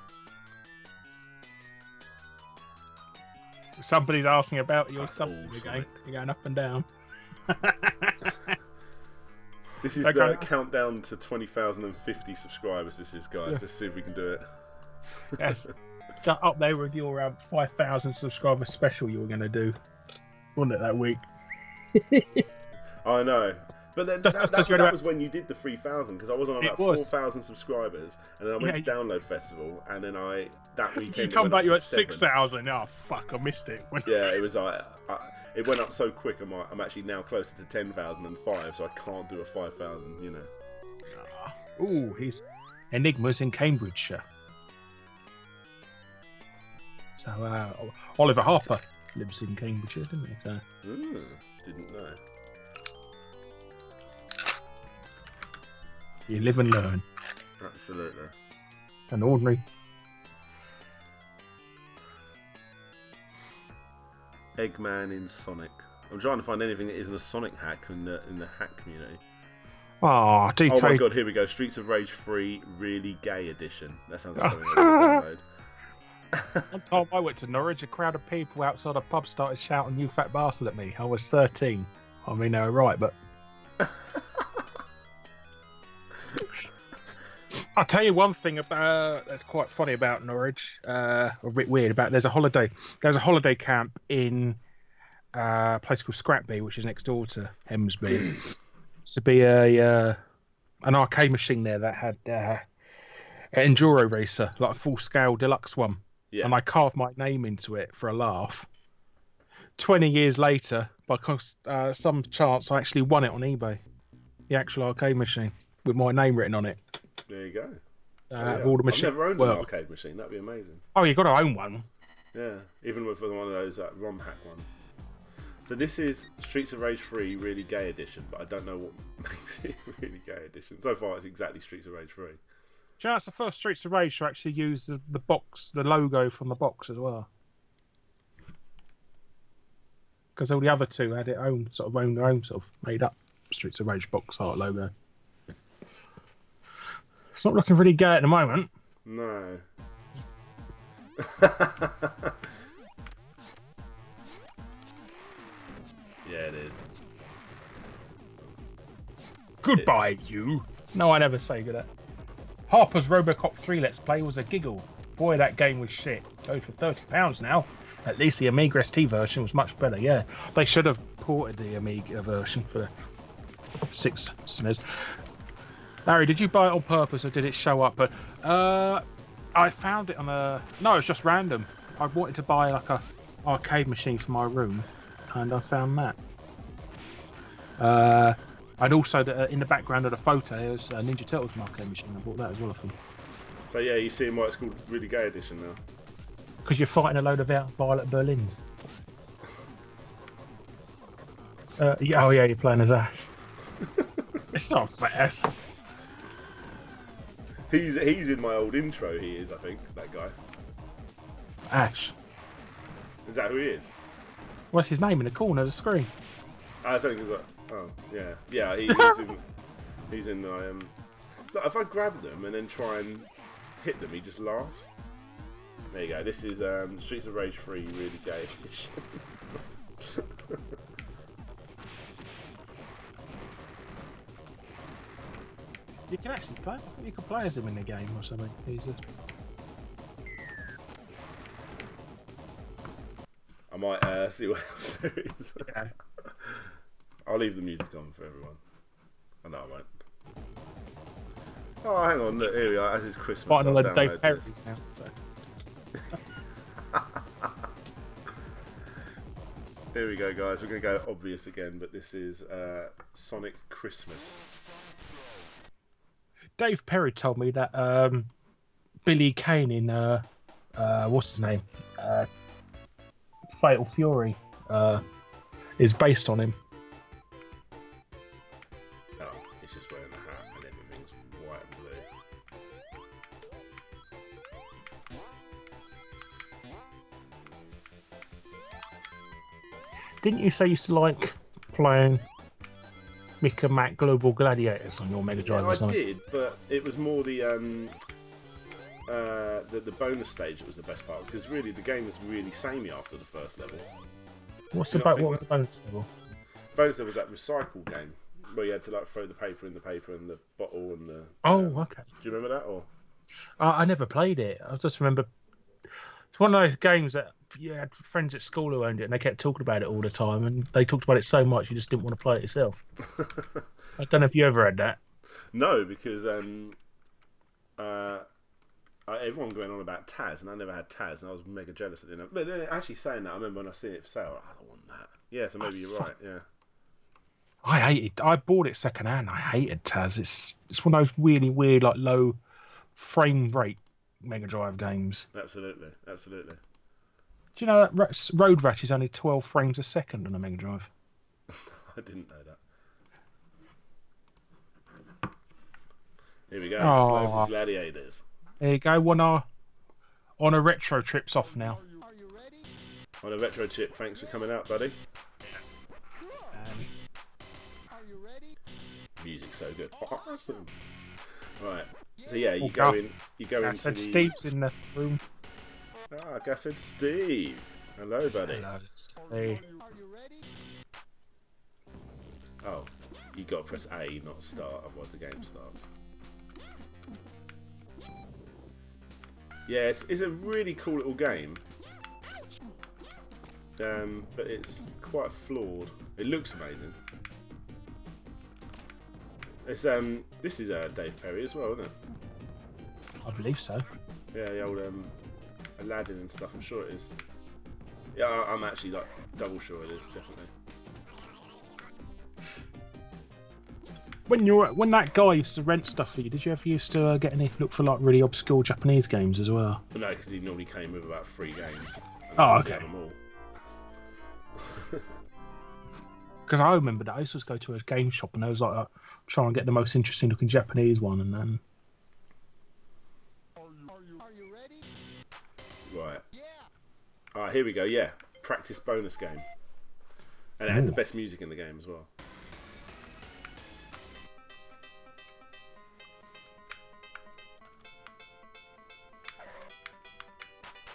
Somebody's asking about your sub. You're going up and down. This is the countdown to 20,050 subscribers. This is, guys. Yeah. Let's see if we can do it. Yes. Just up there with your 5,000 subscriber special you were going to do, wasn't it, that week? I know. But then that was when you did the 3,000, because I was on about 4,000 subscribers, and then I went to Download Festival, and then that weekend you come back, you at 6,000. Oh fuck, I missed it. Yeah, it was like it went up so quick. I'm actually now closer to 10,005, so I can't do a 5,000. You know. Ooh, he's Enigma's in Cambridgeshire. So Oliver Harper lives in Cambridgeshire, didn't he? So. Didn't know. You live and learn. Absolutely. An ordinary. Eggman in Sonic. I'm trying to find anything that isn't a Sonic hack in the hack community. Oh, DK. Oh my god, here we go. Streets of Rage 3 Really Gay Edition. That sounds like something I would download. One time I went to Norwich, a crowd of people outside a pub started shouting "You fat bastard" at me. I was 13. I mean, they were right, but I'll tell you one thing about that's quite funny about Norwich, or a bit weird about. There's a holiday camp in a place called Scrapby, which is next door to Hemsby. To be an arcade machine there that had an enduro racer, like a full scale deluxe one. Yeah. And I carved my name into it for a laugh. 20 years later, by some chance, I actually won it on eBay. The actual arcade machine with my name written on it. There you go. Out of all the machines. I've never owned an arcade machine. That'd be amazing. Oh, you got to own one. Yeah, even with one of those ROM hack ones. So this is Streets of Rage 3 Really Gay Edition, but I don't know what makes it Really Gay Edition. So far, it's exactly Streets of Rage 3. Do you know, it's the first Streets of Rage to actually use the box, the logo from the box as well. Because all the other two had their own sort of made up Streets of Rage box art logo. It's not looking really gay at the moment. No. Yeah, it is. Goodbye, you. No, I never say good at. Harper's Robocop 3 Let's Play was a giggle. Boy, that game was shit. Goes for £30 now. At least the Amiga ST version was much better, yeah. They should have ported the Amiga version for the 6 sinners. Larry, did you buy it on purpose or did it show up? But I found it on a... No, it's just random. I wanted to buy like a arcade machine for my room, and I found that. And also, in the background of the photo, there's a Ninja Turtles arcade machine. I bought that as well from. So yeah, you see why it's called Really Gay Edition now. Because you're fighting a load of Violet Berlins. Yeah, oh yeah, you're playing as Ash. It's not fast. He's in my old intro. He is, I think, that guy. Ash. Is that who he is? What's his name in the corner of the screen? I think he's like, oh yeah, yeah. He's in. Look, if I grab them and then try and hit them, he just laughs. There you go. This is Streets of Rage 3 Really Gay Edition. You can actually play. I think you can play as him in the game or something. I might see what else there is. Yeah. I'll leave the music on for everyone. Oh, no, I won't. Oh, hang on. Look, here we are. As it's Christmas. Fighting a load of Dave Perry's now. So. Here we go, guys. We're going to go obvious again, but this is Sonic Christmas. Dave Perry told me that Billy Kane in what's his name, Fatal Fury, is based on him. Oh, he's just wearing a hat and everything's white and blue. Didn't you say you used to like playing Mick and Mac Global Gladiators on your Mega Drive or something? I did, but it was more the bonus stage that was the best part, because really the game was really samey after the first level. What was the bonus level? Bonus level was that recycle game where you had to like throw the paper in the paper and the bottle and the. Oh, okay. Do you remember that or? I never played it. I just remember it's one of those games that you had friends at school who owned it, and they kept talking about it all the time, and they talked about it so much you just didn't want to play it yourself. I don't know if you ever had that. No, because everyone going on about Taz, and I never had Taz, and I was mega jealous at the end. But actually saying that, I remember when I seen it for sale, I don't want that. Yeah, so maybe you're right. Yeah. I bought it second hand. I hated Taz. It's one of those really weird, like low frame rate Mega Drive games. Absolutely. Do you know that Road Rash is only 12 frames a second on a Mega Drive? I didn't know that. Here we go. Oh. Gladiators. There you go. On a retro trip's off now. On a retro chip. Thanks for coming out, buddy. so good. Awesome. Right. So yeah, you Oh, go God. in. You go I into said the. Steve's in the room. Ah, I guess it's Steve. Hello, buddy. Hello, Steve. Oh, you got to press A, not start, otherwise the game starts. Yeah, it's a really cool little game. But it's quite flawed. It looks amazing. It's this is Dave Perry as well, isn't it? I believe so. Yeah, the old Aladdin and stuff. I'm sure it is. Yeah, I'm actually like double sure it is, definitely. When that guy used to rent stuff for you, did you ever used to get any look for like really obscure Japanese games as well? But no, because he normally came with about 3 games. And Oh, I okay. had them all. Because I remember that I used to go to a game shop and I was like trying to get the most interesting looking Japanese one, and then Right. Alright, here we go. Yeah, practice bonus game, and it had the best music in the game as well.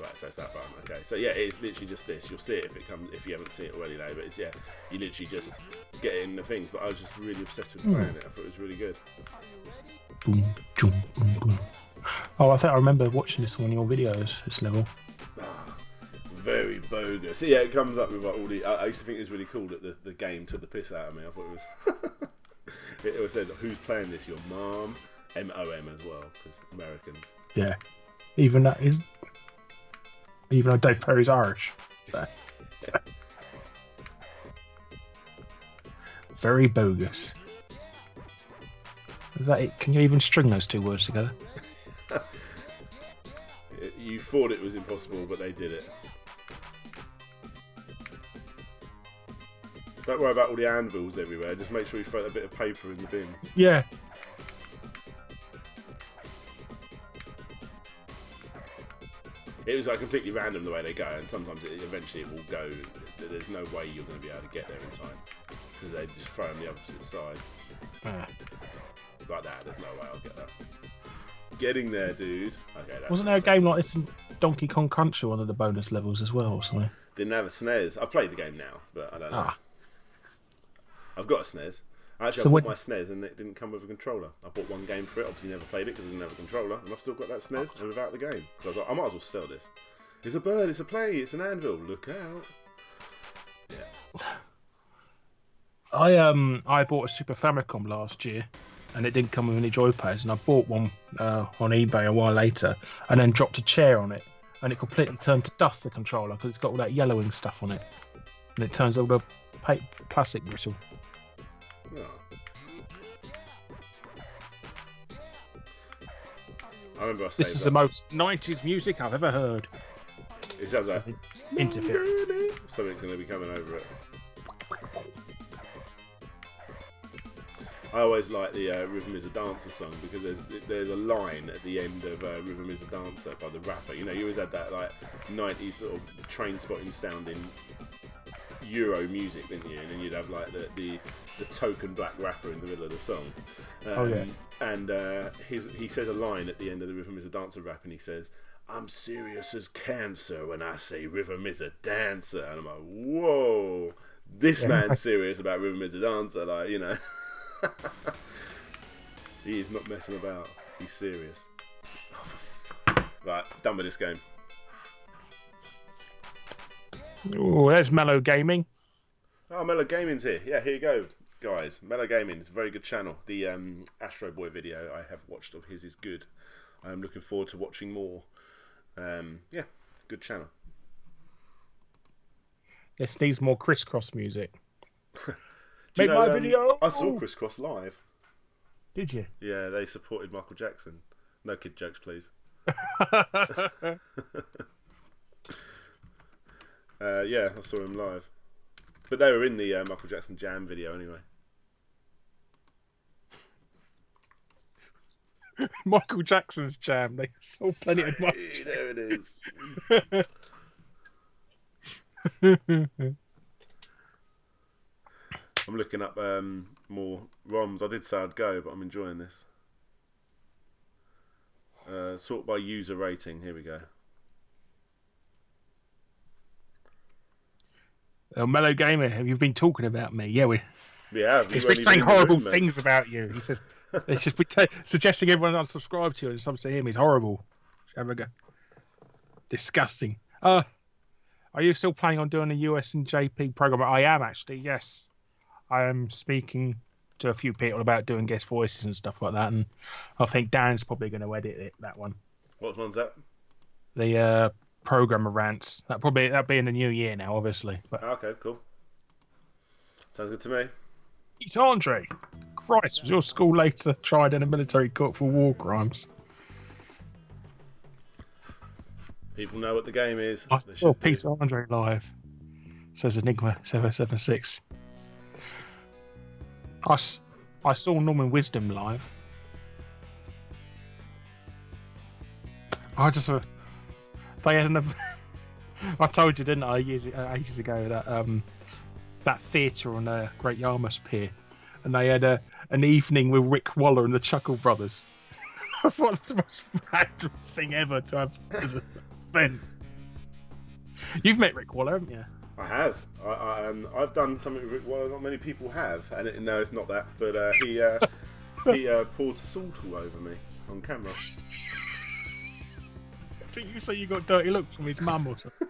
Right, so it's that button. Okay, so yeah, it's literally just this. You'll see it if you haven't seen it already, though. But it's you literally just get it in the things. But I was just really obsessed with playing it. I thought it was really good. boom, boom, boom, boom. Oh, I think I remember watching this on one of your videos. This level. Very bogus. Yeah, it comes up with like all the. I used to think it was really cool that the game took the piss out of me. I thought it was. It was said, "Who's playing this? Your mom." MOM as well, because Americans. Yeah, even though Dave Perry's Irish. So. Very bogus. Is that it? Can you even string those 2 words together? You thought it was impossible, but they did it. Don't worry about all the anvils everywhere. Just make sure you throw a bit of paper in the bin. Yeah. It was like completely random the way they go, and sometimes eventually it will go. There's no way you're going to be able to get there in time because they just throw them the opposite side. Like that. There's no way I'll get that. Getting there, dude. Okay. Wasn't there a game like this in Donkey Kong Country, one of the bonus levels as well, or something? Didn't have a SNES. I played the game now, but I don't know. I've got a SNES. Actually, I bought my SNES and it didn't come with a controller. I bought one game for it, obviously never played it because I didn't have a controller, and I've still got that SNES and without the game. So I was like, I might as well sell this. It's a bird, it's a play, it's an anvil, look out. Yeah. I bought a Super Famicom last year, and it didn't come with any joypads, and I bought one on eBay a while later, and then dropped a chair on it, and it completely turned to dust, the controller, because it's got all that yellowing stuff on it, and it turns all the plastic brittle. Oh. I remember This is the most 90s music I've ever heard. It sounds like interference. Something's going to be coming over it. I always like the Rhythm is a Dancer song because there's a line at the end of Rhythm is a Dancer by the rapper. You know, you always had that like 90s sort of train spotting sounding Euro music, didn't you? And then you'd have like the token black rapper in the middle of the song. And he says a line at the end of the Rhythm is a Dancer rap, and he says, "I'm serious as cancer when I say rhythm is a dancer." And I'm like, whoa, this man's serious about Rhythm is a Dancer, like, you know. He is not messing about. He's serious. Right, done with this game. Oh, there's Mellow Gaming. Oh, Mellow Gaming's here. Yeah, here you go, guys. Mellow Gaming is a very good channel. The Astro Boy video I have watched of his is good. I'm looking forward to watching more. Yeah, good channel. This needs more crisscross music. Make my video. I saw Criss Cross live. Did you? Yeah, they supported Michael Jackson. No kid jokes, please. Yeah, I saw him live. But they were in the Michael Jackson Jam video anyway. Michael Jackson's Jam. They saw plenty of Michael Jackson. There it is. I'm looking up more ROMs. I did say I'd go, but I'm enjoying this. Sort by user rating. Here we go. Mellow Gamer, have you been talking about me? Yeah, Yeah, he's been saying horrible things about you. He says it's just suggesting everyone unsubscribe to you, and some say him. He's horrible. Have a go. Disgusting. Are you still planning on doing a US and JP program? I am actually. Yes, I am speaking to a few people about doing guest voices and stuff like that, and I think Dan's probably going to edit that one. What one's that? The programmer rants. That'll be in the new year now, obviously. But okay, cool. Sounds good to me. It's Andre. Christ, was your school later tried in a military court for war crimes? People know what the game is. I saw Peter Andre live. Says Enigma 776. I saw Norman Wisdom live. They had I told you, didn't I, ages ago that theatre on Great Yarmouth Pier, and they had an evening with Rick Waller and the Chuckle Brothers. I thought that's the most random thing ever to have as an event. You've met Rick Waller, haven't you? I have. I've done something with Rick Waller not many people have, and no, it's not that. But he poured salt all over me on camera. Didn't you say you got dirty looks from his mum or something?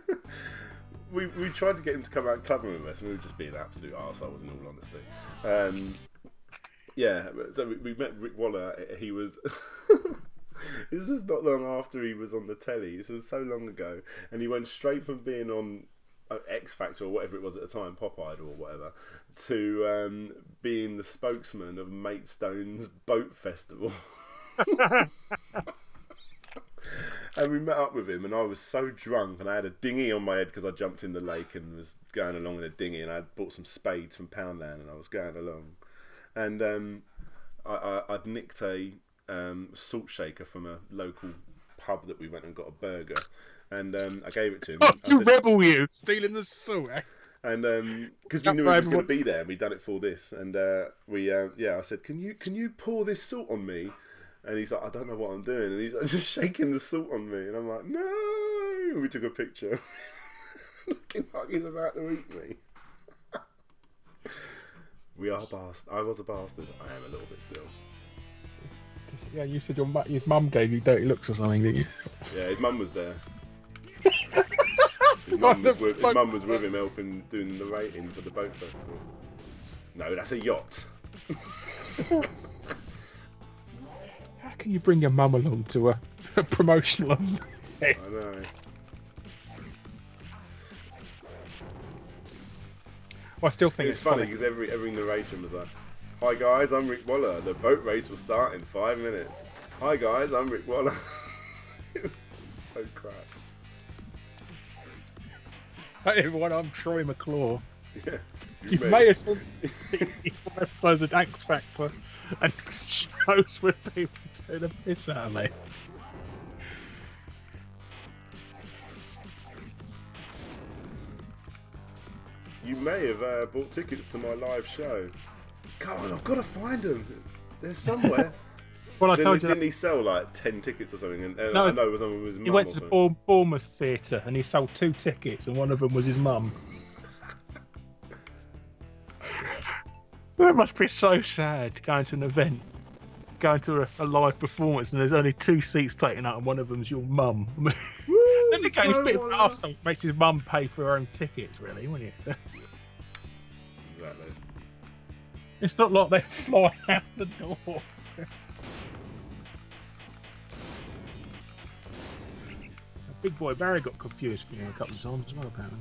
we tried to get him to come out clubbing with us, and we were just being absolute arseholes in all honesty. Yeah, so we met Rick Waller. He was. This was not long after he was on the telly. This was so long ago, and he went straight from being on X Factor or whatever it was at the time, Pop Idol or whatever, to being the spokesman of Matestone's boat festival. And we met up with him, and I was so drunk, and I had a dinghy on my head because I jumped in the lake and was going along in a dinghy, and I had bought some spades from Poundland, and I was going along, and I'd nicked a salt shaker from a local pub that we went and got a burger, and I gave it to him. Oh, you stealing the salt, eh? And because we knew he was going to be there, and we'd done it for this, and I said, can you pour this salt on me? And he's like, I don't know what I'm doing. And he's like, just shaking the salt on me. And I'm like, no. And we took a picture. Looking like he's about to eat me. We are bastards. I was a bastard. I am a little bit still. Yeah, you said his mum gave you dirty looks or something, didn't you? Yeah, his mum was there. His mum was with him helping doing the rating for the boat festival. No, that's a yacht. How can you bring your mum along to a promotional event? I know. Well, I still think it's funny because every narration was like, "Hi guys, I'm Rick Waller. The boat race will start in 5 minutes. Hi guys, I'm Rick Waller." It was so crap. Hey everyone, I'm Troy McClure. Yeah. You may have seen episodes of X Factor and shows with people taking the piss out of me. You may have bought tickets to my live show. Come on, I've got to find them. They're somewhere. Well, I told you. Didn't he sell like 10 tickets or something? And no, I know it was his mum. He went to the Bournemouth Theatre and he sold 2 tickets, and one of them was his mum. That must be so sad, going to an event, going to a live performance, and there's only 2 seats taken up, and one of them's your mum. Then again, he's a bit of an arsehole. Makes his mum pay for her own tickets, really, wouldn't it? Exactly. It's not like they fly out the door. Big Boy Barry got confused for you a couple of times as well, apparently.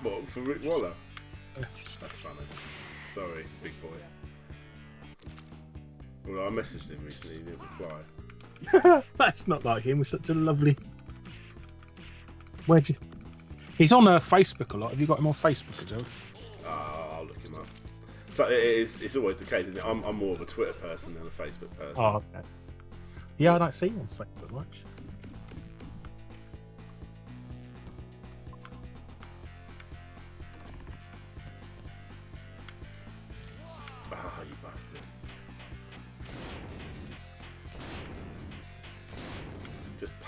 What, for Rick Waller? Yeah. That's funny. Sorry, Big Boy. Well, I messaged him recently, he didn't reply. That's not like him, we're such a lovely... Where'd you... He's on Facebook a lot. Have you got him on Facebook as well? I'll look him up. So it's always the case, isn't it? I'm more of a Twitter person than a Facebook person. Oh, okay. Yeah, I don't see him on Facebook much.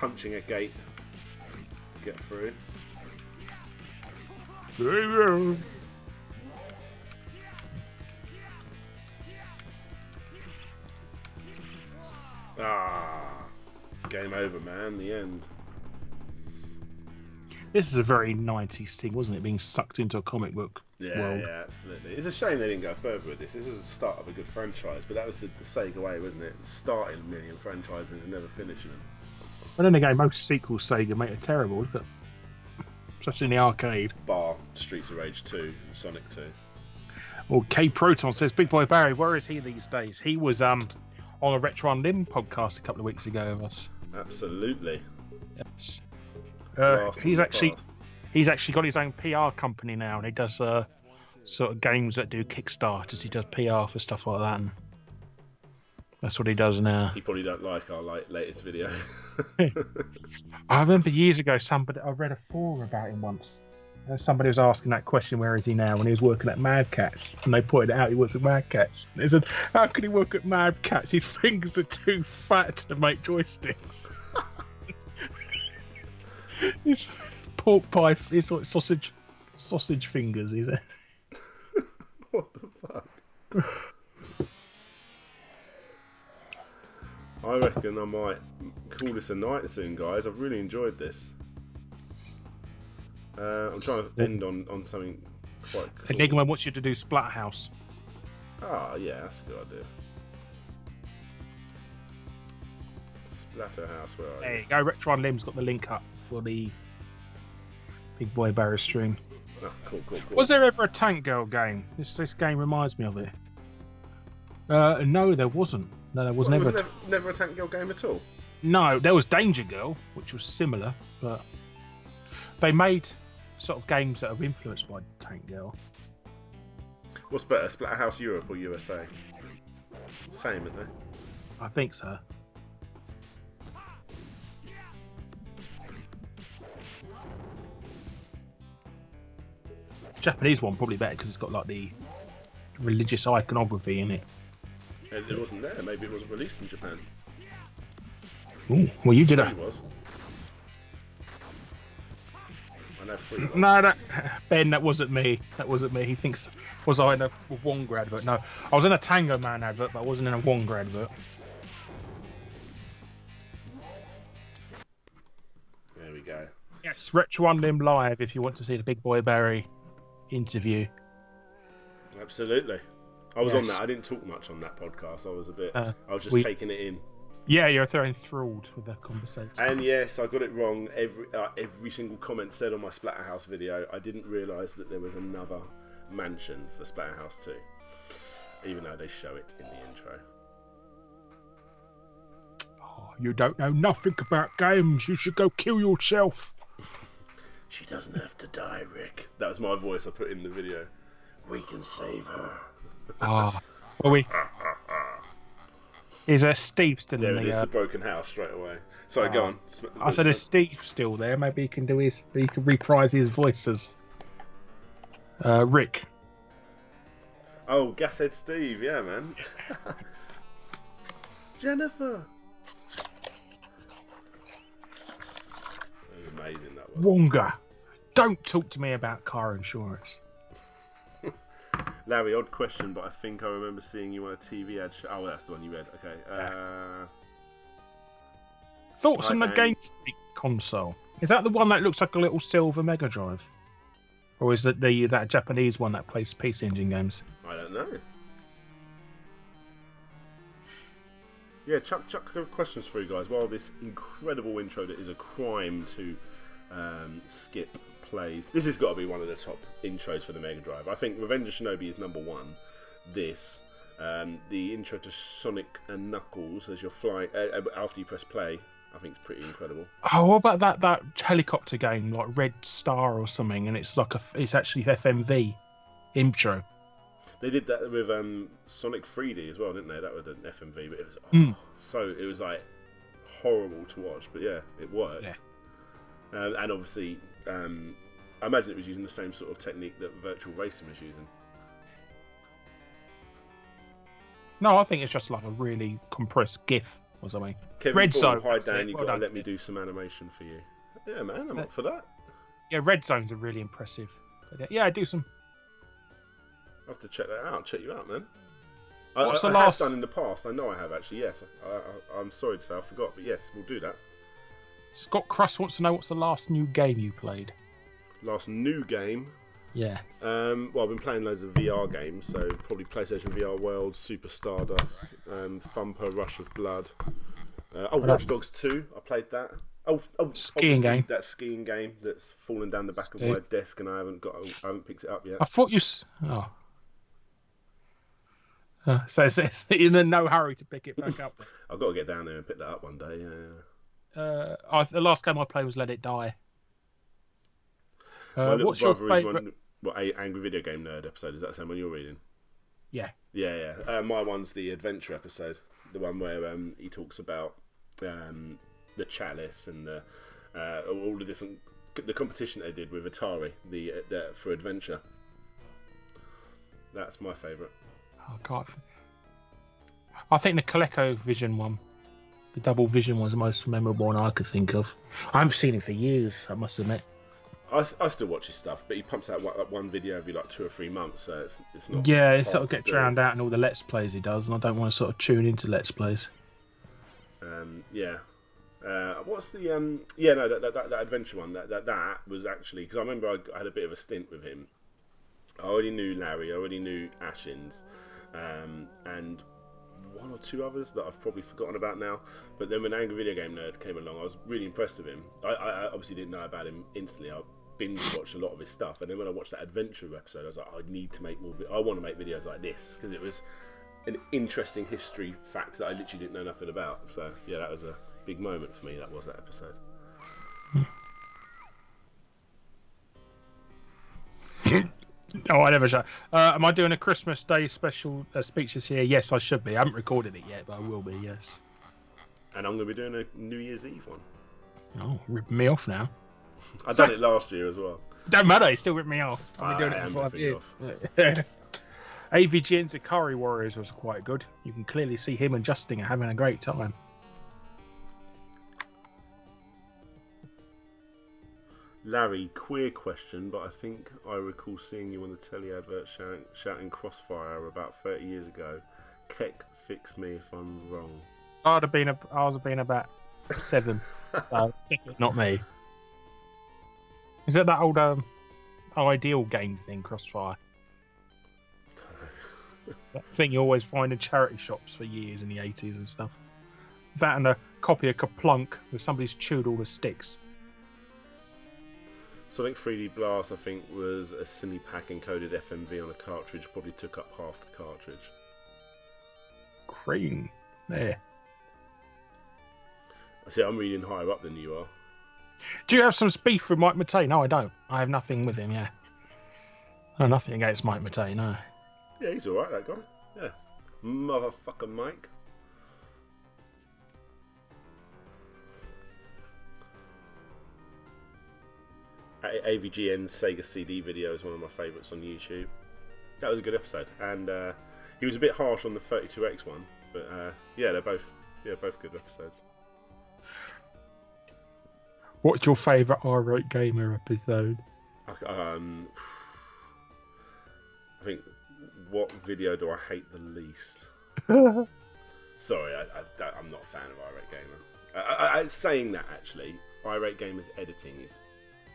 punching a gate to get through. Game over, man. The end. This is a very 90s thing, wasn't it? Being sucked into a comic book world. Yeah, absolutely. It's a shame they didn't go further with this. This was the start of a good franchise, but that was the Sega way, wasn't it? Starting a million franchises and never finishing them. But then again, most sequels Sega make are terrible, but just in the arcade. Bar Streets of Rage 2 and Sonic 2. Well, K Proton says, Big Boy Barry, where is he these days? He was on a Retro on Limb podcast a couple of weeks ago with us. Absolutely. Yes. He's actually got his own PR company now, and he does sort of games that do Kickstarters. He does PR for stuff like that, and that's what he does now. He probably don't like our latest video. I remember years ago, I read a forum about him once. Somebody was asking that question, where is he now, when he was working at Mad Cats, and they pointed out he was at Mad Cats. They said, how can he work at Mad Cats? His fingers are too fat to make joysticks. His pork pie, his sausage fingers, is it? What the fuck? I reckon I might call this a night soon, guys. I've really enjoyed this. I'm trying to end on something quite cool. Enigma wants you to do Splatterhouse. Ah, yeah, that's a good idea. Splatterhouse, where are There you? you go. Retro on Limb's got the link up for the Big Boy Barry stream. Oh, cool. Was there ever a Tank Girl game? This game reminds me of it. No, there wasn't. No, there was never. Was never a Tank Girl game at all? No, there was Danger Girl, which was similar, but they made sort of games that are influenced by Tank Girl. What's better, Splatterhouse Europe or USA? Same, isn't they? I think so. Japanese one probably better because it's got like the religious iconography in it. It wasn't there. Maybe it wasn't released in Japan. Ooh, well, you did Three a. was. I know 3 was. No, Ben, that wasn't me. That wasn't me. He thinks, was I in a Wonga advert? No, I was in a Tango Man advert, but I wasn't in a Wonga advert. There we go. Yes, Retro on Limb live if you want to see the Big Boy Barry interview. Absolutely. I was on Yes. that. I didn't talk much on that podcast. I was a bit. Uh, I was just taking it in. Yeah, you're enthralled with that conversation. And yes, I got it wrong. Every single comment said on my Splatterhouse video. I didn't realise that there was another mansion for Splatterhouse 2, even though they show it in the intro. Oh, you don't know nothing about games. You should go kill yourself. She doesn't have to die, Rick. That was my voice I put in the video. We can save her. Ah, well, is Steve still There in it the? is, the broken house straight away. Sorry, go on. I said, is Steve still there? Maybe he can do he can reprise his voices. Rick. Oh, Gashead Steve, yeah, man. Jennifer. That was amazing, that was. Wonga, don't talk to me about car insurance. Larry, odd question, but I think I remember seeing you on a TV ad. Oh, that's the one you read. Okay. Thoughts on the Right, Game Freak console? Is that the one that looks like a little silver Mega Drive? Or is it that Japanese one that plays PC Engine games? I don't know. Yeah, chuck questions for you guys. While this incredible intro that is a crime to skip plays. This has got to be one of the top intros for the Mega Drive. I think Revenge of Shinobi is number 1. This, the intro to Sonic and Knuckles as you're flying after you press play, I think it's pretty incredible. Oh, what about that helicopter game like Red Star or something? And it's like it's actually FMV intro. They did that with Sonic 3D as well, didn't they? That was an FMV, but it was it was like horrible to watch. But yeah, it worked. Yeah. And obviously, I imagine it was using the same sort of technique that Virtual Racing was using. No, I think it's just like a really compressed GIF or something. Kevin Red Ball, Zone. hi that's Dan, it. you've Well got to done. let me do some animation for you. Yeah, man, I'm up for that. Yeah, Red Zones are really impressive. But, yeah, I do some. I'll have to check that out. Check you out, man. What's the I last? have done in the past. I know I have actually. Yes, I'm sorry to say I forgot, but yes, we'll do that. Scott Cross wants to know what's the last new game you played. Last new game. Yeah. Well, I've been playing loads of VR games, so probably PlayStation VR World, Super Stardust, Thumper, Rush of Blood. Watch Dogs 2. I played that. Skiing game. That skiing game that's fallen down the back of my desk, and I haven't picked it up yet. I thought you. Oh. So it's in no hurry to pick it back up. I've got to get down there and pick that up one day. Yeah. The last game I played was Let It Die. My little What's your brother is favourite? Angry Video Game Nerd episode. Is that the same one you're reading? Yeah. Yeah. My one's the adventure episode, the one where he talks about the chalice and all the different competition they did with Atari for adventure. That's my favourite. I think the ColecoVision one, the double vision one, is the most memorable one I could think of. I haven't seen it for years, I must admit. I still watch his stuff, but he pumps out one video every 2 or 3 months, so it's not. Yeah, it sort of gets drowned out in all the Let's Plays he does, and I don't want to sort of tune into Let's Plays. Yeah. What's the that adventure one? That was actually, because I remember I had a bit of a stint with him. I already knew Larry, I already knew Ashins, and 1 or 2 others that I've probably forgotten about now. But then when Angry Video Game Nerd came along, I was really impressed with him. I obviously didn't know about him instantly. I binge watched a lot of his stuff, and then when I watched that adventure episode, I was like, I need to make more. I want to make videos like this because it was an interesting history fact that I literally didn't know nothing about. So yeah, that was a big moment for me. That was that episode. Oh, I never shall. Am I doing a Christmas Day special speeches here? Yes, I should be. I haven't recorded it yet, but I will be, yes. And I'm going to be doing a New Year's Eve one. Oh, ripping me off now. I done it last year as well. Don't matter, he still ripped me off. I've been doing I it am for 5 ripping you years. off. AVG and Zakari Warriors was quite good. You can clearly see him and Justin are having a great time. Larry, queer question, but I think I recall seeing you on the telly advert shouting Crossfire about 30 years ago. Keck, fix me if I'm wrong. I would have been about 7. So it's definitely not me. Is it that old Ideal game thing, Crossfire? That thing you always find in charity shops for years in the 80s and stuff. That and a copy of Kaplunk where somebody's chewed all the sticks. Sonic 3D Blast, I think, was a Cinepack encoded FMV on a cartridge. Probably took up half the cartridge. Green. There. I see, I'm reading higher up than you are. Do you have some beef with Mike Matei? No, I don't. I have nothing with him, yeah. No, nothing against Mike Matei, no. Yeah, he's alright, that guy. Yeah. Motherfucker Mike. AVGN Sega CD video is one of my favourites on YouTube. That was a good episode, and he was a bit harsh on the 32X one, but yeah, they're both good episodes. What's your favourite R-Rate Gamer episode? I think, what video do I hate the least? Sorry, I'm not a fan of Irate Gamer. Saying that, actually, Irate Gamer's editing is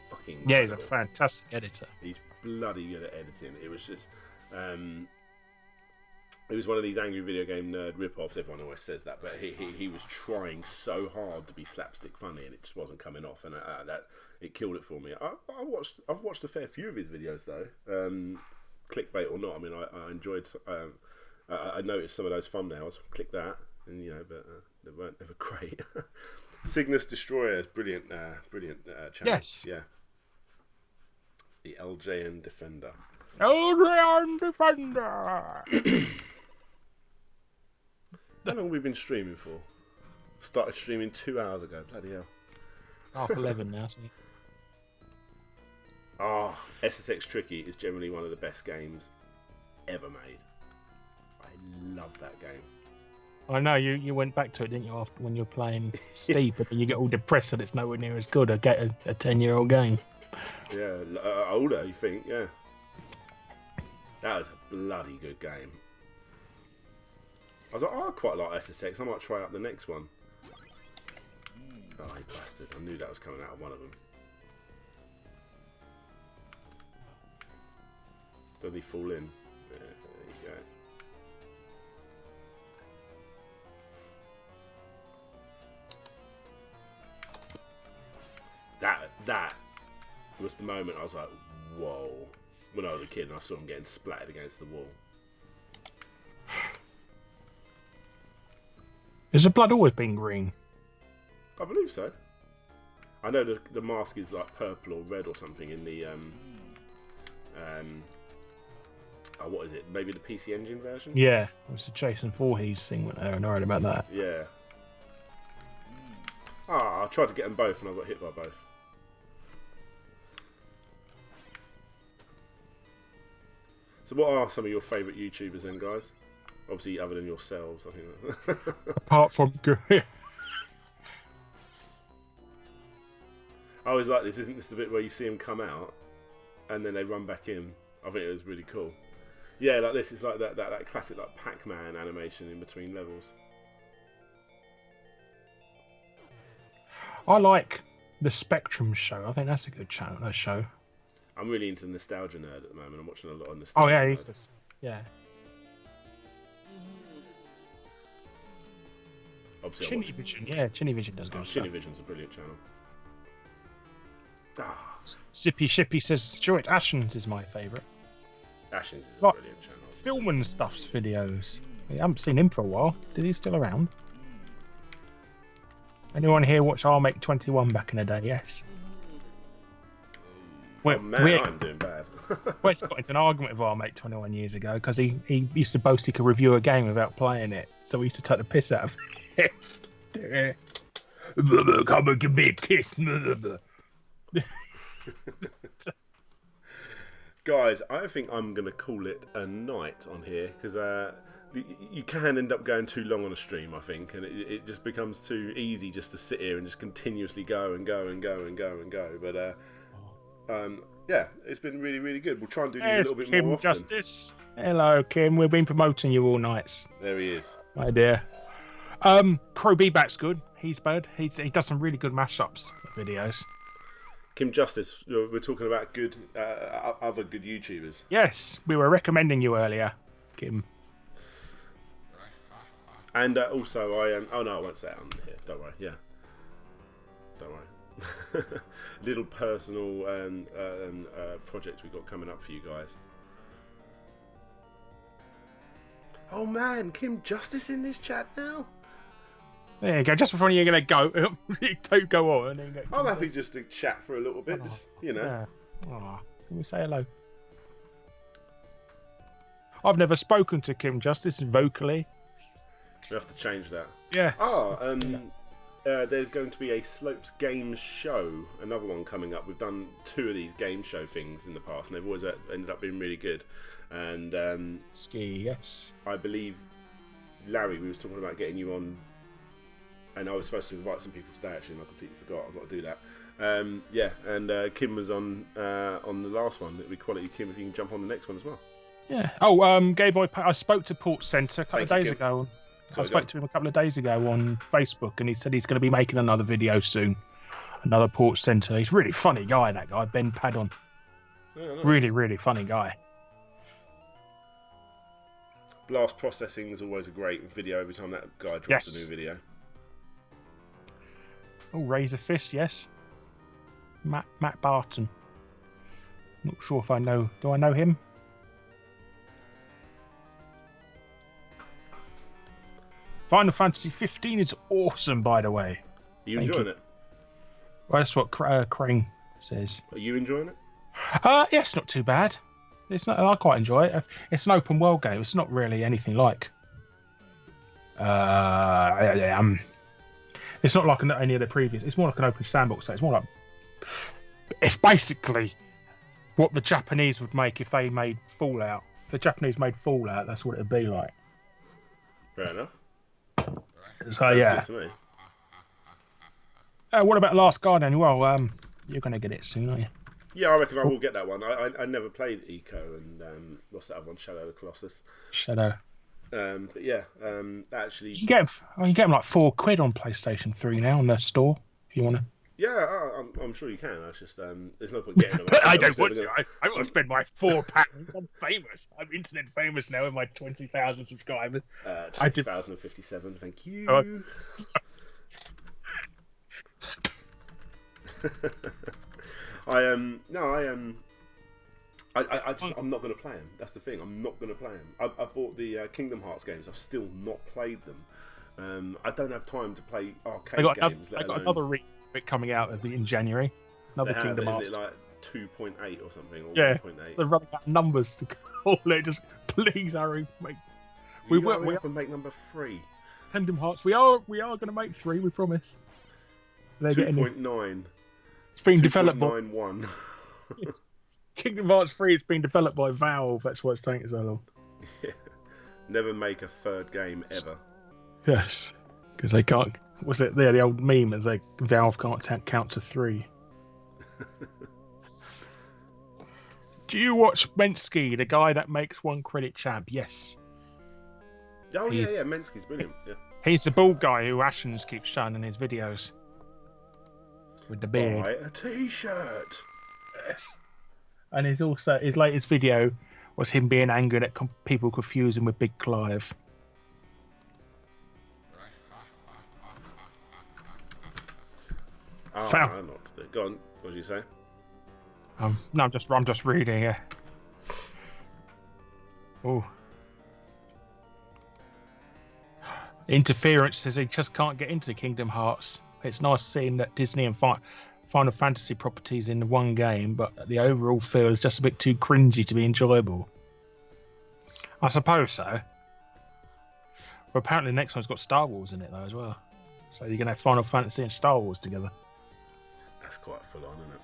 fucking Yeah, he's a incredible. fantastic editor. He's bloody good at editing. It was just, it was one of these Angry Video Game Nerd rip-offs. Everyone always says that, but he was trying so hard to be slapstick funny, and it just wasn't coming off, and that it killed it for me. I've watched a fair few of his videos though, clickbait or not. I mean, I enjoyed. I noticed some of those thumbnails. Click that, and but they weren't ever great. Cygnus Destroyer is brilliant, brilliant channel. Yes. Yeah. The LJN Defender. Adrian Defender! How long have we been streaming for? Started streaming 2 hours ago. Bloody hell. 11 now, so. SSX Tricky is generally one of the best games ever made. I love that game. I know you went back to it, didn't you? After when you were playing Steep, and you get all depressed that it's nowhere near as good a 10-year-old game. Yeah, older, you think? Yeah. That was a bloody good game. I was like, oh, I quite like SSX. I might try out the next one. Oh, you bastard. I knew that was coming out of one of them. Does he fall in? Yeah, there you go. That was the moment I was like, whoa. When I was a kid and I saw him getting splattered against the wall. Has the blood always been green? I believe so. I know the mask is like purple or red or something in the oh, what is it? Maybe the PC Engine version? Yeah, it was the Jason Voorhees thing went there, and I heard about that. Yeah. I tried to get them both and I got hit by both. So what are some of your favourite YouTubers then, guys? Obviously, other than yourselves, I think. Apart from I always like this. Isn't this the bit where you see them come out and then they run back in? I think it was really cool. Yeah, like this. It's like that classic like Pac-Man animation in between levels. I like the Spectrum show. I think that's a good show. I'm really into Nostalgia Nerd at the moment. I'm watching a lot of Nostalgia Oh yeah, Nerd. yeah. Obviously, Chinny Vision, yeah, Chinny Vision does good stuff. Chinny Vision's a brilliant channel. Zippy Shippy says Stuart Ashens is my favourite. Ashens is a brilliant channel. Film and Stuff's videos. I haven't seen him for a while. Is he still around? Anyone here watch Make 21 back in the day? Yes. Oh man, I'm doing bad. Wes got into an argument with Make 21 years ago because he used to boast he could review a game without playing it. So we used to take the piss out of it. Come and give me a kiss. Guys, I think I'm going to call it a night on here because you can end up going too long on a stream, I think, and it just becomes too easy just to sit here and just continuously go and go and go and go and go. But yeah, it's been really, really good. We'll try and do these a little bit Kim more often. Justice. Hello, Kim. We've been promoting you all nights. There he is. My dear. Crow Beback's good. He's bad. He does some really good mashups videos. Kim Justice, we're talking about good, other good YouTubers. Yes, we were recommending you earlier, Kim. And also, oh no, I won't say it on here. Don't worry. Yeah. Don't worry. Little personal project we got coming up for you guys. Oh man, Kim Justice in this chat now? There you go. Just before you're going to go, don't go on. And then I'm happy just to chat for a little bit, just, you know. Yeah. Oh, can we say hello? I've never spoken to Kim Justice vocally. We have to change that. Yeah. There's going to be a Slopes Games show, another one coming up. We've done 2 of these game show things in the past, and they've always ended up being really good. And Ski, yes. I believe, Larry, we was talking about getting you on, and I was supposed to invite some people today, actually, and I completely forgot. I've got to do that. Yeah, and Kim was on the last one. It'd be quality, Kim, if you can jump on the next one as well. Yeah. Oh, Gay Boy, I spoke to Port Centre a couple of days ago. I spoke to him a couple of days ago on Facebook, and he said he's going to be making another video soon. Another Port Centre. He's a really funny guy, that guy, Ben Paddon. Yeah, nice. Really, really funny guy. Blast Processing is always a great video every time that guy drops a new video. Oh, Razor Fist, yes. Matt Barton. Not sure if I know. Do I know him? Final Fantasy 15 is awesome, by the way. Are you enjoying it? Well, that's what Crane says. Are you enjoying it? Yeah, it's not too bad. It's not. I quite enjoy it. It's an open world game. It's not really anything like. It's not like any of the previous. It's more like an open sandbox. So it's more like. It's basically what the Japanese would make if they made Fallout. If the Japanese made Fallout, that's what it'd be like. Fair enough. So Sounds yeah. good to me. What about Last Guardian? Well, you're going to get it soon, aren't you? Yeah, I reckon I will get that one. I never played Eco and what's that other one? Shadow of the Colossus. Shadow. But yeah, actually, You can get them like £4 on PlayStation 3 now on the store if you want to. yeah, I'm sure you can. It's just there's no point getting them. I don't want to. I want to spend my £4. I'm famous. I'm internet famous now with my 20,000 subscribers. 20,057. Thank you. Oh. I'm not going to play them. That's the thing. I'm not going to play them. I bought the Kingdom Hearts games. I've still not played them. I don't have time to play arcade games. I got another remake coming out in January. Another Kingdom Hearts. Is it like 2.8 or something? Or yeah, 1.8? they're running out of numbers to call it. Just please, Harry, make. We can make number 3. Kingdom Hearts. We are going to make 3. We promise. They're 2.9. It's been developed by 2.91. Kingdom Hearts 3. It's been developed by Valve. That's why it's taking so long. Yeah. Never make a third game ever. Yes, because they can't. Was it there? The old meme is like Valve can't count to 3. Do you watch Mensky, the guy that makes One Credit Champ? Yes. Oh yeah, Mensky's brilliant. Yeah. He's the bald guy who Ashens keeps showing in his videos with the beard. Buy a T-shirt. Yes. And his latest video was him being angry that people confuse him with Big Clive. Oh, I'm not. Go on. What did you say? No, I'm just reading. Yeah. Oh. Interference says he just can't get into the Kingdom Hearts. It's nice seeing that Disney and Final Fantasy properties in one game, but the overall feel is just a bit too cringy to be enjoyable. I suppose so. But apparently the next one's got Star Wars in it though as well. So you're going to have Final Fantasy and Star Wars together. That's quite full on, isn't it?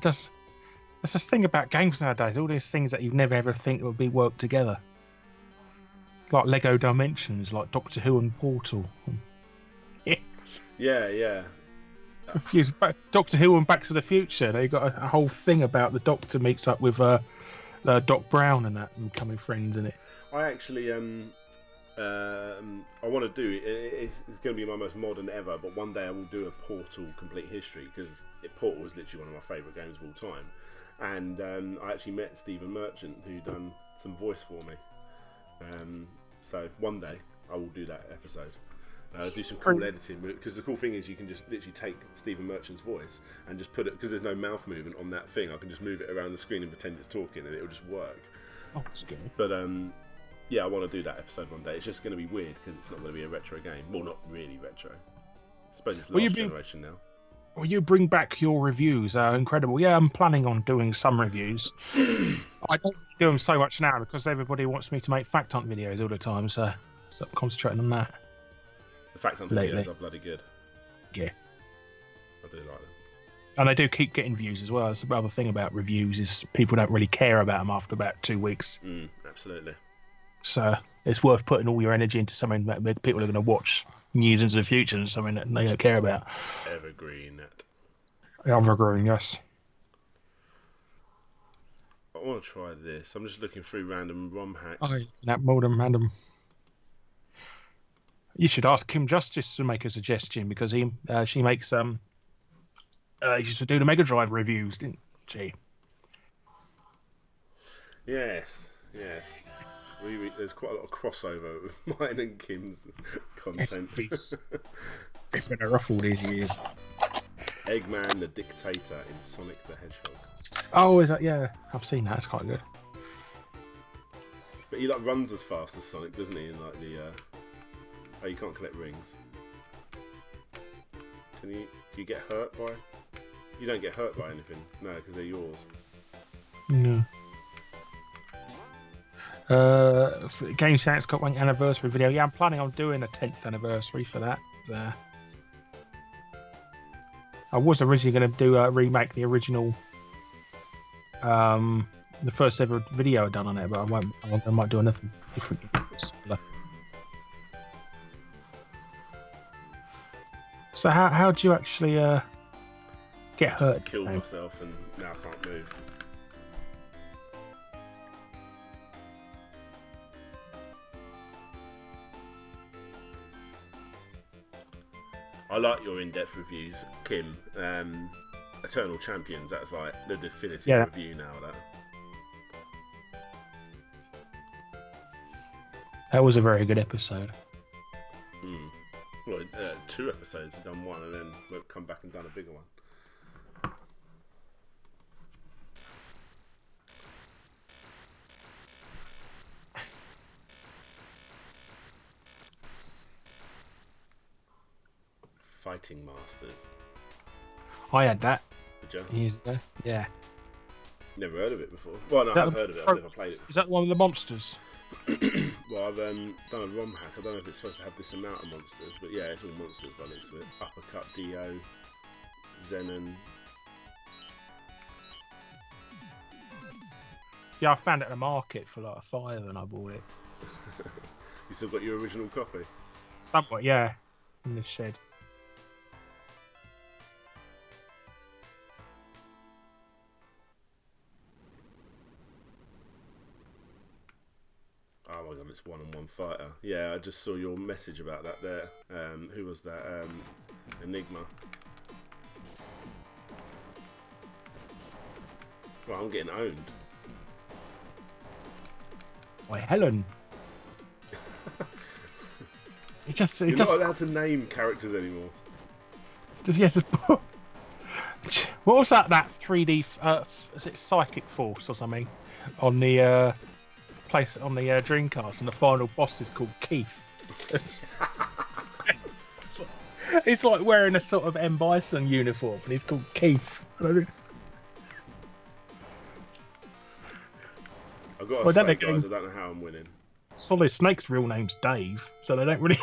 That's the thing about games nowadays. All these things that you'd never ever think would be worked together. Like Lego Dimensions, like Doctor Who and Portal. Yes. Yeah. Confused. Doctor Who and Back to the Future. They got a whole thing about the Doctor meets up with Doc Brown and that, and becoming friends in it. I actually I want to do it. It's going to be my most modern ever, but one day I will do a Portal complete history, because Portal is literally one of my favourite games of all time. And I actually met Stephen Merchant, who done some voice for me. So one day I will do that episode. Do some cool editing, because the cool thing is you can just literally take Stephen Merchant's voice and just put it, because there's no mouth movement on that thing, I can just move it around the screen and pretend it's talking, and it'll just work. Oh, that's good. But yeah, I want to do that episode one day. It's just going to be weird because it's not going to be a retro game. Well, not really retro. I suppose it's last generation now. Will you bring back your reviews? Incredible. Yeah, I'm planning on doing some reviews. I don't do them so much now because everybody wants me to make Fact Hunt videos all the time, so I'm concentrating on that. The Fact Hunt videos are bloody good. Yeah. I do like them. And they do keep getting views as well. That's the other thing about reviews is people don't really care about them after about 2 weeks. Absolutely. So it's worth putting all your energy into something that people are going to watch years into the future and something that they don't care about. Evergreen. Evergreen, yes. I want to try this. I'm just looking through random ROM hacks. Oh, that more than random. You should ask Kim Justice to make a suggestion, because she makes she used to do the Mega Drive reviews, didn't she? Yes. There's quite a lot of crossover with mine and Kim's content. It's been a rough all these years. Eggman the Dictator in Sonic the Hedgehog. Oh, is that? Yeah, I've seen that. It's quite good. But he runs as fast as Sonic, doesn't he? In like the oh, you can't collect rings. Can you get hurt by? You don't get hurt by anything, no, because they're yours. No. Game Shouts got one anniversary video. Yeah, I'm planning on doing a 10th anniversary for that. I was originally going to do remake the original, the first ever video I'd done on it, but I might do anything different. So how do you actually get hurt? Just killed myself and now I can't move. I like your in-depth reviews, Kim. Eternal Champions, that's like the definitive review now. That was a very good episode. Well, 2 episodes, have done 1 and then we'll come back and done a bigger one. Fighting Masters. I had that Did you? years ago. Yeah. Never heard of it before. Well, no, I've heard of it. I've never played it. Is that one of the monsters? Well, I've done a ROM hack. I don't know if it's supposed to have this amount of monsters, but yeah, it's all monsters by the looks of it. Uppercut Dio, Zenon. Yeah, I found it at the market for like $5 and I bought it. You still got your original copy? Somewhat, yeah. In the shed. Oh my god, it's 1-on-1 fighter. Yeah, I just saw your message about that there. Who was that? Enigma. Well, I'm getting owned. Why, Helen? You're not allowed to name characters anymore. What was that 3D? Is it Psychic Force or something? On the place on the Dreamcast, and the final boss is called Keith. He's like wearing a sort of M. Bison uniform, and he's called Keith. I've got to say, guys, I don't know how I'm winning. Solid Snake's real name's Dave, so they don't really.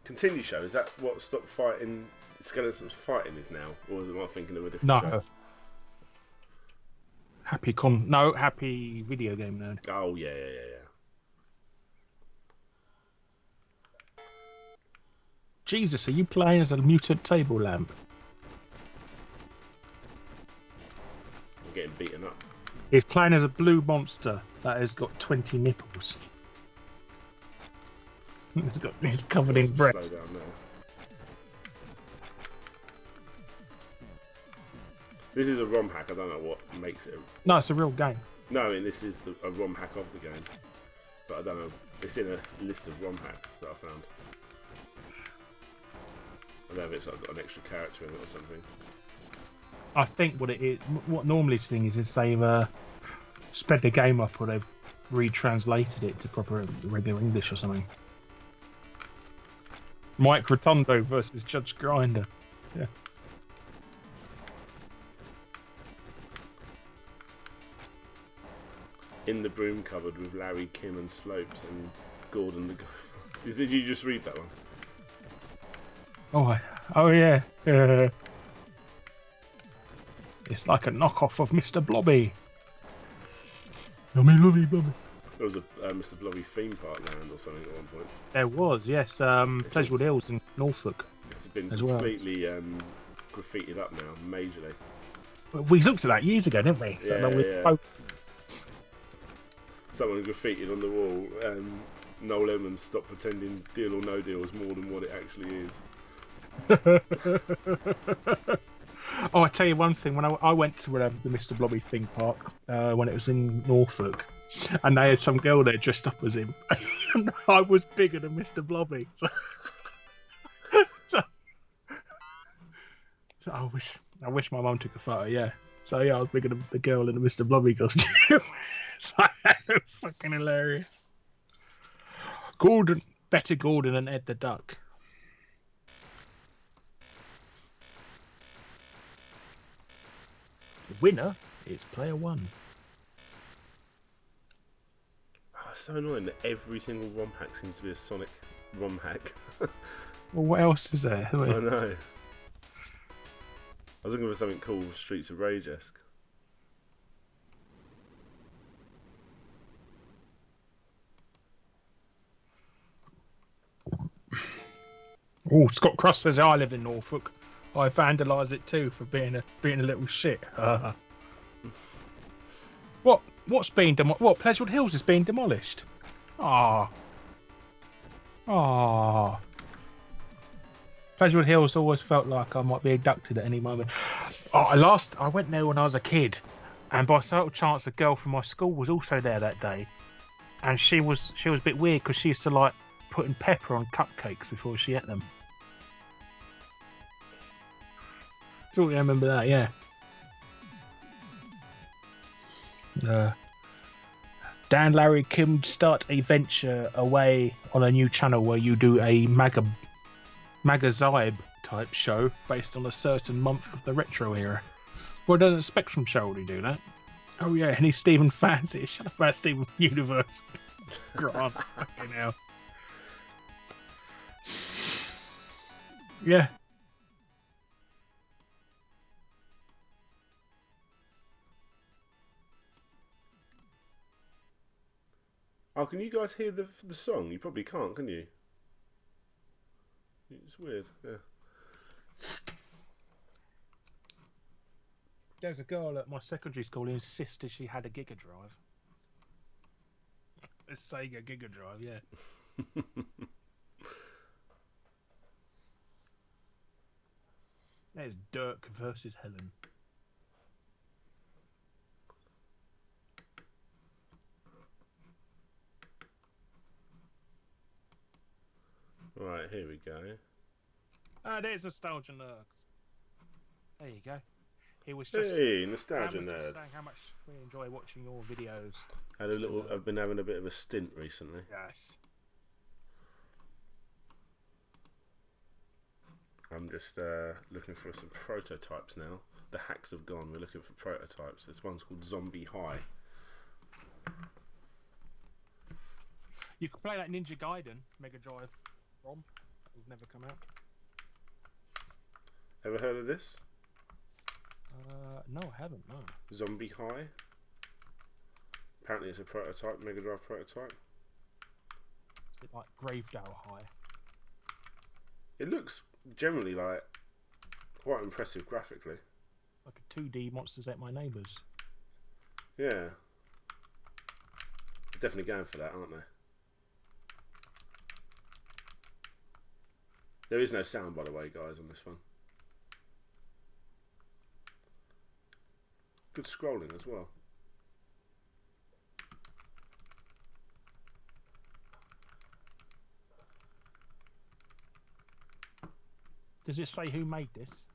Continue show, is that what Stop Fighting Skeletons Fighting is now? Or am I thinking of a different show? Happy Video Game Nerd. Oh, yeah. Jesus, are you playing as a mutant table lamp? I'm getting beaten up. He's playing as a blue monster that has got 20 nipples. He's covered in bread. Slow down there. This is a ROM hack. I don't know what makes it. No, it's a real game. No, I mean this is a ROM hack of the game, but I don't know. It's in a list of ROM hacks that I found. I don't know if it's like got an extra character in it or something. I think what normally the thing is they've sped the game up or they've retranslated it to proper regular English or something. Mike Rotundo versus Judge Grinder. Yeah. In the Broom Cupboard with Larry, Kim and Slopes and Gordon the Guy. Did you just read that one? Oh yeah. It's like a knockoff of Mr. Blobby. I mean, lovely Blobby. There was a Mr. Blobby theme park land or something at one point. There was, yes. Pleasurewood Hills in Norfolk. It's been as completely graffitied up now, majorly. We looked at that years ago, didn't we? Yeah. Someone graffitied on the wall, Noel Edmonds, stop pretending Deal or No Deal is more than what it actually is. Oh, I tell you one thing. When I went to the Mr. Blobby theme park when it was in Norfolk, and they had some girl there dressed up as him, and I was bigger than Mr. Blobby. So I wish my mum took a photo. Yeah. So yeah, I was bigger than the girl in the Mr. Blobby costume. It's like, fucking hilarious. Better Gordon and Ed the Duck. The winner is player 1. Oh, it's so annoying that every single ROM hack seems to be a Sonic ROM hack. Well, what else is there? I know. I was looking for something cool, Streets of Rage-esque. Oh, Scott Cross says I live in Norfolk. I vandalise it too for being a little shit. What's been demolished? What, Pleasure Hills is being demolished? Ah. Ah. Pleasure Hills always felt like I might be abducted at any moment. Oh, I went there when I was a kid, and by some chance a girl from my school was also there that day, and she was a bit weird because she used to like putting pepper on cupcakes before she ate them. Thought you remember that, yeah. Dan, Larry, Kim start a venture away on a new channel where you do a Magazibe type show based on a certain month of the retro era. Well, doesn't Spectrum show already do that? Oh yeah, and he's Stephen Fancy. Shut up about Steven Universe. Grant, fucking hell. Yeah. Oh, can you guys hear the song? You probably can't, can you? It's weird, yeah. There's a girl at my secondary school who insisted she had a Giga Drive. A Sega Giga Drive, yeah. There's Dirk versus Helen. Right, here we go. Ah, there's Nostalgia Nerds. There you go. He was just Nostalgia Nerd. saying how much we enjoy watching your videos. I've been having a bit of a stint recently. Yes. I'm just looking for some prototypes now. The hacks have gone. We're looking for prototypes. This one's called Zombie High. You can play that Ninja Gaiden Mega Drive ROM. That will never come out. Ever heard of this? No, I haven't. No. Zombie High. Apparently, it's a prototype, Mega Drive prototype. Is it like Gravedale High? It looks generally like quite impressive graphically. Like a 2D Monsters Ate My Neighbours. Yeah. Definitely going for that, aren't they? There is no sound, by the way, guys, on this one. Good scrolling as well. Does it say who made this?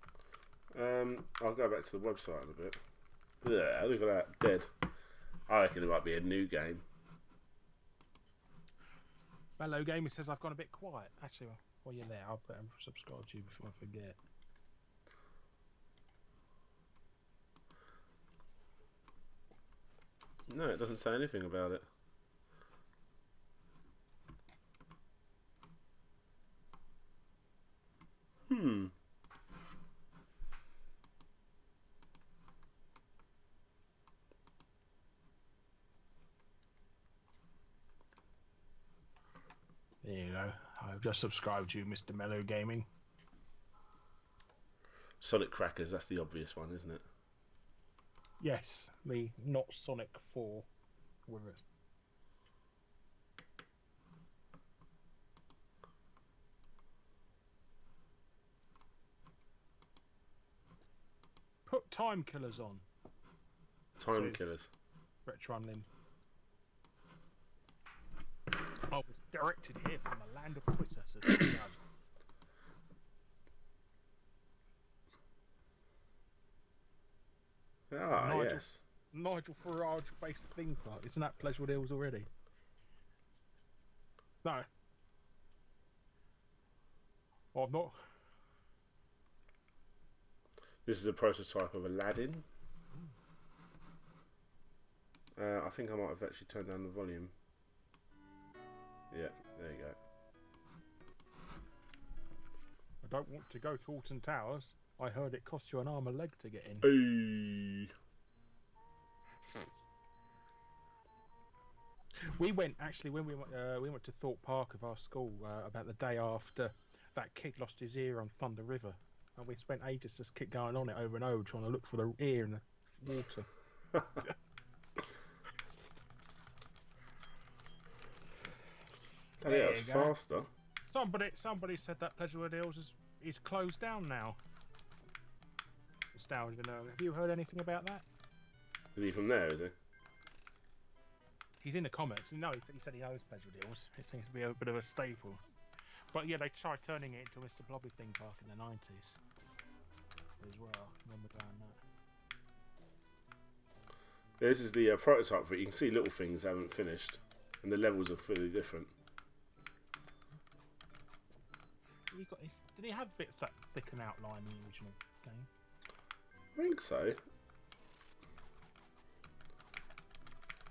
I'll go back to the website in a bit. Yeah, look at that. Dead. I reckon it might be a new game. Mellow Gamer says I've gone a bit quiet. Actually, while you're there, I'll subscribe to you before I forget. No, it doesn't say anything about it. There you go. I've just subscribed to you, Mr. Mellow Gaming. Sonic Crackers, that's the obvious one, isn't it? Yes, the not Sonic 4 with it. Put Time Killers on. Time Killers. Retro Lim. I was directed here from the land of princesses. Ah, yes. Nigel Farage based theme park. Isn't that Pleasure Hills already? No. Oh, I'm not. This is a prototype of Aladdin. I think I might have actually turned down the volume. Yeah, there you go. I don't want to go to Alton Towers. I heard it cost you an arm and a leg to get in. Hey. We went actually when we went to Thorpe Park of our school about the day after that kid lost his ear on Thunder River, and we spent ages just keep going on it over and over, trying to look for the ear in the water. Oh, yeah, it's faster. Somebody said that Pleasurewell Hills is closed down now. It's down, Have you heard anything about that? Is he from there, is he? He's in the comments. No, he said he knows Pleasurewell Hills. It seems to be a bit of a staple. But yeah, they tried turning it into a Mr. Blobby theme park in the 90s as well. I remember doing that. This is the prototype for it. You can see little things haven't finished, and the levels are fully different. Did he have a bit of that thick and outline in the original game? I think so.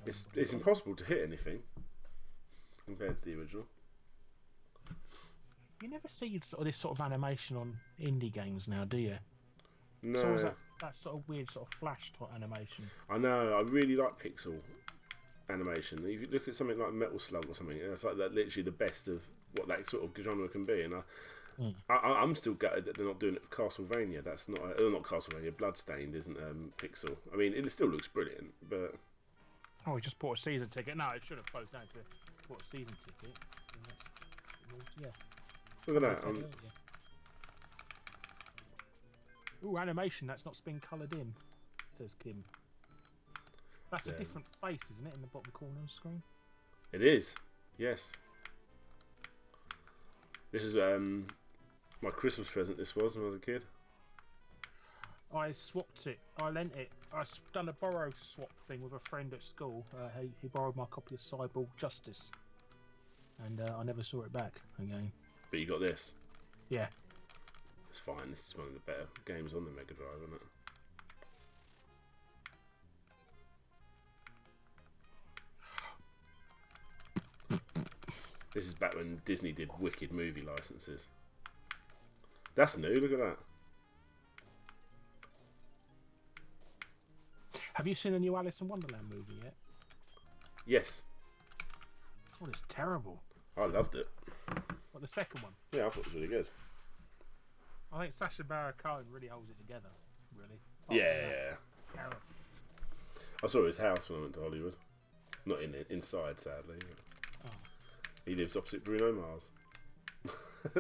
It's impossible to hit anything compared to the original. You never see this sort of animation on indie games now, do you? No. So is that sort of weird sort of flash type animation? I know. I really like pixel animation. If you look at something like Metal Slug or something, it's like that literally the best of what that sort of genre can be. And I'm still gutted that they're not doing it for Castlevania. That's not not Castlevania. Bloodstained isn't pixel. I mean, it still looks brilliant, but we just bought a season ticket. No, it should have closed down to bought a season ticket. Yeah. Look at that. Ooh, animation that's not been coloured in, says Kim. That's a different face, isn't it, in the bottom corner of the screen? It is. Yes. This is my Christmas present. This was when I was a kid. I swapped it. I lent it. I done a borrow swap thing with a friend at school. He borrowed my copy of Cyborg Justice, and I never saw it back again. But you got this. Yeah. It's fine. This is one of the better games on the Mega Drive, isn't it? This is back when Disney did wicked movie licenses. That's new. Look at that. Have you seen the new Alice in Wonderland movie yet? Yes. I thought it was terrible. I loved it. What, the second one? Yeah, I thought it was really good. I think Sacha Baron Cohen really holds it together. Really. Yeah. Terrible. I saw his house when I went to Hollywood. Not inside, sadly. Oh. He lives opposite Bruno Mars.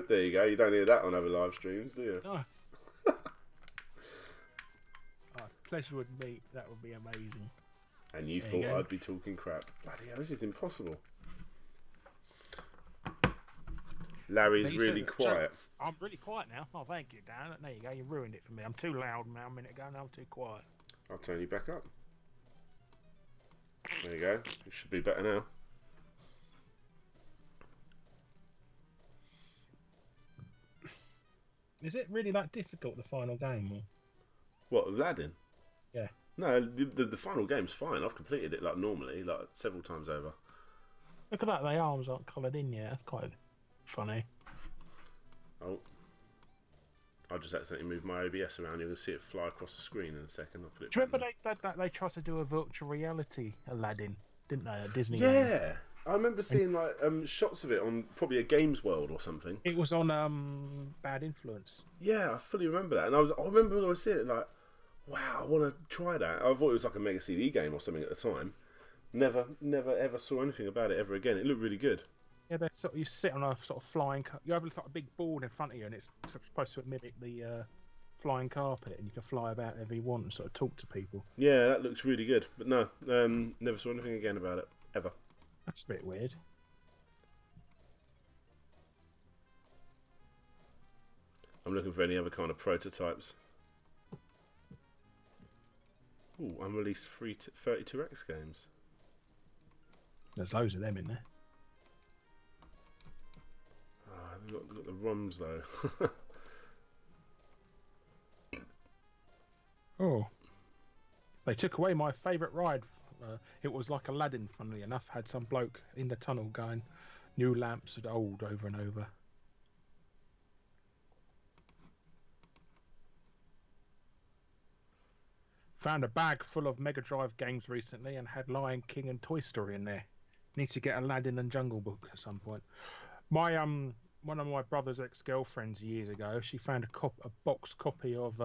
There you go. You don't hear that on other live streams, do you? Oh. Pleasure would meet. That would be amazing. And you thought I'd be talking crap. Bloody hell, this is impossible. Larry's really quiet. I'm really quiet now. Oh, thank you, Dan. There you go. You ruined it for me. I'm too loud now a minute ago. Now I'm too quiet. I'll turn you back up. There you go. It should be better now. Is it really that difficult, the final game? Or? What, Aladdin? Yeah. No, the final game's fine. I've completed it like normally, like several times over. Look at that. The arms aren't coloured in yet. That's quite funny. Oh. I just accidentally moved my OBS around. You're going to see it fly across the screen in a second. I'll put it. Do you remember they tried to do a virtual reality Aladdin, didn't they, at Disney? Yeah. I remember seeing like shots of it on probably a Games World or something. It was on Bad Influence. Yeah, I fully remember that. And I remember when I was seeing it like, wow, I want to try that. I thought it was like a Mega CD game or something at the time. Never ever saw anything about it ever again. It looked really good. Yeah, they you sit on a sort of flying. You have a big board in front of you, and it's supposed to mimic the flying carpet, and you can fly about wherever you want and sort of talk to people. Yeah, that looks really good. But no, never saw anything again about it ever. That's a bit weird. I'm looking for any other kind of prototypes. Ooh, unreleased 32X games. There's loads of them in there. Oh, I've got the ROMs though. Oh. They took away my favourite ride. It was like Aladdin, funnily enough. Had some bloke in the tunnel going, new lamps and old over and over. Found a bag full of Mega Drive games recently and had Lion King and Toy Story in there. Need to get Aladdin and Jungle Book at some point. My one of my brother's ex-girlfriends years ago, she found a box copy of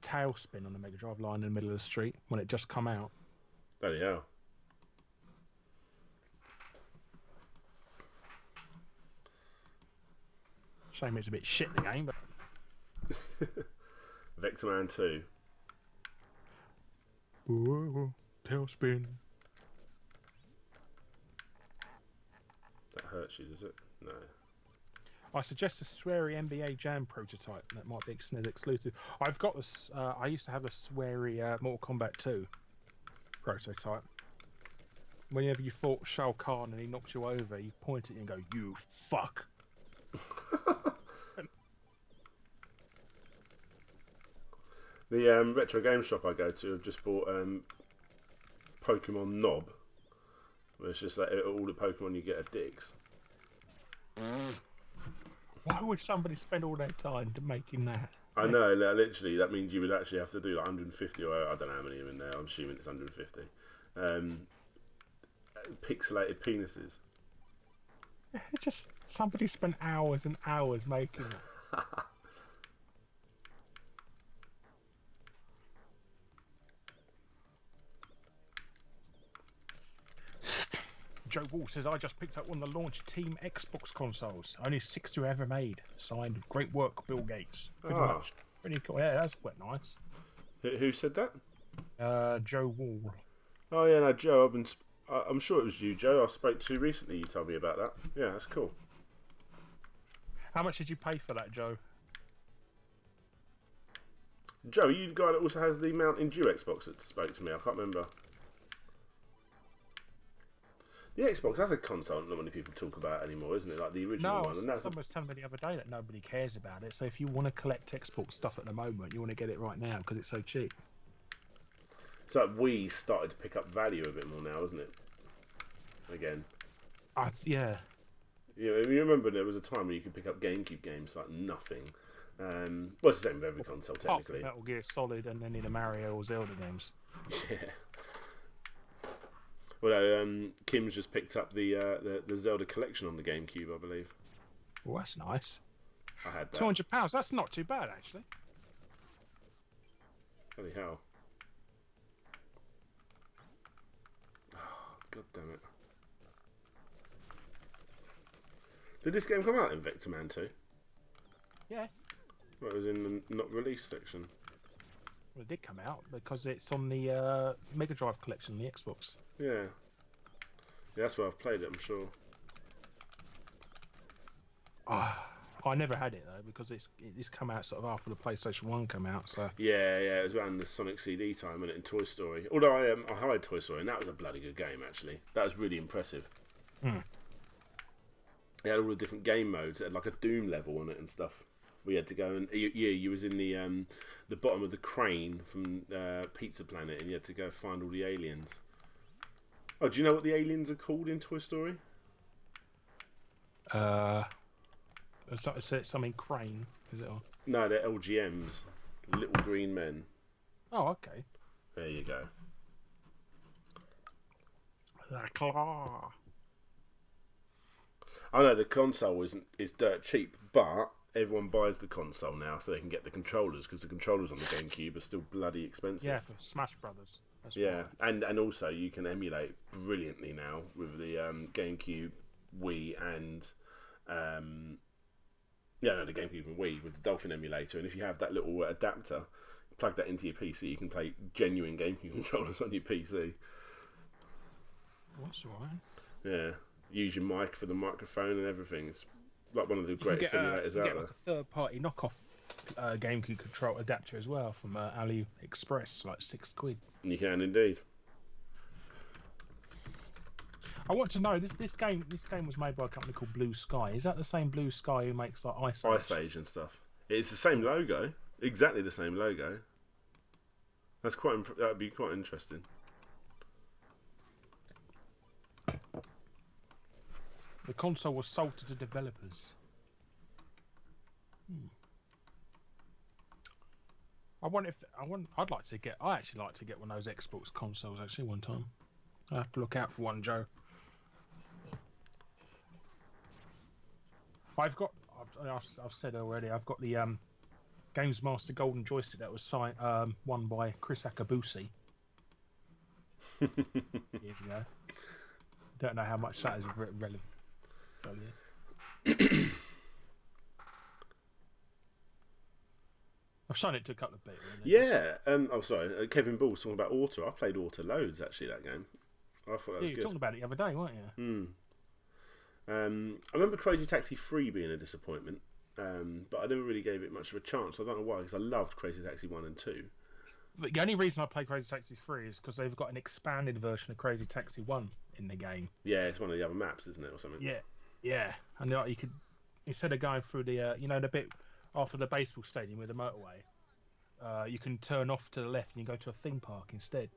Tailspin on the Mega Drive line in the middle of the street when it just come out. Bloody hell. Shame it's a bit shit, the game, but... Vectorman 2. Ooh, Tailspin. That hurts you, does it? No. I suggest a Swery NBA Jam prototype. That might be SNES exclusive. I've got this. I used to have a Swery Mortal Kombat 2 prototype. Whenever you fought Shao Kahn and he knocked you over, you point at you and go, "You fuck." The retro game shop I go to have just bought Pokemon Knob. Where it's just like all the Pokemon you get are dicks. Why would somebody spend all their time to making that? I know, literally, that means you would actually have to do like 150, or I don't know how many are in there, I'm assuming it's 150. Pixelated penises. Just somebody spent hours and hours making it. Joe Wall says, I just picked up one of the launch Team Xbox consoles. Only 60 ever made. Signed, great work, Bill Gates. Pretty much. Pretty cool. Yeah, that's quite nice. Who said that? Joe Wall. Oh yeah, no, Joe. I'm sure it was you, Joe. I spoke to recently. You told me about that. Yeah, that's cool. How much did you pay for that, Joe? Joe, you the guy that also has the Mountain Dew Xbox that spoke to me. I can't remember. The Xbox, that's a console that not many people talk about anymore, isn't it? Like the original one. No, someone was telling me the other day that nobody cares about it. So if you want to collect Xbox stuff at the moment, you want to get it right now because it's so cheap. It's like Wii started to pick up value a bit more now, isn't it? Again. Yeah. You remember there was a time when you could pick up GameCube games for like nothing. Well, it's the same with every console, technically. Metal Gear Solid and any of the Mario or Zelda games. Yeah. Well, Kim's just picked up the Zelda collection on the GameCube, I believe. Well, that's nice. I had that. £200. That's not too bad, actually. Holy hell! Oh, God damn it! Did this game come out in Vectorman 2? Yeah. Well, it was in the not released section. Well, it did come out because it's on the Mega Drive collection on the Xbox. Yeah. Yeah, that's where I've played it, I'm sure. I never had it though because it's come out sort of after the PlayStation 1 came out. So yeah, it was around the Sonic CD time, wasn't it, in Toy Story? Although I had Toy Story, and that was a bloody good game actually. That was really impressive. It had all the different game modes. It had like a Doom level on it and stuff. We had to go and you was in the bottom of the crane from Pizza Planet, and you had to go find all the aliens. Oh, do you know what the aliens are called in Toy Story? It's something crane, is it? No, they're LGMs, little green men. Oh, okay. There you go. La claw. I know the console is dirt cheap, but everyone buys the console now so they can get the controllers, because the controllers on the GameCube are still bloody expensive. Yeah, for Smash Brothers. Yeah, and also you can emulate brilliantly now with the GameCube, Wii, and the GameCube and Wii with the Dolphin emulator. And if you have that little adapter, plug that into your PC, you can play genuine GameCube controllers on your PC. That's alright. Yeah, use your mic for the microphone and everything. It's like one of the greatest simulators out there. Like a third-party knockoff GameCube control adapter as well from AliExpress, like £6. You can indeed. I want to know this game was made by a company called Blue Sky. Is that the same Blue Sky who makes like Ice Age and stuff? It's the same logo, exactly the same logo. That'd be quite interesting. The console was sold to the developers. I'd like to get. I actually like to get one of those Xbox consoles. Actually, one time. I have to look out for one, Joe. I've said already, I've got the Games Master Golden Joystick that was won by Chris Akabusi years ago. Don't know how much that is relevant. So, yeah. I've shown it to a couple of people. Yeah. Sorry. Kevin Ball's talking about Auto. I played Auto loads actually that game. I thought that was you were good. talking about it the other day, weren't you? I remember Crazy Taxi 3 being a disappointment, but I never really gave it much of a chance. I don't know why, because I loved Crazy Taxi 1 and 2. But the only reason I play Crazy Taxi 3 is because they've got an expanded version of Crazy Taxi 1 in the game. Yeah, it's one of the other maps, isn't it, or something? Yeah. And you could, instead of going through the, the bit after the baseball stadium with the motorway, you can turn off to the left and you go to a theme park instead.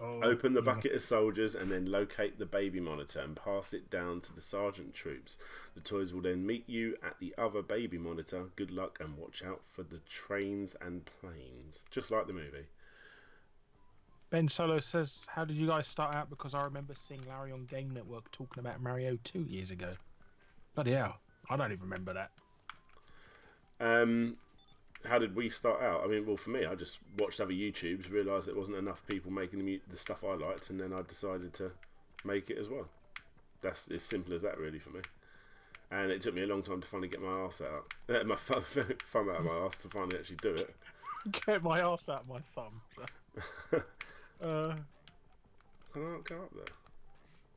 Open the bucket of soldiers and then locate the baby monitor and pass it down to the sergeant troops. The toys will then meet you at the other baby monitor. Good luck and watch out for the trains and planes. Just like the movie. Ben Solo says, how did you guys start out? Because I remember seeing Larry on Game Network talking about Mario 2 years ago. Bloody hell. I don't even remember that. How did we start out? I mean, well, for me, I just watched other YouTubes, realised there wasn't enough people making the stuff I liked, and then I decided to make it as well. That's as simple as that, really, for me. And it took me a long time to finally get my arse out, my thumb out of my arse to finally actually do it. Get my arse out of my thumb. Can I go up there?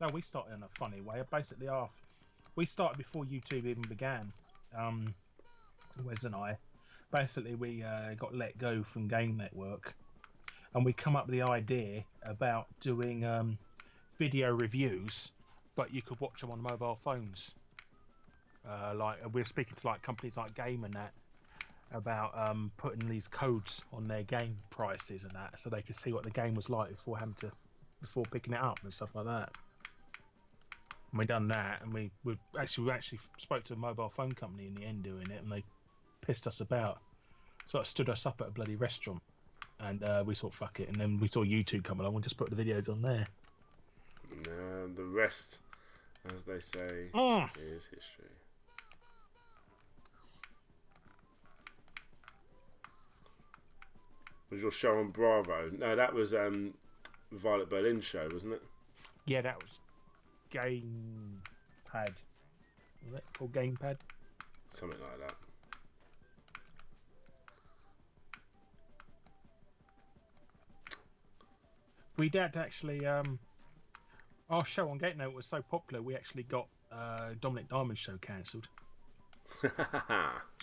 No, we started in a funny way. Basically, we started before YouTube even began. Wes and I. Basically, we got let go from Game Network, and we come up with the idea about doing video reviews, but you could watch them on mobile phones. Like we're speaking to like companies like Game and that about putting these codes on their game prices and that, so they could see what the game was like before picking it up and stuff like that. And we done that, and we actually spoke to a mobile phone company in the end doing it, and they pissed us about. So it stood us up at a bloody restaurant, and we thought fuck it, and then we saw YouTube come along and just put the videos on there. And the rest, as they say, is history. Was your show on Bravo? No, that was Violet Berlin's show, wasn't it? Yeah, that was Gamepad. Was it called Gamepad? Something like that. We did actually. Our show on Gate Note was so popular, we actually got Dominic Diamond's show cancelled. Which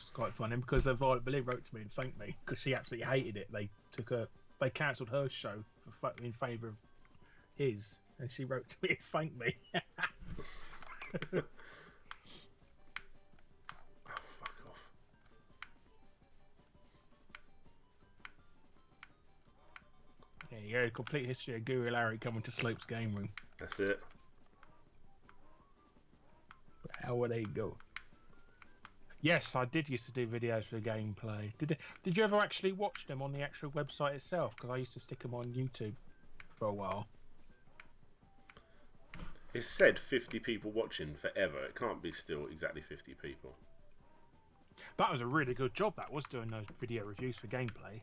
is quite funny because Violet Berlin wrote to me and thanked me because she absolutely hated it. They cancelled her show in favour of his, and she wrote to me and thanked me. Oh, fuck off. There you go, complete history of Guru Larry coming to Slope's game room. That's it. How would they go? Yes, I did used to do videos for gameplay. Did you ever actually watch them on the actual website itself? Because I used to stick them on YouTube for a while. It's said 50 people watching forever. It can't be still exactly 50 people. That was a really good job, that was, doing those video reviews for gameplay.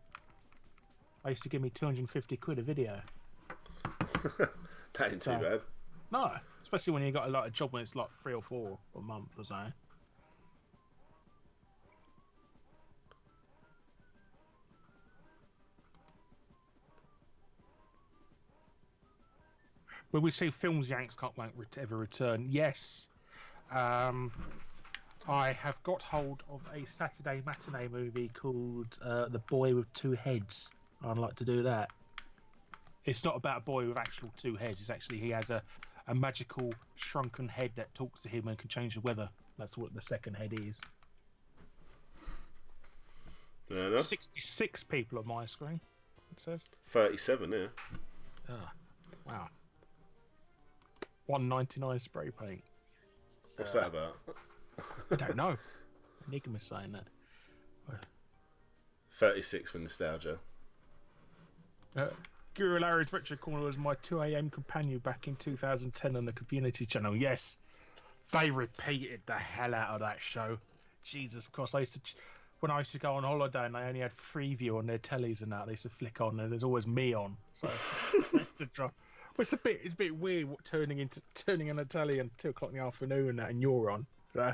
I used to give me 250 quid a video. That ain't too bad. No, especially when you got a lot of job when it's like 3 or 4 a month or so. Will we see films Yanks won't ever return? Yes. I have got hold of a Saturday matinee movie called The Boy with Two Heads. I'd like to do that. It's not about a boy with actual 2 heads. It's actually he has a magical shrunken head that talks to him and can change the weather. That's what the second head is. Fair enough. 66 people on my screen, it says. 37, yeah. Oh, wow. 199 spray paint. What's that about? I don't know. Enigma saying that. 36 for nostalgia. Guru Larry's Retro Corner was my 2 a.m. companion back in 2010 on the community channel. Yes, they repeated the hell out of that show. Jesus Christ, when I used to go on holiday and they only had Freeview on their tellies and that, they used to flick on and there's always me on. So it's a bit weird turning on a telly at 2 o'clock in the afternoon and that, and you're on. So.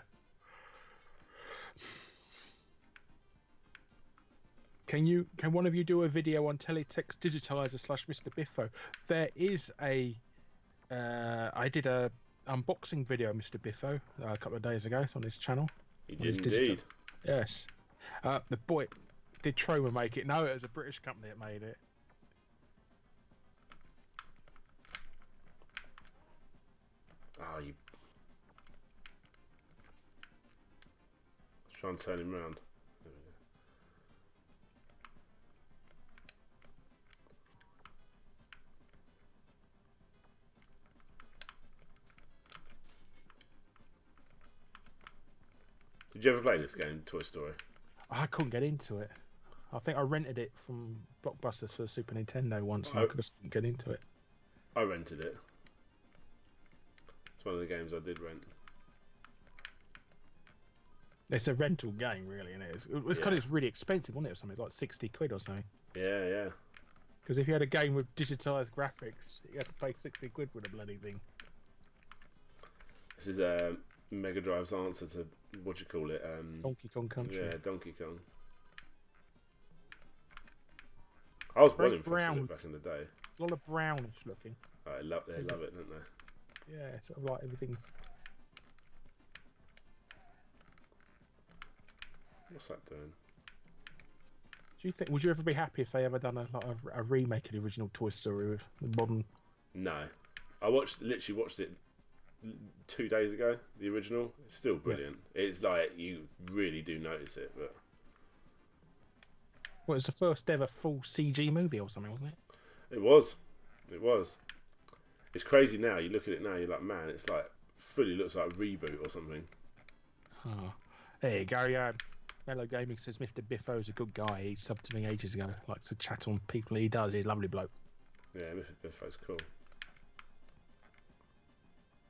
Can one of you do a video on Teletext Digitizer / Mr. Biffo? There is a I did a unboxing video of Mr. Biffo a couple of days ago. It's on his channel. He did indeed. Yes. The boy, did Troma make it? No, it was a British company that made it. Oh, you... Try and turn him round. There we go. Did you ever play this game, Toy Story? I couldn't get into it. I think I rented it from Blockbusters for the Super Nintendo once, and I just couldn't get into it. I rented it. It's one of the games I did rent. It's a rental game, really, isn't it? It's kind of really expensive, wasn't it? Or something like 60 quid or something. Yeah, yeah. Because if you had a game with digitised graphics, you had to pay 60 quid for the bloody thing. This is Mega Drive's answer to what do you call it? Donkey Kong Country. Yeah, Donkey Kong. I was well impressed brown. with it back in the day. It's a lot of brownish looking. Oh, they love it, don't they? Yeah, sort of like everything's. What's that doing? Do you think? Would you ever be happy if they ever done a remake of the original Toy Story with the modern? No, I literally watched it 2 days ago. The original, it's still brilliant. Yeah. It's like you really do notice it, but. Well, it's the first ever full CG movie or something, wasn't it? It was. It was. It's crazy now. You look at it now, you're like, man, it's like fully looks like a reboot or something. Oh, there you go. Yeah. Mellow Gaming says Mr. Biffo's a good guy. He subbed to me ages ago. Likes to chat on people. He does. He's a lovely bloke. Yeah, Mr. Biffo's cool.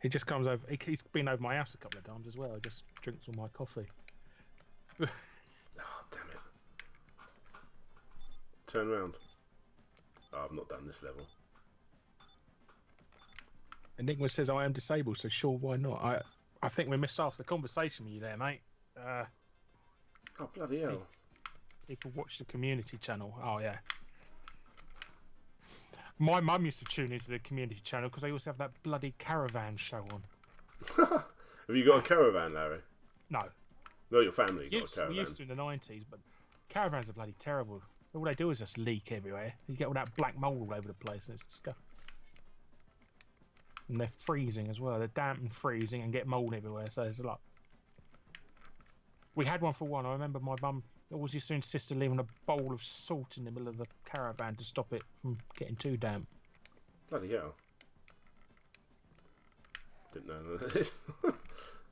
He just comes over. He's been over my house a couple of times as well. He just drinks all my coffee. Oh, damn it. Turn around. Oh, I've not done this level. Enigma says I am disabled, so sure, why not? I think we missed half the conversation with you there, mate. Oh, bloody hell. People watch the community channel. Oh, yeah. My mum used to tune into the community channel because they also have that bloody caravan show on. Have you got a caravan, Larry? No. No, your family got a caravan. We used to in the 90s, but caravans are bloody terrible. All they do is just leak everywhere. You get all that black mould all over the place, and it's disgusting. And they're freezing as well. They're damp and freezing and get mould everywhere, so there's a lot. We had one for one. I remember my mum always used to insist on leaving a bowl of salt in the middle of the caravan to stop it from getting too damp. Bloody hell. Didn't know that.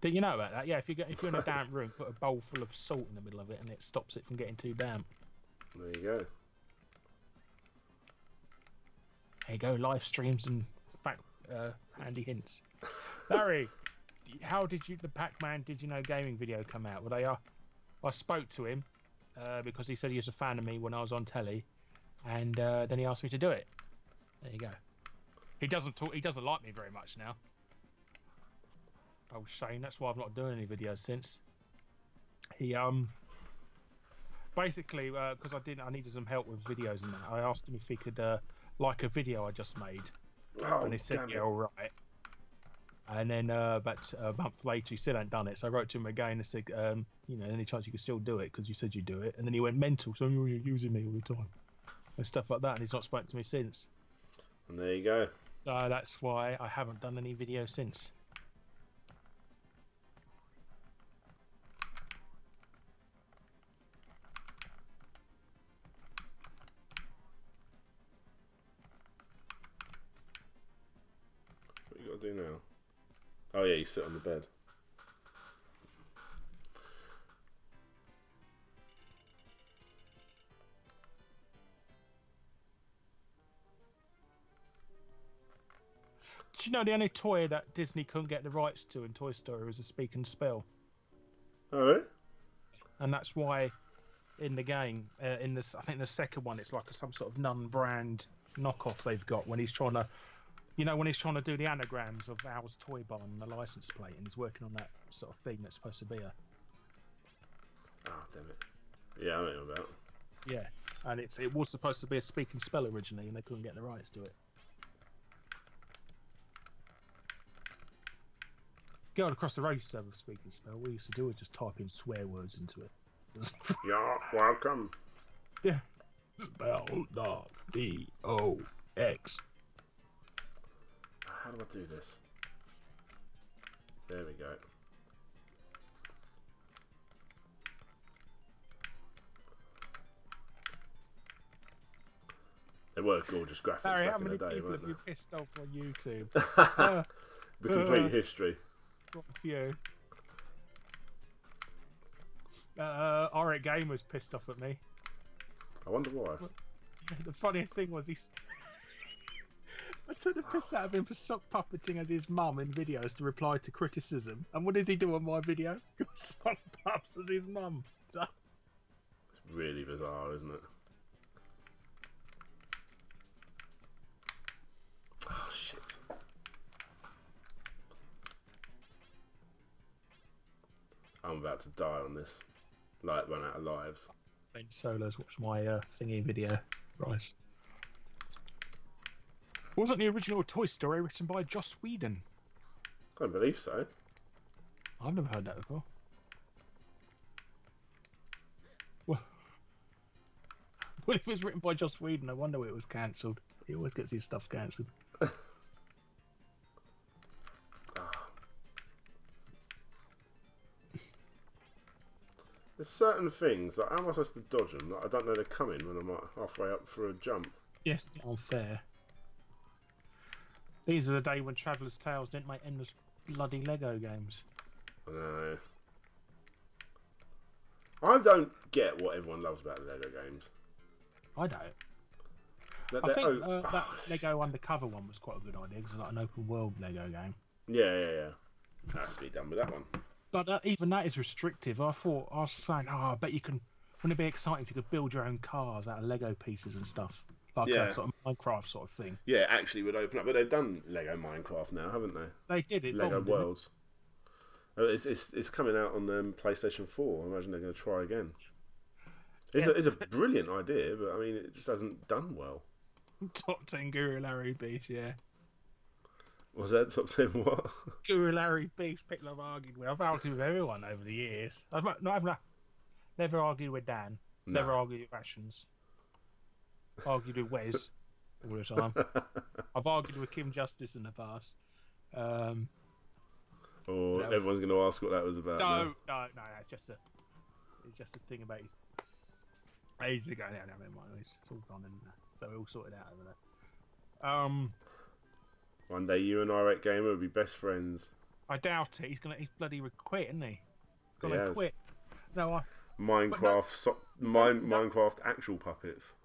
Did you know about that? Yeah, if you're in a damp room, put a bowl full of salt in the middle of it and it stops it from getting too damp. There you go. There you go, live streams and handy hints. Larry, how did the Pac-Man Did You Know Gaming video come out? Well, I spoke to him because he said he was a fan of me when I was on telly, and then he asked me to do it. There you go. He doesn't like me very much now. Oh, Shane, that's why I've not done any videos since. He basically because I needed some help with videos and that. I asked him if he could like a video I just made, and he said yeah, all right. And then about a month later, he still hadn't done it. So I wrote to him again and said, any chance you could still do it because you said you'd do it. And then he went mental, so you're using me all the time and stuff like that. And he's not spoken to me since. And there you go. So that's why I haven't done any videos since. What you got to do now? Oh yeah, you sit on the bed. you know the only toy that Disney couldn't get the rights to in Toy Story was a Speak and Spell, Oh, really? and that's why in the game, in this, I think the second one, it's like some sort of non-brand knockoff they've got when he's trying to, when he's trying to do the anagrams of Al's Toy Barn and the license plate, and he's working on that sort of thing that's supposed to be a. Oh, damn it. Yeah, I know about. Yeah, and it was supposed to be a Speak and Spell originally, and they couldn't get the rights to it. Going across the road used to have a Speak and Spell. We used to do it, just type in swear words into it. Yeah, welcome. Yeah. Spell dog D-O-X. How do I do this? There we go. They were gorgeous graphics Barry, back how in many the day, people weren't have you they? pissed off on YouTube? The complete history. Got a few. Auric Gamer's pissed off at me. I wonder why. The funniest thing was I took the piss out of him for sock puppeting as his mum in videos to reply to criticism. And what does he do on my video? Sock pups as his mum. It's really bizarre, isn't it? Oh, shit. I'm about to die on this. Like, run out of lives. Ben Solos watched my thingy video. Right. Wasn't the original Toy Story written by Joss Whedon? I don't believe so. I've never heard that before. Well, if it was written by Joss Whedon, I wonder why it was cancelled. He always gets his stuff cancelled. There's certain things, like, how am I supposed to dodge them? Like, I don't know they're coming when I'm like halfway up for a jump. Yes, unfair. These are the day when Traveller's Tales didn't make endless bloody Lego games. I know. I don't get what everyone loves about the Lego games. I don't. I think that Lego Undercover one was quite a good idea because it's like an open world Lego game. Yeah. Has to be done with that one. But even that is restrictive. I was saying, I bet you can. Wouldn't it be exciting if you could build your own cars out of Lego pieces and stuff? Like a sort of Minecraft sort of thing. Yeah, it actually would open up. But they've done Lego Minecraft now, haven't they? They did it. Lego Worlds. It's coming out on PlayStation 4. I imagine they're going to try again. It's a brilliant idea, but I mean, it just hasn't done well. Top 10 Guru Larry Beast, yeah. Was that top 10 what? Guru Larry Beast, people I've argued with. I've argued with everyone over the years. I've never argued with Dan. No. Never argued with Rations. Argued with Wes all the time. I've argued with Kim Justice in the past. Everyone's going to ask what that was about. No, it's just a thing about his ages ago. No, never mind. It's all gone, and so we all sorted out over there. One day you and Irate Gamer will be best friends. I doubt it. He's bloody quit, isn't he? He's gonna quit. No, Minecraft actual puppets.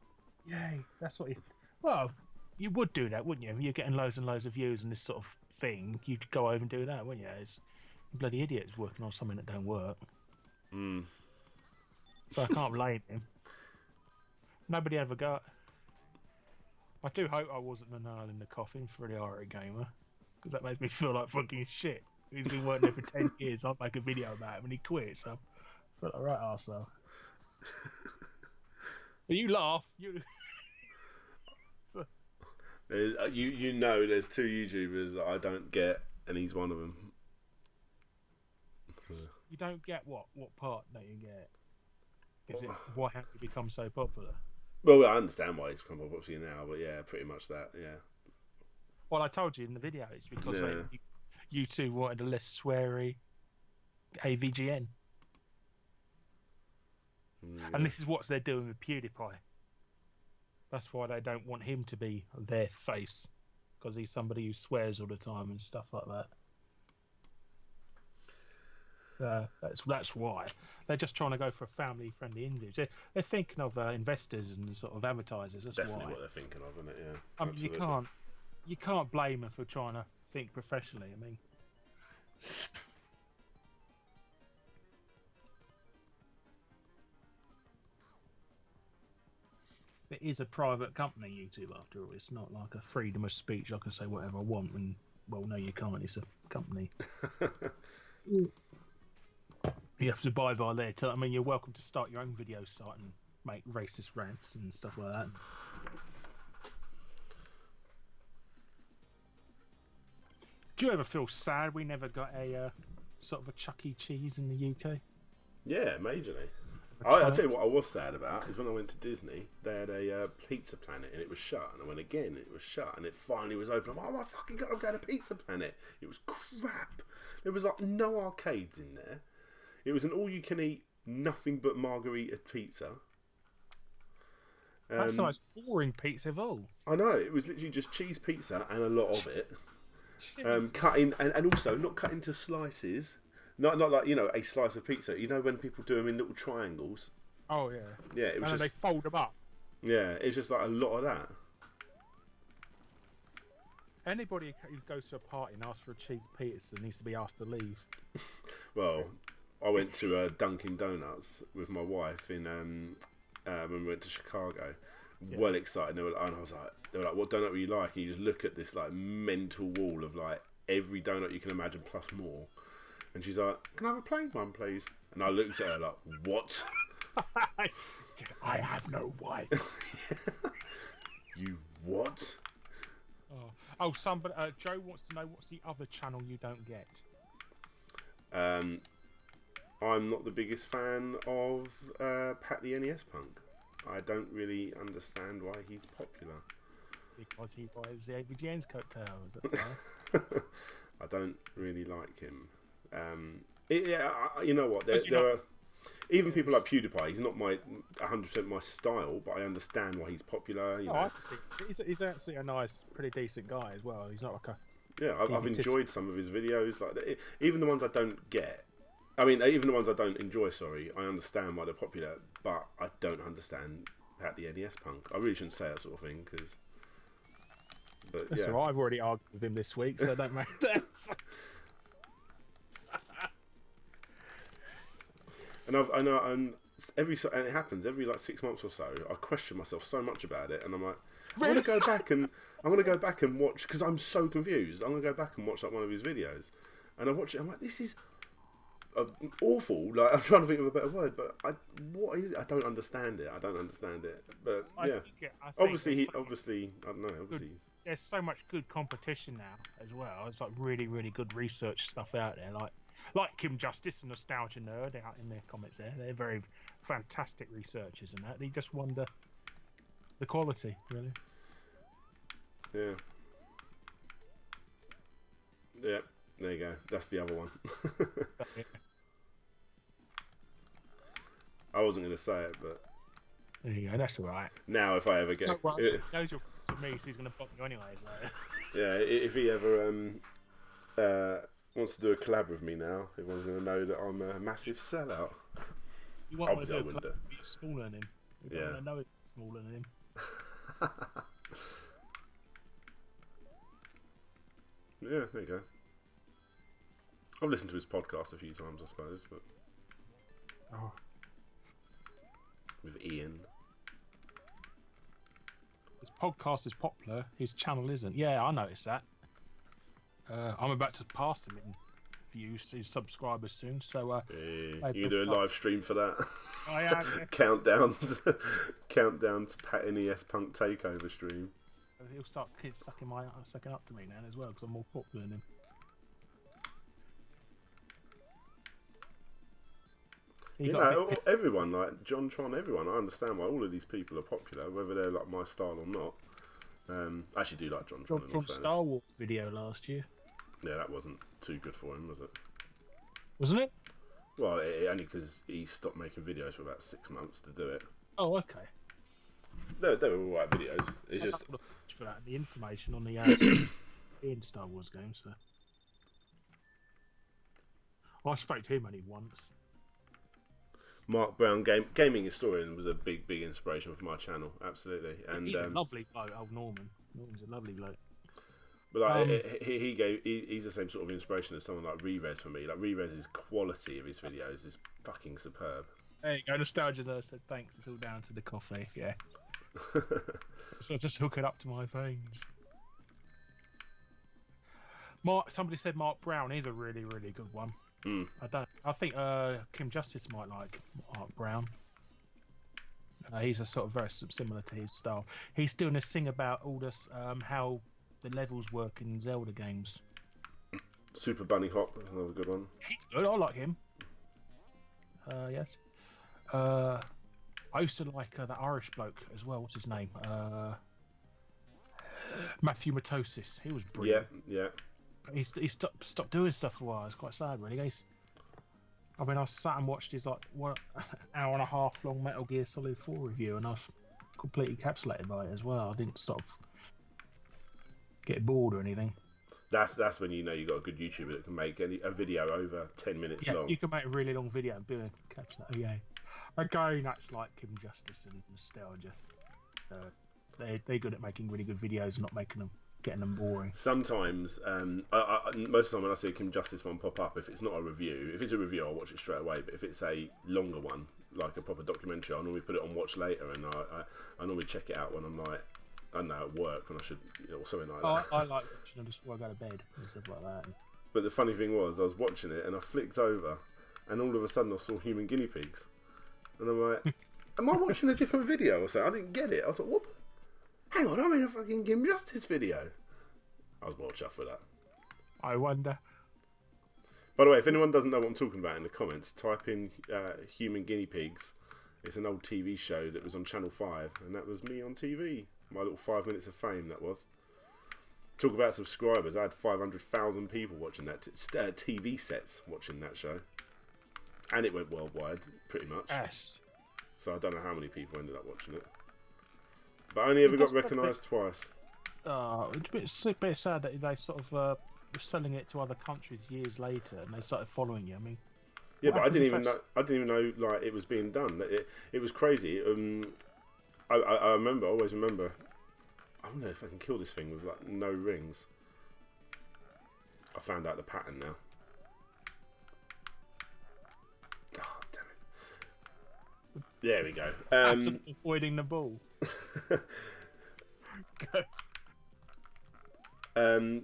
Yay, that's what he. Well, you would do that, wouldn't you? You're getting loads and loads of views and this sort of thing. You'd go over and do that, wouldn't you? It's bloody idiots working on something that don't work. So I can't blame him. Nobody ever got. I do hope I wasn't the nail in the coffin for the Irate Gamer, because that makes me feel like fucking shit. He's been working there for 10 years. I'll make a video about him and he quit, so I feel like a right arsehole. But you laugh. So... There's two YouTubers that I don't get, and he's one of them. So... You don't get what part don't you get? Is it why have you become so popular? Well, I understand why he's become popular now, but yeah, pretty much that, yeah. Well, I told you in the video, it's because you two wanted a less sweary AVGN. Yeah. And this is what they're doing with PewDiePie. That's why they don't want him to be their face, because he's somebody who swears all the time and stuff like that. That's why they're just trying to go for a family-friendly image. They're thinking of investors and sort of advertisers. That's definitely why. what they're thinking of, isn't it? Yeah. I mean, you can't blame them for trying to think professionally. I mean, it is a private company, YouTube. After all, it's not like a freedom of speech. I can say whatever I want, and well, no, you can't. It's a company. You have to abide by their. I mean, you're welcome to start your own video site and make racist rants and stuff like that. Do you ever feel sad we never got a sort of a Chuck E. Cheese in the UK? Yeah, majorly. I'll tell you what I was sad about is when I went to Disney, they had a Pizza Planet and it was shut. And I went again, it was shut. And it finally was open. I'm like, oh my fucking god, I'm going to Pizza Planet. It was crap. There was like no arcades in there. It was an all-you-can-eat, nothing but margarita pizza. That's the most boring pizza of all. I know, it was literally just cheese pizza and a lot of it. Cutting and also not cut into slices. Not like, you know, a slice of pizza. You know when people do them in little triangles? Oh, yeah. Yeah, it was and just... they fold them up. Yeah, it's just like a lot of that. Anybody who goes to a party and asks for a cheese pizza needs to be asked to leave. Well, I went to Dunkin' Donuts with my wife in when we went to Chicago. Yeah. Well excited. And I was like, they were like, "What donut would you like?" And you just look at this like mental wall of like every donut you can imagine plus more. And she's like, "Can I have a plain one, please?" And I looked at her like, "What?" I have no wife. You what? Oh, somebody. Joe wants to know what's the other channel you don't get. I'm not the biggest fan of Pat the NES Punk. I don't really understand why he's popular. Because he buys the AVGN's coattails. I don't really like him. You know what? There are even people like PewDiePie. He's not my 100% my style, but I understand why he's popular. You know. I can see. He's actually a nice, pretty decent guy as well. He's not like a... Yeah, I've enjoyed some of his videos. Like even the ones I don't get. I mean, even the ones I don't enjoy, sorry, I understand why they're popular, but I don't understand Pat the NES Punk. I really shouldn't say that sort of thing, because... That's all right, I've already argued with him this week, so don't make sense. And it happens every like 6 months or so. I question myself so much about it, and I'm like, I'm gonna go back and watch, because I'm so confused. I'm gonna go back and watch like one of his videos, and I watch it. I'm like, this is awful. Like, I'm trying to think of a better word, but what is it? I don't understand it. But yeah, obviously, I don't know. Obviously, there's so much good competition now as well. It's like really, really good research stuff out there. Like Kim Justice and Nostalgia Nerd out in their comments there. They're very fantastic researchers and that. They just wonder the quality, really. Yeah. Yeah. There you go. That's the other one. I wasn't going to say it, but... There you go, that's alright. Now, if I ever get... He knows you're for me, so he's going to block you anyway. Like. Yeah, if he ever wants to do a collab with me now, everyone's going to know that I'm a massive sellout. You want to do a collab, you're smaller than him. You don't want to know it's smaller than him. Yeah, there you go. I've listened to his podcast a few times, I suppose, but... Oh. With Ian. His podcast is popular, his channel isn't. Yeah, I noticed that. I'm about to pass him in views, his subscribers soon, so... you can do a live stream for that. I am. Countdown to Pat NES Punk Takeover stream. He'll start sucking up to me now as well, because I'm more popular than him. You know, everyone, like John Tron, everyone, I understand why all of these people are popular, whether they're like my style or not. I actually do like John Tron. From Star Wars video last year. Yeah, that wasn't too good for him, was it? Wasn't it? Well, only because he stopped making videos for about 6 months to do it. Oh, okay. They were alright videos. It's just for that, the information on the in Star Wars games. So. I spoke to him only once. Mark Brown, gaming historian, was a big inspiration for my channel. Absolutely, and he's a lovely bloke. Old Norman. Norman's a lovely bloke. But like, he's the same sort of inspiration as someone like Rerez for me. Like Rerez's quality of his videos is fucking superb. There you go, Nostalgia there said thanks, it's all down to the coffee, yeah. So just hook it up to my veins. Somebody said Mark Brown is a really, really good one. I think Kim Justice might like Mark Brown. He's a sort of very similar to his style. He's doing this thing about all this, how the levels work in Zelda games. Super Bunny Hop, that's another good one. He's good, I like him. Yes. I used to like that Irish bloke as well. What's his name? Matthew Matosis. He was brilliant. Yeah. He stopped doing stuff for a while. It's quite sad, really. I sat and watched his like hour and a half long Metal Gear Solid 4 review, and I was completely encapsulated by it as well. I didn't stop get bored or anything. That's when you know you got a good YouTuber that can make a video over 10 minutes long. You can make a really long video and be able to capture that. Yeah. Again, that's like Kim Justice and Nostalgia. They're good at making really good videos and not getting them boring. Sometimes, most of the time when I see a Kim Justice one pop up, if it's not a review, if it's a review, I'll watch it straight away. But if it's a longer one, like a proper documentary, I'll normally put it on watch later, and I normally check it out when I'm like, I don't know, at work when I should, or something like that. I like watching them just before I go to bed and stuff like that. But the funny thing was, I was watching it and I flicked over, and all of a sudden I saw human guinea pigs, and I'm like, am I watching a different video or something? I didn't get it. I was like, what? Hang on, I'm in a fucking Kim Justice video. I was well chuffed with that. I wonder. By the way, if anyone doesn't know what I'm talking about in the comments, type in Human Guinea Pigs. It's an old TV show that was on Channel 5, and that was me on TV. My little 5 minutes of fame, that was. Talk about subscribers. I had 500,000 people watching that, TV sets watching that show. And it went worldwide, pretty much. Yes. So I don't know how many people ended up watching it. But I only ever got recognised twice. It's a bit sad that they sort of were selling it to other countries years later, and they started following you. I mean, yeah, but I didn't even know like it was being done. It was crazy. I always remember. I wonder if I can kill this thing with like no rings. I found out the pattern now. Oh, damn it! There we go. Avoiding the ball.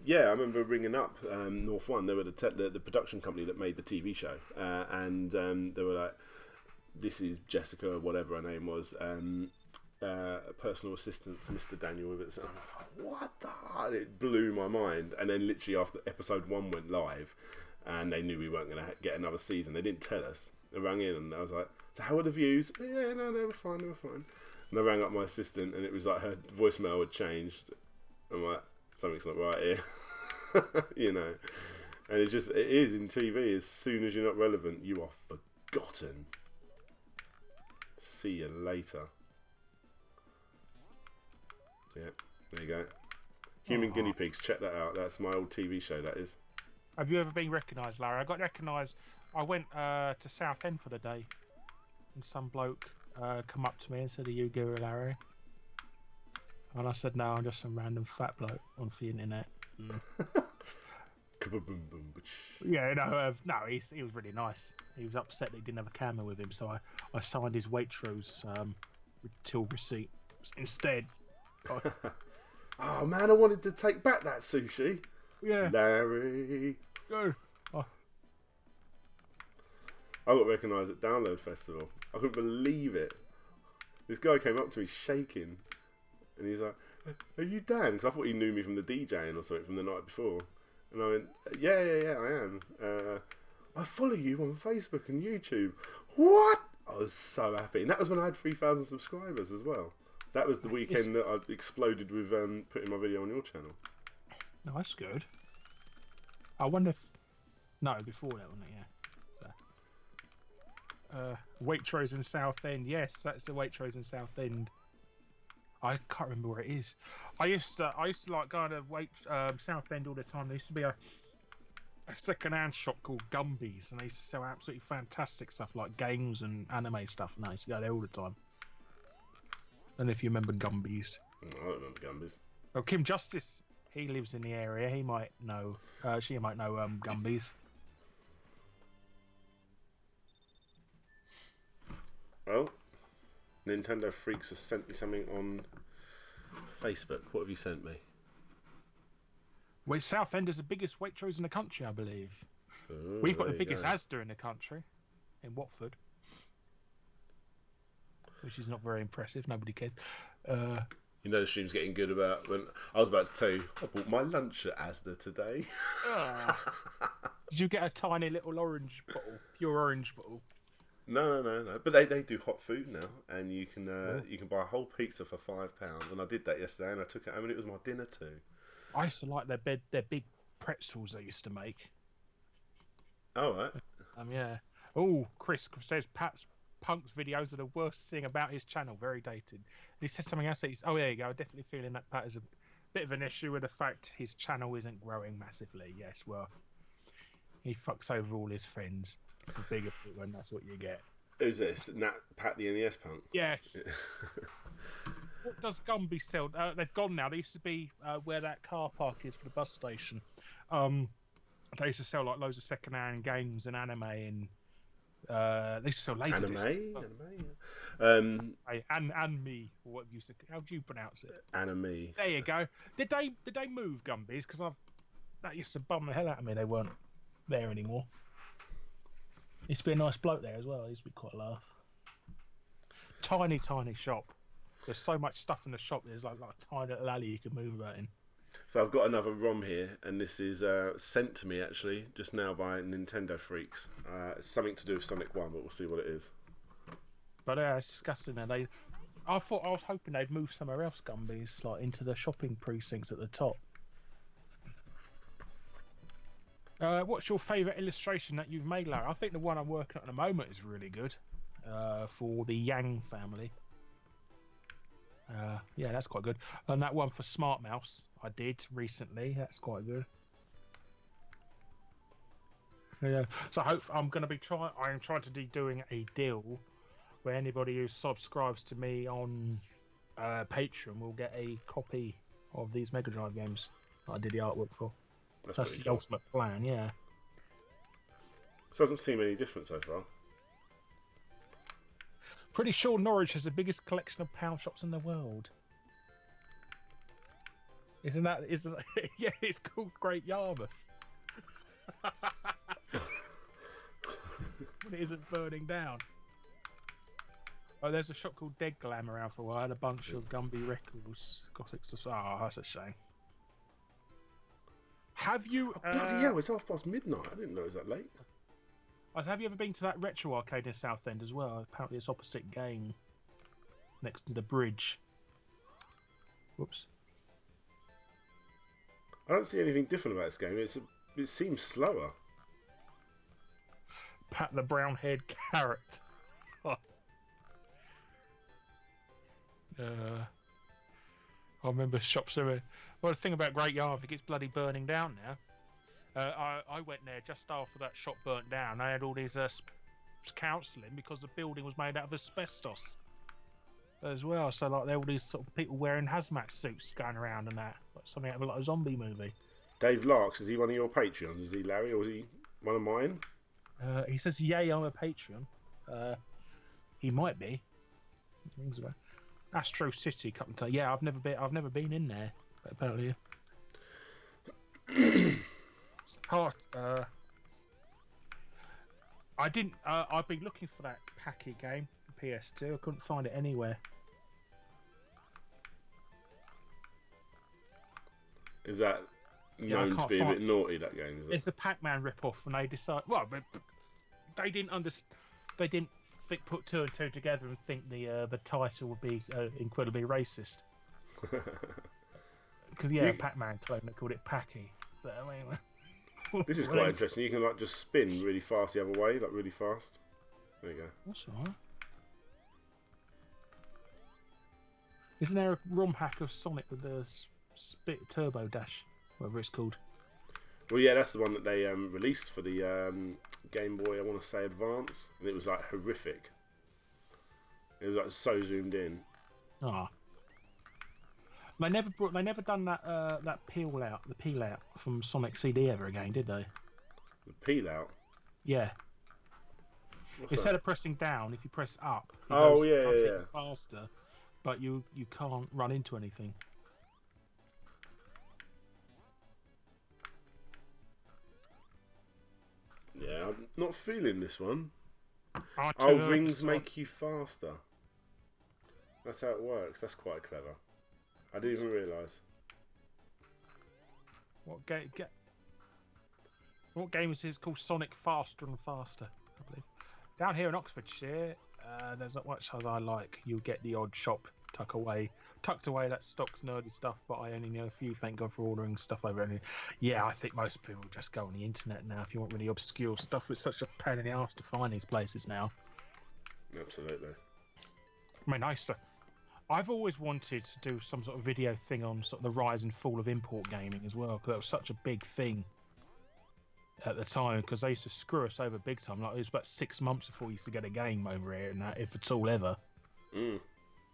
Yeah, I remember ringing up North One. They were the production company that made the TV show, and they were like, "This is Jessica, whatever her name was, personal assistant to Mr. Daniel Ibbotson." And I'm like, what the hell? It blew my mind. And then literally after episode 1 went live, and they knew we weren't going to get another season, they didn't tell us. They rang in, and I was like, "So how are the views?" "Yeah, no, they were fine, they were fine." And I rang up my assistant, and it was like her voicemail had changed. I'm like, something's not right here. You know. And it is in TV. As soon as you're not relevant, you are forgotten. See you later. Yeah, there you go. Human Guinea Pigs, check that out. That's my old TV show, that is. Have you ever been recognised, Larry? I got recognised. I went to Southend for the day, and some bloke come up to me and said, "Are you Guru Larry?" And I said, "No, I'm just some random fat bloke on the internet." Yeah, no, he was really nice. He was upset that he didn't have a camera with him, so I signed his Waitrose till receipt instead. Oh man, I wanted to take back that sushi. Yeah, Larry. Go. Oh. I got recognised at Download Festival. I couldn't believe it. This guy came up to me shaking, and he's like, "Are you Dan?" Because I thought he knew me from the DJing or something from the night before. And I went, yeah, I am. I follow you on Facebook and YouTube. What? I was so happy. And that was when I had 3,000 subscribers as well. That was the weekend that I exploded with putting my video on your channel. No, that's good. I wonder if... No, before that, wasn't it? Yeah. So, Waitrose in Southend. Yes, that's the Waitrose in Southend. I can't remember where it is. I used to like go to Southend all the time. There used to be a second-hand shop called Gumby's, and they used to sell absolutely fantastic stuff like games and anime stuff. And I used to go there all the time. I don't know if you remember Gumby's. No, I don't remember Gumby's. Oh, Kim Justice, He lives in the area. He might know. She might know Gumbies. Well, Nintendo Freaks has sent me something on Facebook. What have you sent me? Well, Southend is the biggest Waitrose in the country, I believe. Oh, We've got the there you biggest go. Asda in the country, in Watford, which is not very impressive. Nobody cares. You know the stream's getting good about when I was about to tell you I bought my lunch at Asda today. Did you get a tiny little orange bottle, pure orange bottle? No. But they do hot food now, and you can buy a whole pizza for £5. And I did that yesterday, and I took it home, and it was my dinner too. I used to like their big pretzels they used to make. Oh right. Yeah. Oh, Chris says Punk's videos are the worst thing about his channel. Very dated. And he said something else. Oh, there you go. Definitely feeling that Pat is a bit of an issue with the fact his channel isn't growing massively. Yes, well, he fucks over all his friends. The bigger people, and that's what you get. Who's this? Pat the NES Punk? Yes. What does Gumby sell? They've gone now. They used to be where that car park is for the bus station. They used to sell like loads of second-hand games and anime, and they used to sell laser discs. Anime. And me. Or what you said? How do you pronounce it? Anime. There you go. Did they move Gumbies? Because that used to bum the hell out of me. They weren't there anymore. Used to be a nice bloke there as well. It used to be quite a laugh. Tiny shop. There's so much stuff in the shop. There's like a tiny little alley you can move about in. So I've got another ROM here, and this is sent to me actually just now by Nintendo Freaks. It's something to do with Sonic 1, but we'll see what it is. But it's disgusting. And I was hoping they'd move somewhere else, Gumbies, like into the shopping precincts at the top. What's your favourite illustration that you've made, Larry? I think the one I'm working on at the moment is really good. For the Yang family. Yeah, that's quite good. And that one for Smart Mouse I did recently. That's quite good. Yeah. So I'm going to be trying. I'm trying to be doing a deal where anybody who subscribes to me on Patreon will get a copy of these Mega Drive games that I did the artwork for. That's the ultimate plan. Yeah. Doesn't seem any different so far. Pretty sure Norwich has the biggest collection of pound shops in the world. Isn't that? Yeah, it's called Great Yarmouth. When it isn't burning down. Oh, there's a shop called Dead Glam around for a while. I had a bunch of Gumby records. Gothic Society. Oh, that's a shame. Have you... bloody hell, it's midnight. I didn't know it was that late. Have you ever been to that retro arcade in Southend as well? Apparently it's opposite game. Next to the bridge. Whoops. I don't see anything different about this game. It seems slower. Pat the brown-haired carrot. I remember shops are... Well, the thing about Great Yarmouth, it gets bloody burning down now. I went there just after that shop burnt down. They had all these counselling because the building was made out of asbestos as well. So like there were all these sort of people wearing hazmat suits going around and that, like something out of like a zombie movie. Dave Larks, is he one of your Patreons? Is he Larry, or is he one of mine? He says, "Yay, I'm a Patreon." He might be. Rings about Astro City. Yeah, I've never been in there, but apparently. I didn't. I've been looking for that Packy game for PS2. I couldn't find it anywhere. Is that known to be a bit naughty? That game, is it? It's a Pac-Man rip-off, and they decided. Well, but they didn't understand. They didn't put two and two together and think the title would be incredibly racist. Because Pac-Man clone that called it Packy. So I mean. This is quite interesting. You can like just spin really fast the other way, like really fast. There you go. That's alright. Isn't there a ROM hack of Sonic with the spit turbo dash, whatever it's called? Well, yeah, that's the one that they released for the Game Boy. I want to say Advance, and it was like horrific. It was like so zoomed in. Ah. They never done that that peel out, the peel out from Sonic CD ever again, did they? The peel out. Yeah. What's Instead that? of pressing down, if you press up, it Oh, goes yeah, runs yeah, even yeah. faster, but you can't run into anything. Yeah, I'm not feeling this one. I Oh, turned rings to make you faster. That's how it works. That's quite clever. I didn't even realise. what game is this called Sonic Faster and Faster, I believe. Down here in Oxfordshire, there's not much as I like. You'll get the odd shop tucked away that stocks nerdy stuff, but I only know a few. Thank God for ordering stuff over there. Yeah, I think most people just go on the internet now if you want really obscure stuff. It's such a pain in the ass to find these places now. Absolutely. I mean, I've always wanted to do some sort of video thing on sort of the rise and fall of import gaming as well, because that was such a big thing at the time, because they used to screw us over big time. Like, it was about 6 months before we used to get a game over here, and that, if at all ever. Mm.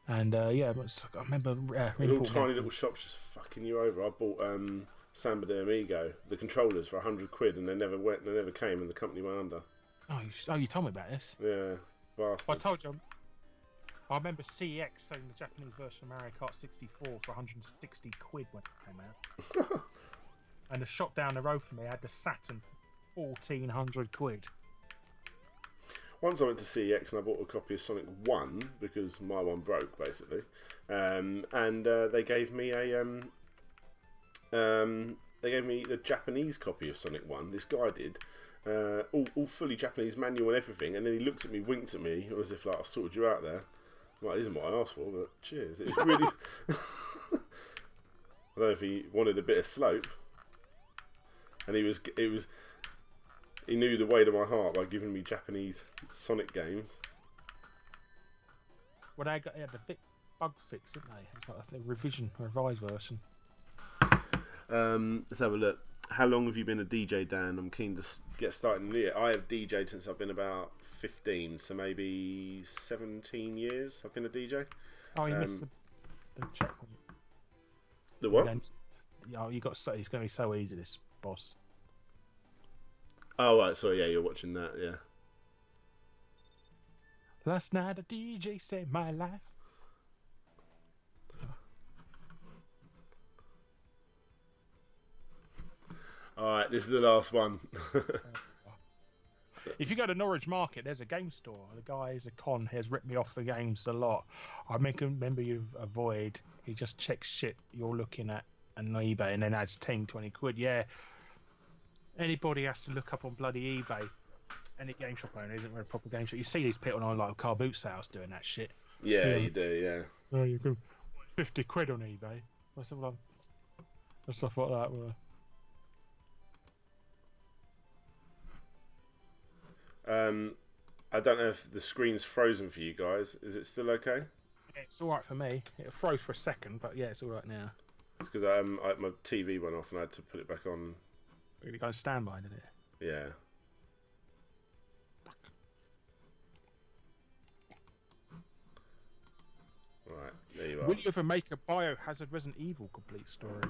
And yeah, I remember Little tiny little shops just fucking you over. I bought Samba de Amigo, the controllers for £100, and they never came, and the company went under. You told me about this. Yeah, bastards. I told you. I remember CEX selling the Japanese version of Mario Kart 64 for £160 when it came out. And the shop down the road from me had the Saturn for £1,400. Once I went to CEX and I bought a copy of Sonic 1 because my one broke, basically. And they gave me the Japanese copy of Sonic 1. This guy did. All fully Japanese manual and everything. And then he looked at me, winked at me, as if like, I've sorted you out there. Well, it isn't what I asked for, but cheers. It's really... I don't know if he wanted a bit of slope. And he knew the way to my heart by giving me Japanese Sonic games. Well, they had the big bug fix, didn't they? It's like a revised version. Let's have a look. How long have you been a DJ, Dan? I'm keen to get started in the I have DJed since I've been about 15, so maybe 17 years I've been a DJ. Oh, you missed the checkpoint. The what? It's going to be so easy, this boss. Oh, right, so yeah, you're watching that, yeah. Last night a DJ saved my life. Alright, this is the last one. If you go to Norwich Market, there's a game store. The guy is a con. He has ripped me off for games a lot. I remember you avoid. He just checks shit you're looking at on eBay and then adds 10, 20 quid. Yeah. Anybody has to look up on bloody eBay. Any game shop owner isn't a proper game shop. You see these people on like car boot sales doing that shit. Yeah, you do, yeah. Oh, you go 50 quid on eBay. Or stuff like that. Well, I don't know if the screen's frozen for you guys. Is it still okay? it's all right for me. It froze for a second, but yeah, it's all right now. It's because my TV went off and I had to put it back on. Really go standby, did it? Yeah. Right, there you are. Will you ever make a Biohazard Resident Evil complete story?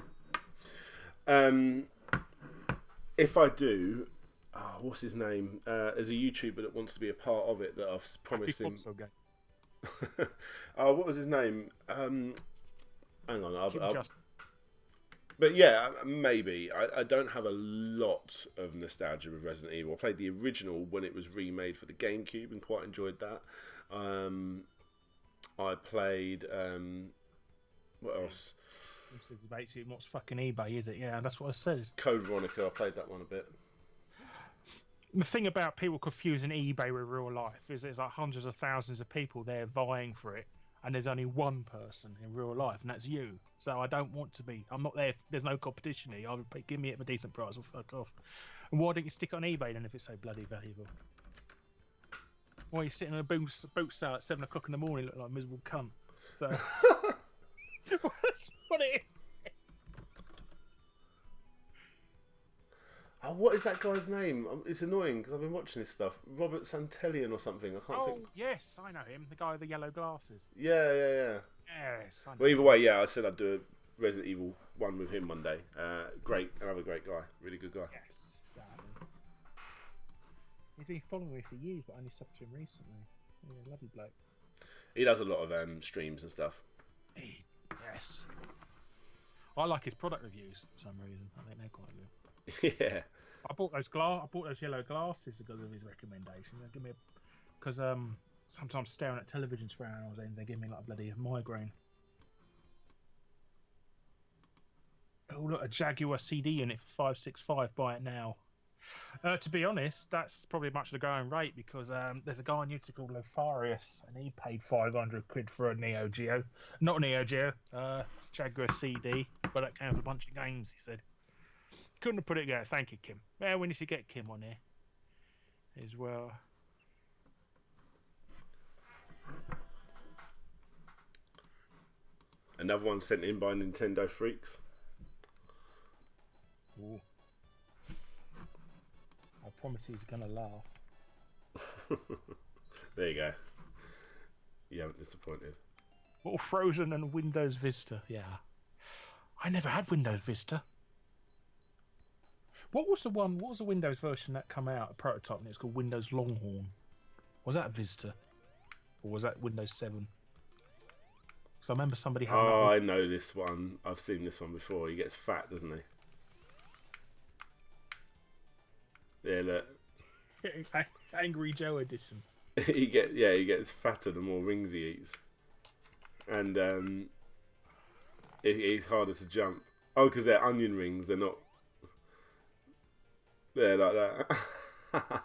If I do, what's his name? There's a YouTuber that wants to be a part of it that I've promised him. What was his name? Hang on, Justice. But yeah, maybe. I don't have a lot of nostalgia with Resident Evil. I played the original when it was remade for the GameCube and quite enjoyed that. I played what else? What's fucking eBay, is it? Yeah, that's what I said. Code Veronica. I played that one a bit. The thing about people confusing eBay with real life is there's like hundreds of thousands of people there vying for it, and there's only one person in real life, and that's you. So I don't want to be. I'm not there. There's no competition here. I would give me it at a decent price or fuck off. And why don't you stick it on eBay then if it's so bloody valuable? Why are you sitting on a boot sale at 7 o'clock in the morning looking like a miserable cunt? So that's what it is. Oh, what is that guy's name? It's annoying because I've been watching this stuff. Robert Santellian or something. I can't think. Oh, yes, I know him. The guy with the yellow glasses. Yeah. Yes, I know. Well, either way, yeah, I said I'd do Resident Evil 1 with him one day. Another great guy, really good guy. Yes. He's been following me for years, but I only subbed to him recently. Yeah, lovely bloke. He does a lot of streams and stuff. Yes. I like his product reviews for some reason. I think they're quite good. Yeah. I bought those yellow glasses because of his recommendation. They give me because sometimes staring at televisions for hours and they give me like a bloody migraine. Oh look, a Jaguar CD unit for 565. Buy it now. To be honest, that's probably much the going rate because there's a guy on YouTube called Lofarius and he paid 500 quid for a Neo Geo. Not a Neo Geo, Jaguar CD, but that came with a bunch of games, he said. Couldn't have put it together. Thank you, Kim. Yeah, we need to get Kim on here as well. Another one sent in by Nintendo Freaks. Ooh. I promise he's gonna laugh. There you go. You haven't disappointed. Or Frozen and Windows Vista. Yeah. I never had Windows Vista. What was the Windows version that come out, a prototype, and it's called Windows Longhorn? Was that Vista? Or was that Windows 7? So I remember somebody having I know this one. I've seen this one before. He gets fat, doesn't he? Yeah, look. Angry Joe edition. he gets fatter the more rings he eats. And it's harder to jump. Oh, because they're onion rings, they're not... They're like that.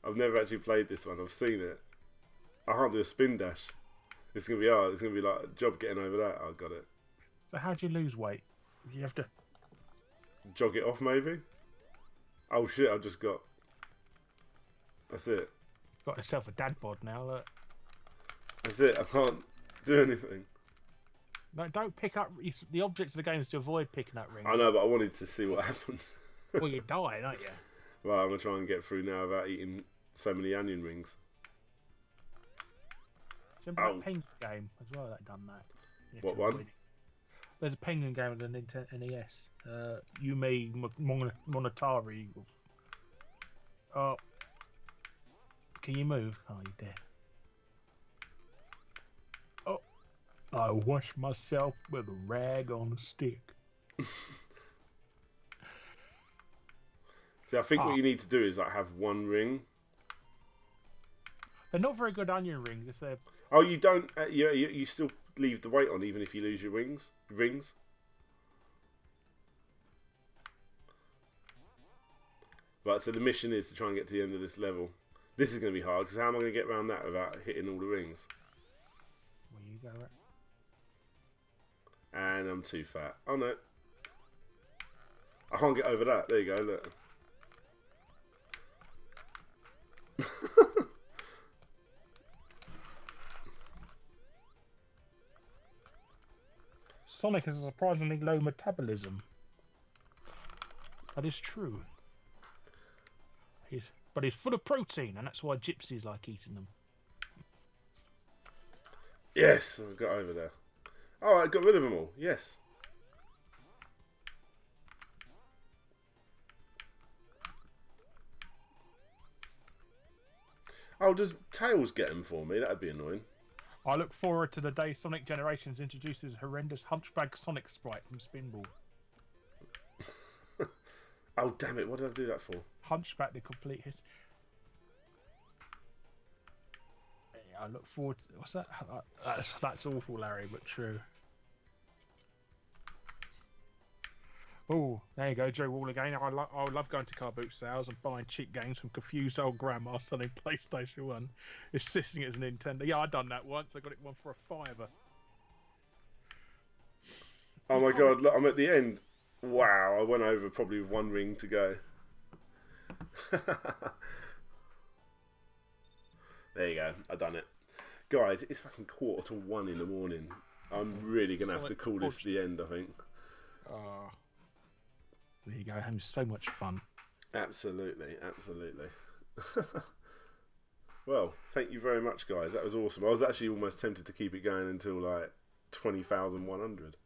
I've never actually played this one. I've seen it. I can't do a spin dash. It's going to be hard. It's going to be like a job getting over that. I got it. So how do you lose weight? You have to... Jog it off, maybe? Oh, shit, I've just got... That's it. It's got itself a dad bod now, look. That's it. I can't do anything. No, don't pick up... The object of the game is to avoid picking up rings. I know, but I wanted to see what happens. Well, you die, don't you? Right, I'm going to try and get through now without eating so many onion rings. Do you remember that Penguin game as well that done that? What one? There's a Penguin game with the Nintendo NES. Yume Monotari. Oh. Can you move? Oh, you're dead. Oh. I wash myself with a rag on a stick. See, I think what you need to do is like have one ring. They're not very good onion rings if they're... Oh, you don't... you still leave the weight on even if you lose your rings? Right, so the mission is to try and get to the end of this level. This is going to be hard, because how am I going to get around that without hitting all the rings? Where you go, right? And I'm too fat. Oh, no. I can't get over that. There you go, look. Sonic has a surprisingly low metabolism. That is true. But he's full of protein, and that's why gypsies like eating them. Yes, I got over there. Oh, I got rid of them all. Yes. Oh, does Tails get them for me? That'd be annoying. I look forward to the day Sonic Generations introduces horrendous Hunchback Sonic sprite from Spinball. Oh, damn it. What did I do that for? Hunchback, the complete his. Yeah, I look forward to... What's that? That's awful, Larry, but true. Oh, there you go, Joe Wall again. I love going to car boot sales and buying cheap games from confused old grandma selling PlayStation 1, insisting it's a Nintendo. Yeah, I done that once. I got it one for £5. Oh my god, look, I'm at the end. Wow, I went over probably with one ring to go. There you go, I've done it. Guys, it's fucking 1:45 in the morning. I'm really going to have to call this the end, I think. There you go, having so much fun. Absolutely, absolutely. Well, thank you very much, guys. That was awesome. I was actually almost tempted to keep it going until like 20,100.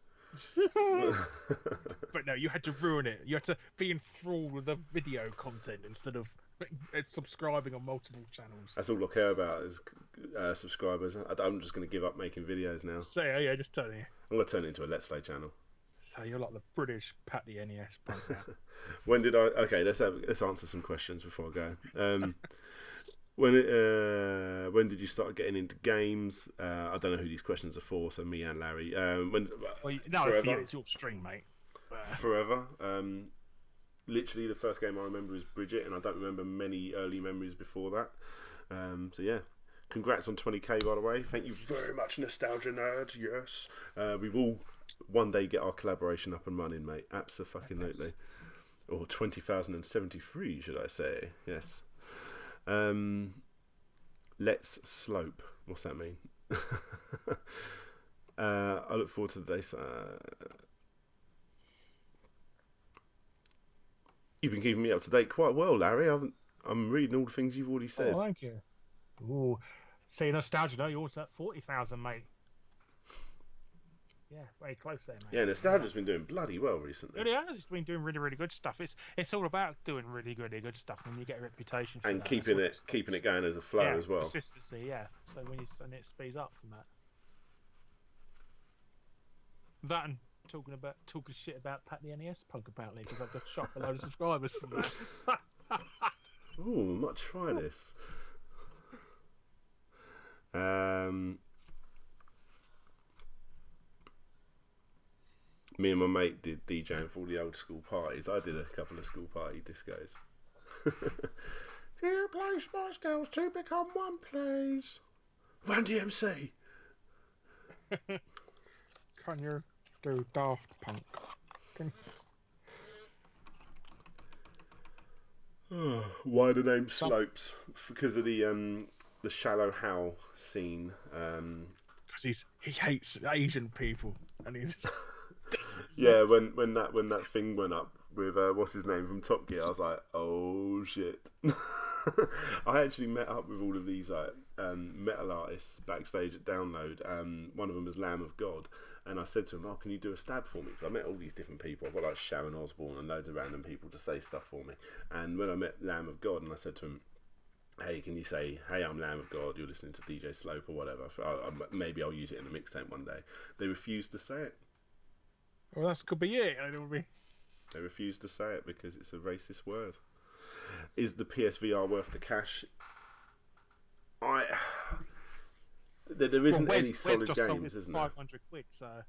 But no, you had to ruin it. You had to be enthralled with the video content instead of subscribing on multiple channels. That's all I care about is subscribers. I'm just going to give up making videos now. So yeah, just turn it. I'm going to turn it into a Let's Play channel. So you're like the British Pat the NES punk now. When did I? Okay, let's answer some questions before I go. When did you start getting into games? I don't know who these questions are for, so me and Larry. No, for you, it's your stream, mate. Forever. Literally, the first game I remember is Bridget, and I don't remember many early memories before that. So yeah, congrats on 20k, by the way. Thank you very much, Nostalgia Nerd. Yes, we will one day get our collaboration up and running, mate. Abso-fucking-lutely. Or 20,073, should I say? Yes. Let's slope. What's that mean? I look forward to the day. You've been keeping me up to date quite well, Larry. I'm reading all the things you've already said. Oh, thank you. Ooh, see, Nostalgia, no, you're also at 40,000, mate. Yeah, very close there, mate. Yeah, Nostalgia's been doing bloody well recently. It has. It's been doing really, really good stuff. It's all about doing really, really good stuff when you get a reputation for and that. keeping it going as a flow as well. Consistency, yeah. So when it speeds up from that. That and talking shit about Pat the NES punk apparently because I've got shot a load of subscribers from that. Ooh, I might try this. Me and my mate did DJing for all the old school parties. I did a couple of school party discos. Few play Spice Girls, two become one, please. Run DMC. Can you do Daft Punk? Why the name Slopes? Because of the Shallow Hal scene. Because he hates Asian people and he's. Yeah, when that thing went up with what's his name from Top Gear, I was like, oh shit. I actually met up with all of these metal artists backstage at Download. One of them was Lamb of God, and I said to him, "Oh, can you do a stab for me?" Because I met all these different people. I've got like Sharon Osbourne and loads of random people to say stuff for me. And when I met Lamb of God, and I said to him, "Hey, can you say, hey, I'm Lamb of God, you're listening to DJ Slope or whatever. Maybe I'll use it in a mixtape one day." They refused to say it. Well, that could be it. They refused to say it because it's a racist word. Is the PSVR worth the cash? There isn't any solid games, isn't there? 500 quid, so.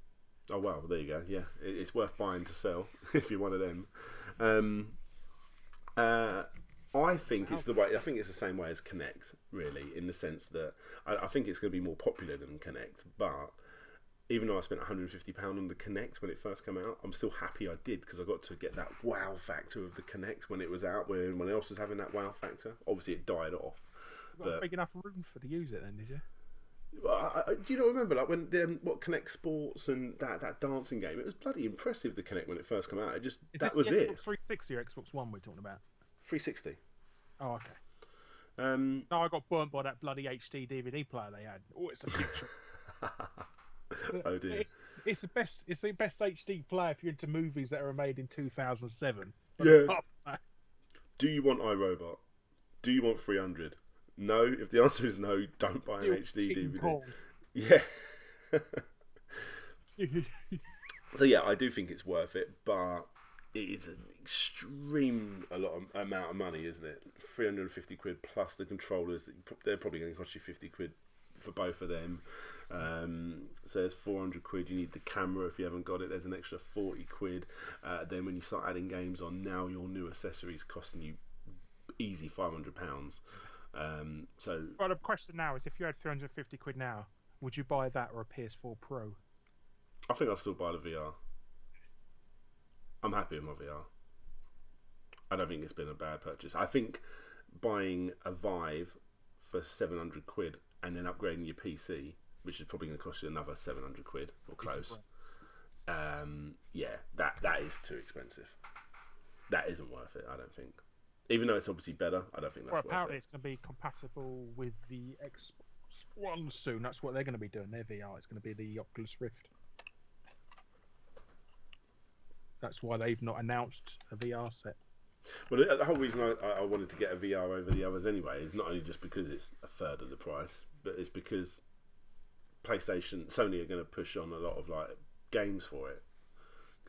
Oh well, there you go. Yeah, it's worth buying to sell if you're one of them. I think it's the way. I think it's the same way as Kinect, really, in the sense that I think it's going to be more popular than Kinect. But even though I spent £150 on the Kinect when it first came out, I'm still happy I did because I got to get that wow factor of the Kinect when it was out, when everyone else was having that wow factor. Obviously, it died off. You got big enough room to use it then, did you? Do you not remember like when Kinect Sports and that dancing game? It was bloody impressive. The Kinect when it first came out, that was it. Xbox 360 or Xbox One we're talking about? 360. Oh, okay. No, I got burnt by that bloody HD DVD player they had. Oh, it's a picture. Oh dear. It's the best. It's the best HD player if you're into movies that were made in 2007. Yeah. Do you want iRobot? Do you want 300? No. If the answer is no, don't buy an HD DVD. Kong. Yeah. So yeah, I do think it's worth it, but it is an extreme amount of money, isn't it? 350 quid plus the controllers. They're probably going to cost you 50 quid for both of them. So there's 400 quid. You need the camera if you haven't got it. There's an extra 40 quid. Then when you start adding games on, now your new accessories costing you easy £500. So well, the question now is, if you had 350 quid now, would you buy that or a PS4 Pro? I think I'll still buy the VR. I'm happy with my VR. I don't think it's been a bad purchase. I think buying a Vive for 700 quid and then upgrading your PC, which is probably going to cost you another 700 quid or close. Yeah, that is too expensive. That isn't worth it, I don't think. Even though it's obviously better, I don't think that's worth it. Apparently it's going to be compatible with the Xbox one soon. That's what they're going to be doing. Their VR is going to be the Oculus Rift. That's why they've not announced a VR set. Well, the whole reason I wanted to get a VR over the others anyway is not only just because it's a third of the price, but it's because Sony are going to push on a lot of like games for it.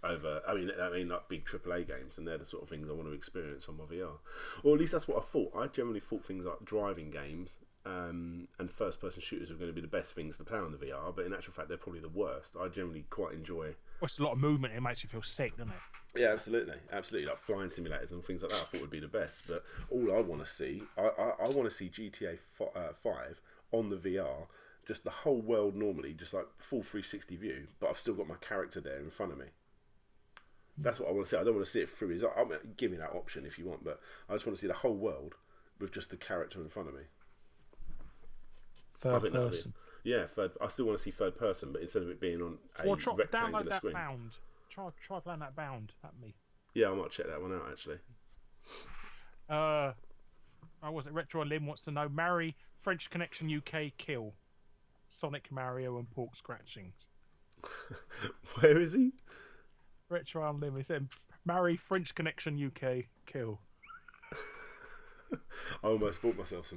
I mean, like big AAA games, and they're the sort of things I want to experience on my VR. Or at least that's what I thought. I generally thought things like driving games and first-person shooters are going to be the best things to play on the VR, but in actual fact, they're probably the worst. I generally quite enjoy. Well, it's a lot of movement. It makes you feel sick, doesn't it? Yeah, absolutely. Like flying simulators and things like that, I thought would be the best. But all I want to see, I want to see GTA 5 on the VR, just the whole world normally, just like full 360 view, but I've still got my character there in front of me. That's what I want to see. I don't want to see it through his. Give me that option if you want, but I just want to see the whole world with just the character in front of me. Third person. Yeah, I still want to see third person, but instead of it being on a rectangular download screen. Bound. Try playing that Bound at me. Yeah, I might check that one out actually. I was it Retro Lim wants to know: marry French Connection UK kill Sonic, Mario, and pork scratchings. Where is he? Retro Lim. He said, "Marry French Connection UK kill." I almost bought myself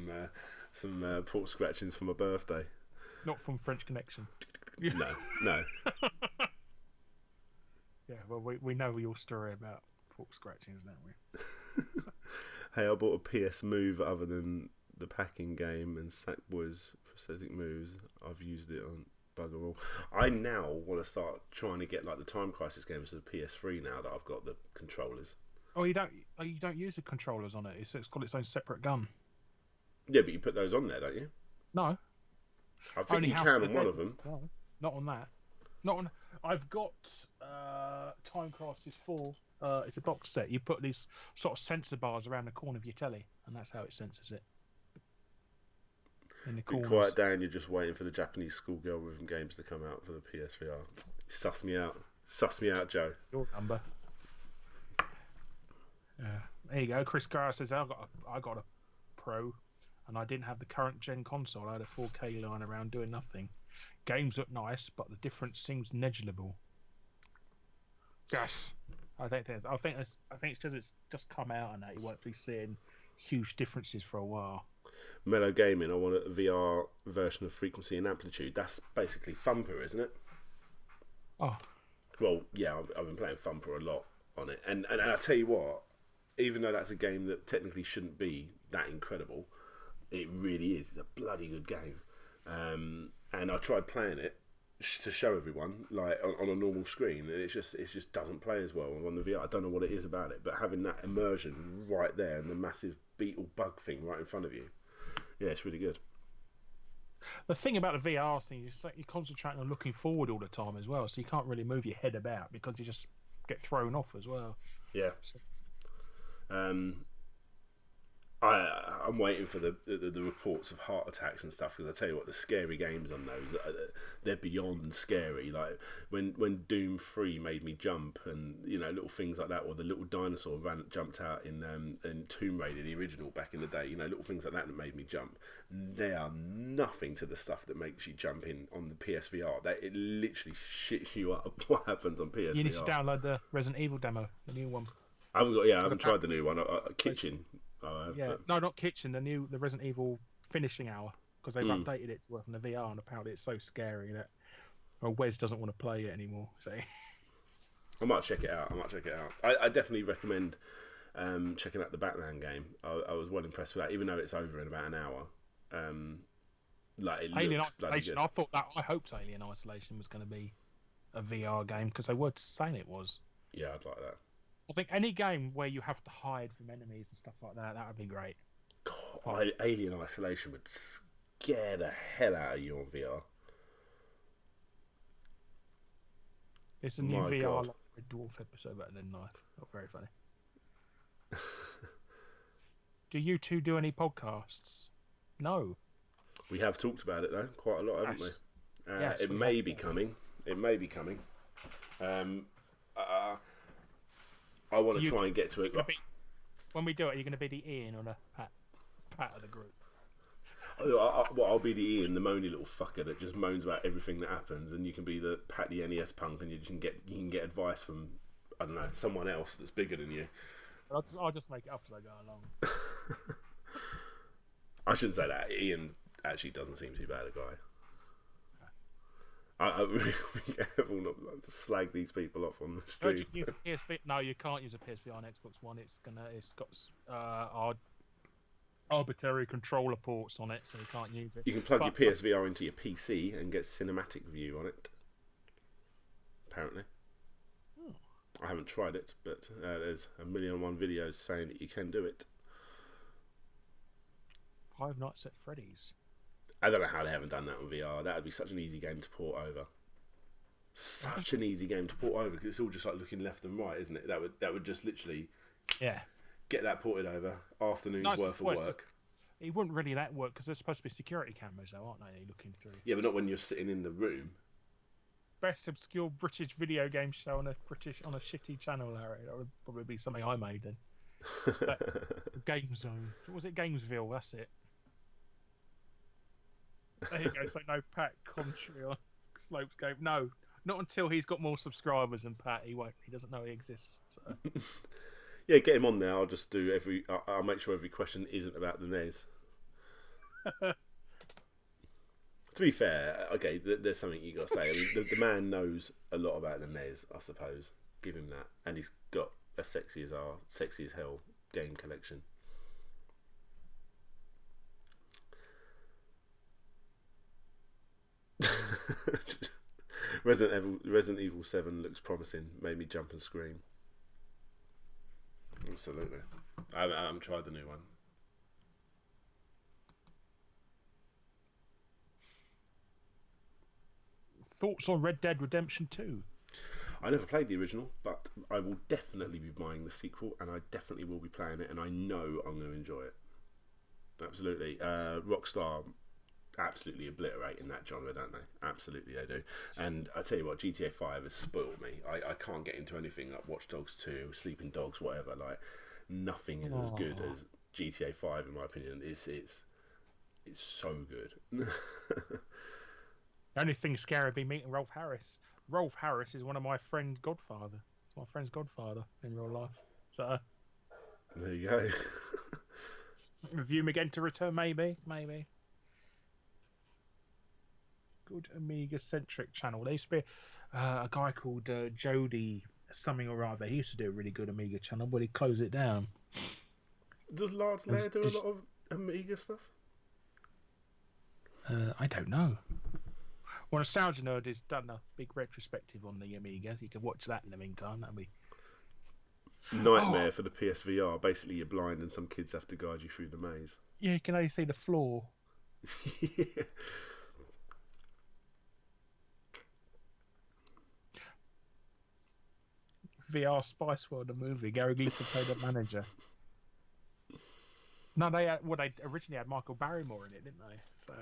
some pork scratchings for my birthday. Not from French Connection. No. Yeah, well, we know your story about pork scratchings, don't we? Hey, I bought a PS Move other than the packing game and Sackboy's prosthetic moves. I've used it on bugger all. I now want to start trying to get like the Time Crisis games to the PS3 now that I've got the controllers. Oh, you don't use the controllers on it. It's got its own separate gun. Yeah, but you put those on there, don't you? No. I think you can on one of them. No, not on that. Not on. I've got Time Crisis 4. It's a box set. You put these sort of sensor bars around the corner of your telly, and that's how it senses it. In the corners. Be quiet down. You're just waiting for the Japanese schoolgirl rhythm games to come out for the PSVR. Suss me out, Joe. Your number. There you go. Chris Carr says I got a Pro, and I didn't have the current gen console. I had a 4K lying around doing nothing. Games look nice, but the difference seems negligible. Yes, I think it's because it's just come out and that you won't be seeing huge differences for a while. Mellow Gaming, I want a VR version of Frequency and Amplitude. That's basically Thumper, isn't it? Oh. Well, yeah, I've been playing Thumper a lot on it. And I tell you what, even though that's a game that technically shouldn't be that incredible, it really is. It's a bloody good game. And I tried playing it to show everyone, like on a normal screen, and it just doesn't play as well on the VR. I don't know what it is about it, but having that immersion right there and the massive beetle bug thing right in front of you, yeah, it's really good. The thing about the VR thing is you're concentrating on looking forward all the time as well, so you can't really move your head about because you just get thrown off as well. Yeah. So. I'm waiting for the reports of heart attacks and stuff, because I tell you what, the scary games on those, they're beyond scary. Like when Doom 3 made me jump, and little things like that, or the little dinosaur jumped out in Tomb Raider, the original back in the day. Little things like that made me jump. They are nothing to the stuff that makes you jump in on the PSVR. It literally shits you up what happens on PSVR. You need to download the Resident Evil demo, the new one. I haven't tried the new one. Kitchen. No, not Kitchen. The Resident Evil Finishing Hour, because they've updated it to work on the VR, and apparently it's so scary that Wes doesn't want to play it anymore. So I might check it out. I definitely recommend checking out the Batman game. I was well impressed with that, even though it's over in about an hour. Alien Isolation. I hoped Alien Isolation was going to be a VR game, because they were saying it was. Yeah, I'd like that. I think any game where you have to hide from enemies and stuff like that would be great. God, Alien Isolation would scare the hell out of you on VR. It's a new VR like Red Dwarf episode better than Knife. Not very funny. Do you two do any podcasts? No. We have talked about it though, quite a lot, haven't we? Yes, it may be coming. It may be coming. I want to try and get to it. When we do it, are you going to be the Ian or the Pat of the group? I'll be the Ian, the moany little fucker that just moans about everything that happens, and you can be the Pat the NES punk, and you can get advice from, I don't know, someone else that's bigger than you. I'll just make it up as I go along. I shouldn't say that. Ian actually doesn't seem too bad a guy. I really be careful not to slag these people off on the stream. No, you can't use a PSVR on Xbox One. It's got arbitrary controller ports on it, so you can't use it. You can plug your PSVR into your PC and get cinematic view on it. Apparently. I haven't tried it, but there's 1,000,001 videos saying that you can do it. Five Nights at Freddy's. I don't know how they haven't done that on VR. That would be such an easy game to port over. Such an easy game to port over because it's all just like looking left and right, isn't it? That would just literally get that ported over. Afternoon's worth of work. It wouldn't really that work because there's supposed to be security cameras, though, aren't they? Looking through. Yeah, but not when you're sitting in the room. Best obscure British video game show on a shitty channel, Larry. That would probably be something I made then. Game Zone. Was it Gamesville? That's it. There you go. So no Pat Contry on Slopes Game. No, not until he's got more subscribers than Pat. He won't. He doesn't know he exists. So. Yeah, get him on there. I'll just do I'll make sure every question isn't about the NES. To be fair, okay, there's something you got to say. I mean, the man knows a lot about the NES, I suppose. Give him that, and he's got a sexy as hell game collection. Resident Evil 7 looks promising. Made me jump and scream. Absolutely. I haven't tried the new one. Thoughts on Red Dead Redemption 2? I never played the original, but I will definitely be buying the sequel, and I definitely will be playing it, and I know I'm going to enjoy it. Absolutely. Rockstar absolutely obliterate in that genre, don't they? Absolutely they do. And I tell you what, GTA 5 has spoiled me. I can't get into anything like Watch Dogs 2, Sleeping Dogs, whatever. Like, nothing is as good as GTA 5 in my opinion. It's so good. The only thing scary would be meeting Rolf Harris. Rolf Harris is one of my friend's godfather. It's my friend's godfather in real life. So there you go. Review him again to return, maybe. Good Amiga-centric channel. There used to be a guy called Jody something or other. He used to do a really good Amiga channel, but he closed it down. Does Lars Lair do a lot of Amiga stuff? I don't know. Well, Nostalgia Nerd has done a big retrospective on the Amiga. You can watch that in the meantime. That'll be nightmare for the PSVR. Basically, you're blind and some kids have to guide you through the maze. Yeah, you can only see the floor. Yeah. VR Spice World, the movie. Gary Glitter played the manager. No, they originally had Michael Barrymore in it, didn't they? So.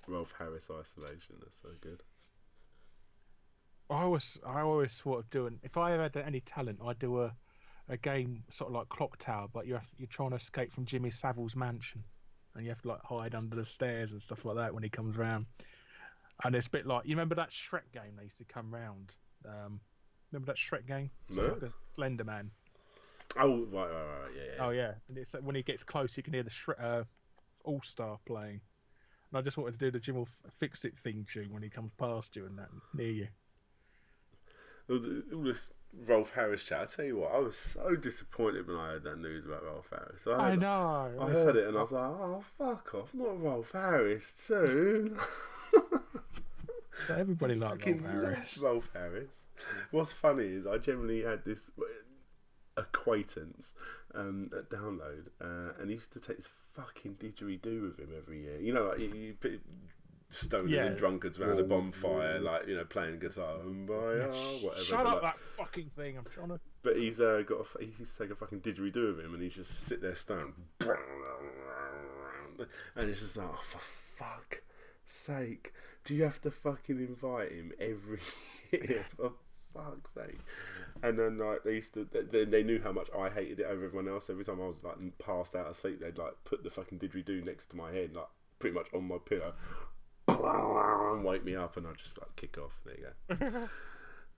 Rolf Harris Isolation, that's so good. I always thought of doing, if I ever had any talent, I'd do a game sort of like Clock Tower, but you're trying to escape from Jimmy Savile's mansion, and you have to like hide under the stairs and stuff like that when he comes round. And it's a bit like, you remember that Shrek game they used to come round? Remember that Shrek game? No. The Slender Man. Oh right, yeah. Oh yeah, and it's when he gets close, you can hear the Shrek All Star playing. And I just wanted to do the Jim will fix it theme tune when he comes past you and that near you. All this Rolf Harris chat. I tell you what, I was so disappointed when I heard that news about Rolf Harris. I know. I heard it and I was like, oh fuck off, not Rolf Harris too. Everybody liked Rolf Harris. Rolf Harris. What's funny is I generally had this acquaintance at Download, and he used to take this fucking didgeridoo with him every year. You know, like you put stoners and drunkards around a bonfire, like, you know, playing guitar and whatever. Shut up, that fucking thing! I'm trying to. But he used to take a fucking didgeridoo with him, and he's just sit there stoned, and it's just like, oh, for fuck's sake, do you have to fucking invite him every year? For fuck's sake. And then like they knew how much I hated it over everyone else. Every time I was like passed out asleep, they'd like put the fucking didgeridoo next to my head, like pretty much on my pillow, wake me up, and I just like kick off. There you go.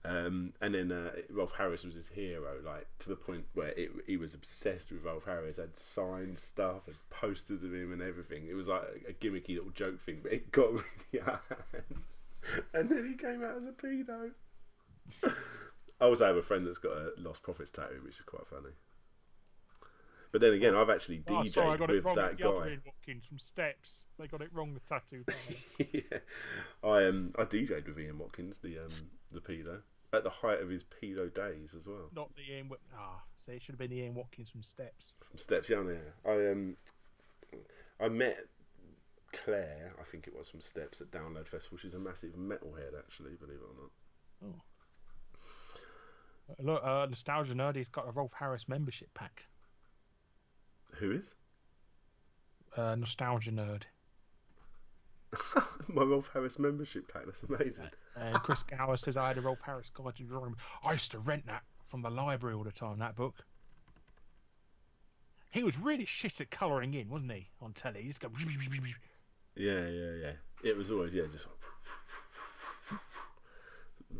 And then Rolf Harris was his hero, like to the point where he was obsessed with Rolf Harris. Had signed stuff, had posters of him, and everything. It was like a gimmicky little joke thing, but it got really out of hand. And then he came out as a pedo. I also have a friend that's got a Lost Prophets tattoo, which is quite funny. But then again, I've actually DJed sorry, I got with it wrong. that It's the guy. other Ian Watkins from Steps. They got it wrong. The tattoo. Yeah. I DJed with Ian Watkins, the pedo, at the height of his pedo days as well. Not the Ian. See, it should have been the Ian Watkins from Steps. From Steps, yeah. I met Claire, I think it was from Steps at Download Festival. She's a massive metalhead, actually, believe it or not. Oh. Look, Nostalgia Nerdy's got a Rolf Harris membership pack. Who is? Nostalgia Nerd. My Rolf Harris membership pack. That's amazing. And Chris Gower says I had a Rolf Harris guide to drawing. I used to rent that from the library all the time. That book. He was really shit at colouring in, wasn't he? On telly, he just go. Yeah. It was always just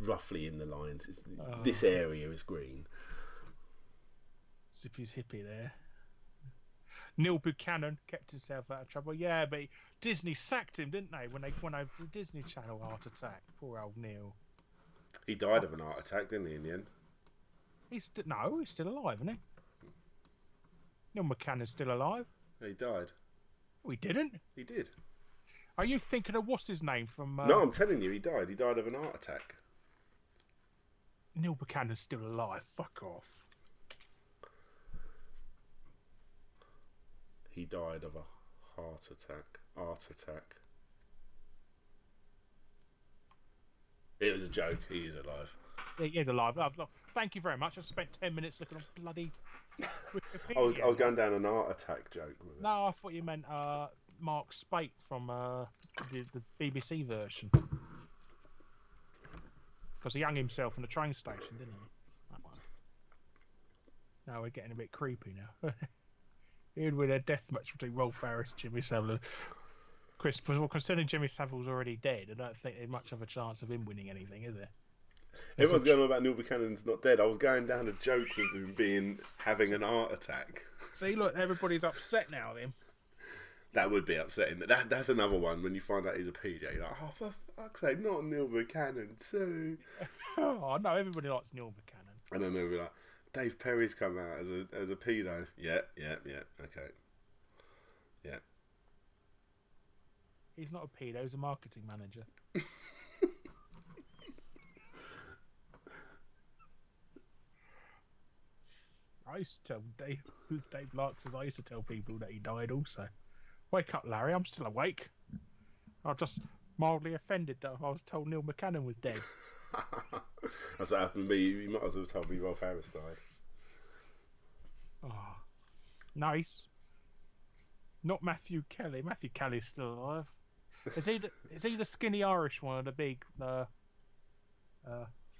roughly in the lines. This area is green. Zippy's hippie there. Neil Buchanan kept himself out of trouble. Yeah, but Disney sacked him, didn't they? When they went over to the Disney Channel heart attack. Poor old Neil. He died of an heart attack, didn't he? In the end. He's still alive, isn't he? Neil Buchanan's still alive. He died. We didn't. He did. Are you thinking of what's his name from? No, I'm telling you, he died. He died of an heart attack. Neil Buchanan's still alive. Fuck off. He died of a heart attack. It was a joke. He is alive. He is alive. Look, thank you very much. I spent 10 minutes looking on bloody Wikipedia. I was going down an heart attack joke with it. No, I thought you meant Mark Spate from the BBC version. Because he hung himself in a train station, didn't he? That one. Now we're getting a bit creepy now. He'd win a death match between Rolf Harris and Jimmy Savile. Chris, well, considering Jimmy Savile's already dead, I don't think there's much of a chance of him winning anything, is there? Everyone's going on about Neil Buchanan's not dead. I was going down a joke with him having an heart attack. See, look, everybody's upset now with him. That would be upsetting. That's another one when you find out he's a PJ. You're like, oh, for fuck's sake, not Neil Buchanan too. Oh, no, everybody likes Neil Buchanan. And then they'll be like, Dave Perry's come out as a pedo. Yeah, okay. Yeah. He's not a pedo, he's a marketing manager. I used to tell Dave Lark says I used to tell people that he died also. Wake up, Larry, I'm still awake. I was just mildly offended that I was told Neil Buchanan was dead. That's what happened to me. You might as well have told me Rolf Harris died. Oh, nice. Not Matthew Kelly. Matthew Kelly's still alive. Is he the skinny Irish one or the big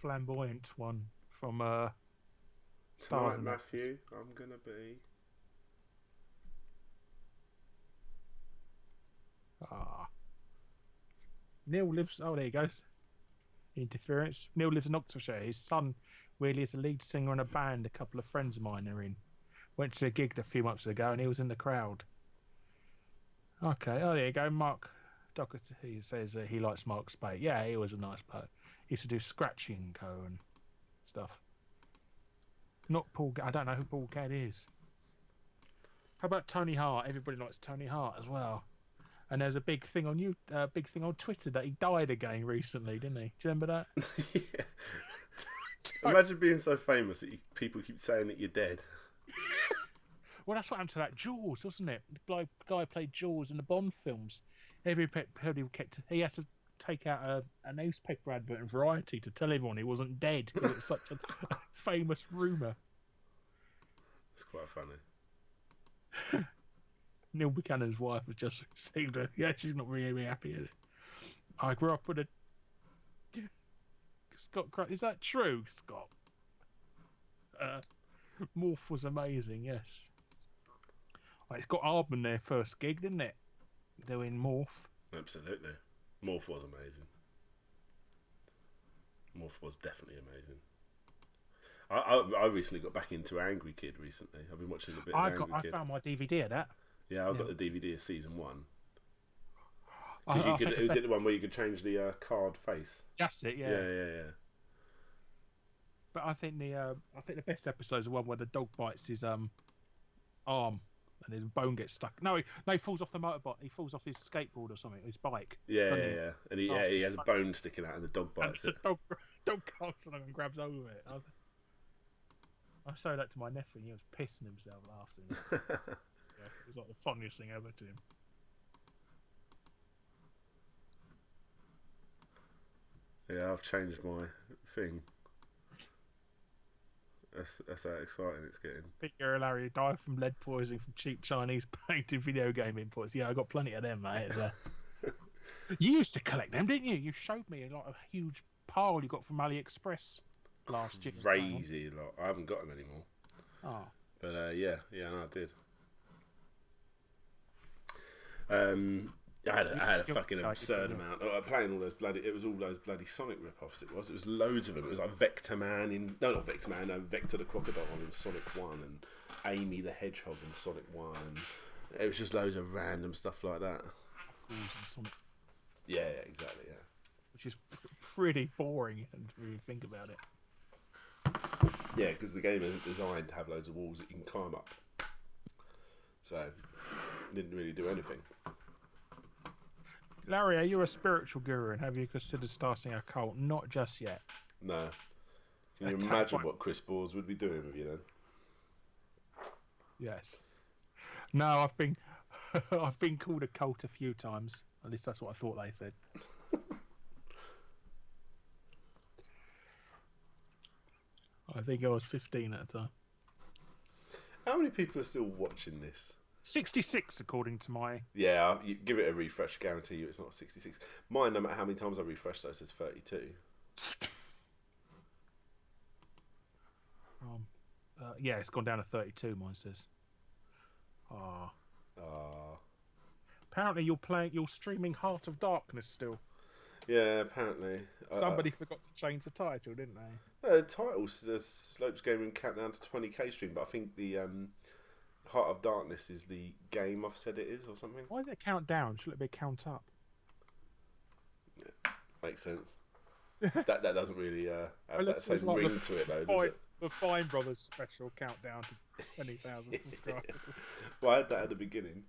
flamboyant one from Stars Tonight, and Matthew, I'm gonna be. Neil lives. Oh, there he goes. Interference. Neil lives in Oxfordshire. His son really is a lead singer in a band a couple of friends of mine are in. Went to a gig a few months ago and he was in the crowd. Okay, oh, there you go. Mark Doherty, he says he likes Mark Spate. Yeah, he was a nice bloke. He used to do Scratching Co. and stuff. Not Paul. I don't know who Paul Gadd is. How about Tony Hart? Everybody likes Tony Hart as well. And there's a big thing on Twitter that he died again recently, didn't he? Do you remember that? Yeah. Imagine being so famous that people keep saying that you're dead. Well, that's what happened to that Jaws, wasn't it? The guy played Jaws in the Bond films. He had to take out a newspaper advert in Variety to tell everyone he wasn't dead. It was such a famous rumour. It's quite funny. Neil Buchanan's wife was just received her. Yeah, she's not really happy, is it? I grew up with a Scott. Is that true, Scott? Morph was amazing. Yes. It's got Aardman their first gig, didn't it? doing Morph. Absolutely. Morph was amazing. Morph was definitely amazing. I recently got back into Angry Kid recently. I've been watching a bit of Angry I Kid. found my DVD of that. Yeah, I've Yeah. got the DVD of season 1. Because I think was it the one where you could change the card face? that's it. Yeah. Yeah. But I think the best episode is the one where the dog bites his arm and his bone gets stuck. No, he falls off the motorbike. He falls off his skateboard or something, his bike. doesn't he? Yeah. And Oh, he has a bone sticking out and the dog And bites the it. dog comes along and grabs hold of it. I showed that to my nephew and he was pissing himself laughing. Yeah, it was like the funniest thing ever to him. Yeah, I've changed my thing. That's how exciting it's getting. Peter and Larry died from lead poisoning from cheap Chinese painted video game imports. Yeah, I got plenty of them, mate. You used to collect them, didn't you? You showed me like a huge pile you got from AliExpress last year. Crazy lot. I haven't got them anymore. Oh. But no, I did. I had a fucking absurd amount. Playing all those bloody. It was all those bloody Sonic rip-offs. It was loads of them. It was like Vector Man not Vector Man. No, Vector the Crocodile in Sonic 1 and Amy the Hedgehog in Sonic 1, and it was just loads of random stuff like that. Sonic. Yeah, exactly. Yeah. Which is pretty boring if you really think about it. Yeah, because the game isn't designed to have loads of walls that you can climb up. So, didn't really do anything. Larry, are you a spiritual guru and have you considered starting a cult? Not just yet. No. Can you imagine what Chris Bores would be doing with you then? Yes. No, I've been I've been called a cult a few times. At least that's what I thought they said. I think I was 15 at the time. How many people are still watching this? 66 according to my... Yeah, you give it a refresh, guarantee you it's not 66. Mine, no matter how many times I refresh those, says 32. Yeah, it's gone down to 32, mine says. Apparently you're streaming Heart of Darkness still. Yeah, apparently. Somebody forgot to change the title, didn't they? The title's the Slopes Gaming Countdown to 20k stream, but I think the Heart of Darkness is the game I've said it is, or something. Why is it count down? Should it be count up? Yeah, makes sense. that doesn't really have that same like ring to it, though, does it? The Fine Brothers special countdown to 20,000 subscribers. Well, I had that at the beginning.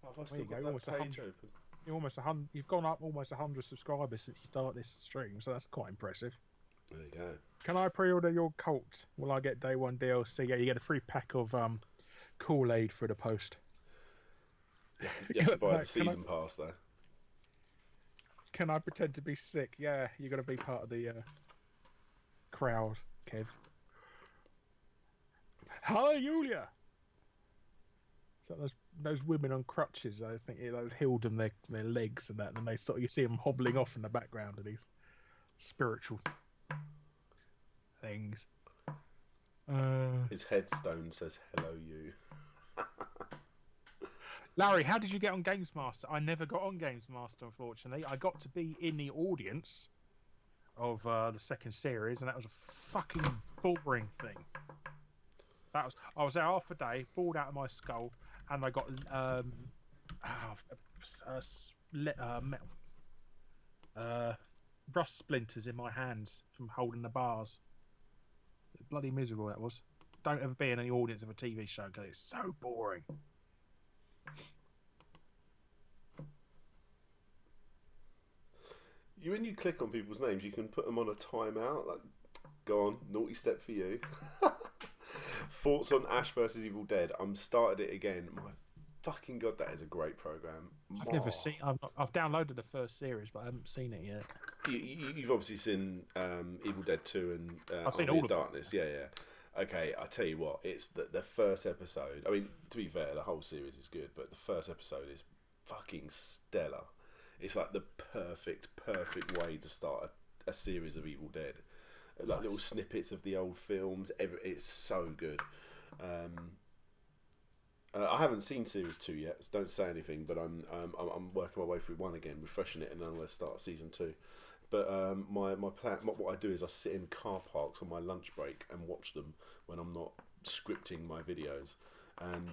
Oh, I've still got that page open. You've gone up almost 100 subscribers since you started this stream, so that's quite impressive. There you go. Can I pre-order your cult? Will I get day one DLC? Yeah, you get a free pack of Kool-Aid for the post. You have to buy the season pass, though. Can I pretend to be sick? Yeah, you got to be part of the crowd, Kev. Hallelujah! So those women on crutches, I think they've healed them their legs and that, and then you see them hobbling off in the background of these spiritual things. His headstone says "Hello, you." Larry, how did you get on Games Master? I never got on Games Master, unfortunately. I got to be in the audience of the second series, and that was a fucking boring thing. I was there half a day, bored out of my skull, and I got metal rust splinters in my hands from holding the bars. Bloody miserable that was. Don't ever be in any audience of a TV show because it's so boring. When you click on people's names, you can put them on a timeout. Like, go on, naughty step for you. Thoughts on Ash vs Evil Dead? I'm started it again. My fucking god, that is a great program. I've never seen. I've downloaded the first series, but I haven't seen it yet. You've obviously seen Evil Dead 2 and I've seen Army all of Darkness. Yeah. Okay, I tell you what, it's the first episode. I mean, to be fair, the whole series is good, but the first episode is fucking stellar. It's like the perfect way to start a series of Evil Dead. Like little snippets of the old films. It's so good. I haven't seen series 2 yet, so don't say anything. But I'm working my way through 1 again, refreshing it, and then I'm going to start season 2. But my plan, what I do is I sit in car parks on my lunch break and watch them when I'm not scripting my videos, and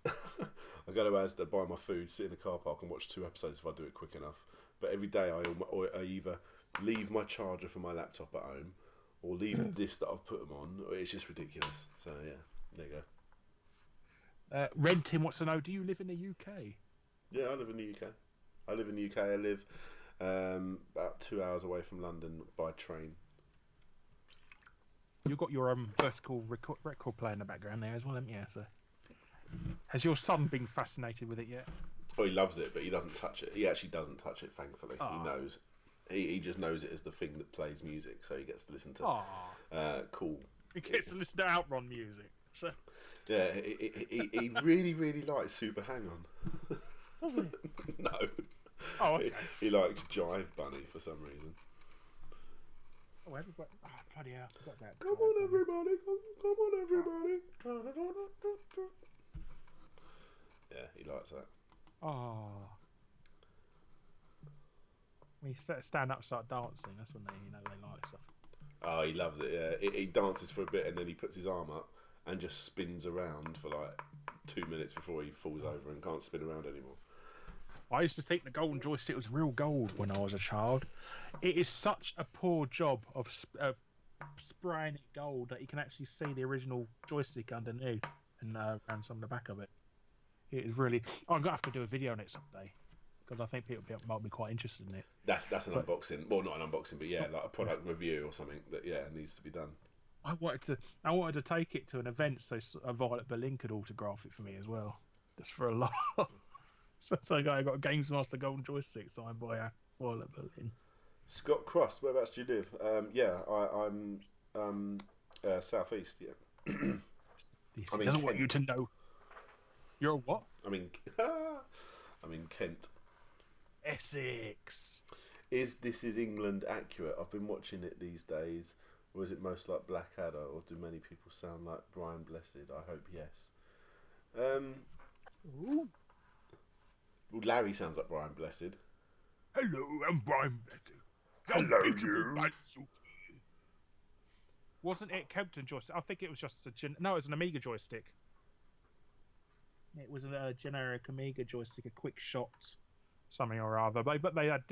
I go to Asda, buy my food, sit in a car park, and watch 2 episodes if I do it quick enough. But every day I either leave my charger for my laptop at home, or leave this that I've put them on. It's just ridiculous. So yeah, there you go. Renting wants to know: do you live in the UK? Yeah, I live in the UK. I live about 2 hours away from London by train. You've got your vertical record player in the background there as well, haven't you? So, has your son been fascinated with it yet? Well, he loves it, but he doesn't touch it. He actually doesn't touch it, thankfully. Aww. He knows. He just knows it as the thing that plays music, so he gets to listen to cool. He gets to listen to Outrun music. So. Yeah, he really, really likes Super Hang On. Does he? No. Oh, okay. He likes Jive Bunny for some reason. Oh, everybody! Oh, bloody hell! I forgot that. Come on, everybody! Come on, everybody! Yeah, he likes that. Oh. When you stand up and start dancing, that's when they like stuff. Oh, he loves it, yeah. He dances for a bit and then he puts his arm up and just spins around for like 2 minutes before he falls over and can't spin around anymore. I used to think the golden joystick was real gold when I was a child. It is such a poor job of spraying it gold that you can actually see the original joystick underneath and around some of the back of it. It is really... I'm going to have to do a video on it someday because I think people might be quite interested in it. That's an unboxing. Well, not an unboxing, but yeah, like a product review or something that, yeah, needs to be done. I wanted to take it to an event so Violet Berlin could autograph it for me as well. Just for a lot. So I got a Games Master Golden Joystick signed by Violet Berlin. Scott Cross, whereabouts do you live? Yeah, I'm southeast. Yeah. He doesn't want you to know. You're a what? I'm in Kent. Essex. This is England accurate? I've been watching it these days. Or is it most like Blackadder? Or do many people sound like Brian Blessed? I hope yes. Ooh. Well, Larry sounds like Brian Blessed. Hello, I'm Brian Blessed. Hello, you. Wasn't it Kempton joystick? I think it was just it was an Amiga joystick. It was a generic Amiga joystick, a quick shot, something or other. But they had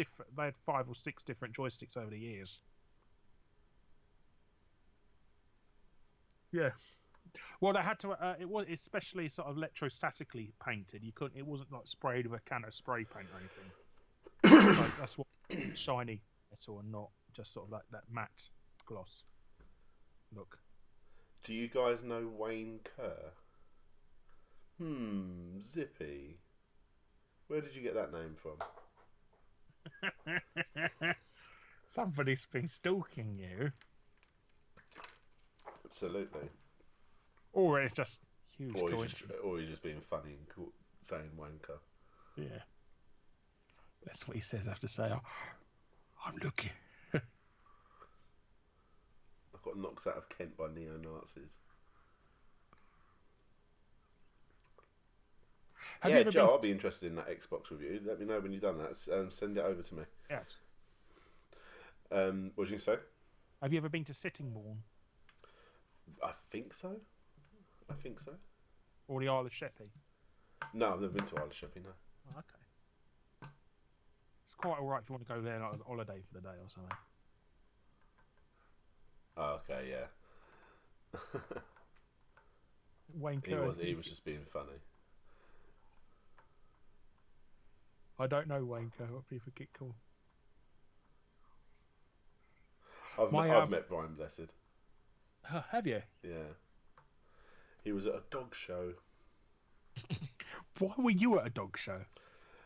5 or 6 different joysticks over the years. Yeah. Well, they had to. It was especially sort of electrostatically painted. You couldn't. It wasn't like sprayed with a can of spray paint or anything. So that's what shiny metal and not just sort of like that matte gloss look. Do you guys know Wayne Kerr? Zippy. Where did you get that name from? Somebody's been stalking you. Absolutely. Or it's just huge coincidence. Or he's just being funny and saying wanker. Yeah. That's what he says after saying, I'm looking. I got knocked out of Kent by neo-Nazis. Joe, I'll be interested in that Xbox review. Let me know when you've done that. Send it over to me. Yes. What was you going to say? Have you ever been to Sittingbourne? I think so. Or the Isle of Sheppey? No, I've never been to Isle of Sheppey, no. Oh, okay. It's quite alright if you want to go there like on holiday for the day or something. Oh, okay, yeah. Wayne Kerr. He was just being funny. I don't know Wayne Kerr, what people get called. I've met Brian Blessed. Have you? Yeah. He was at a dog show. Why were you at a dog show?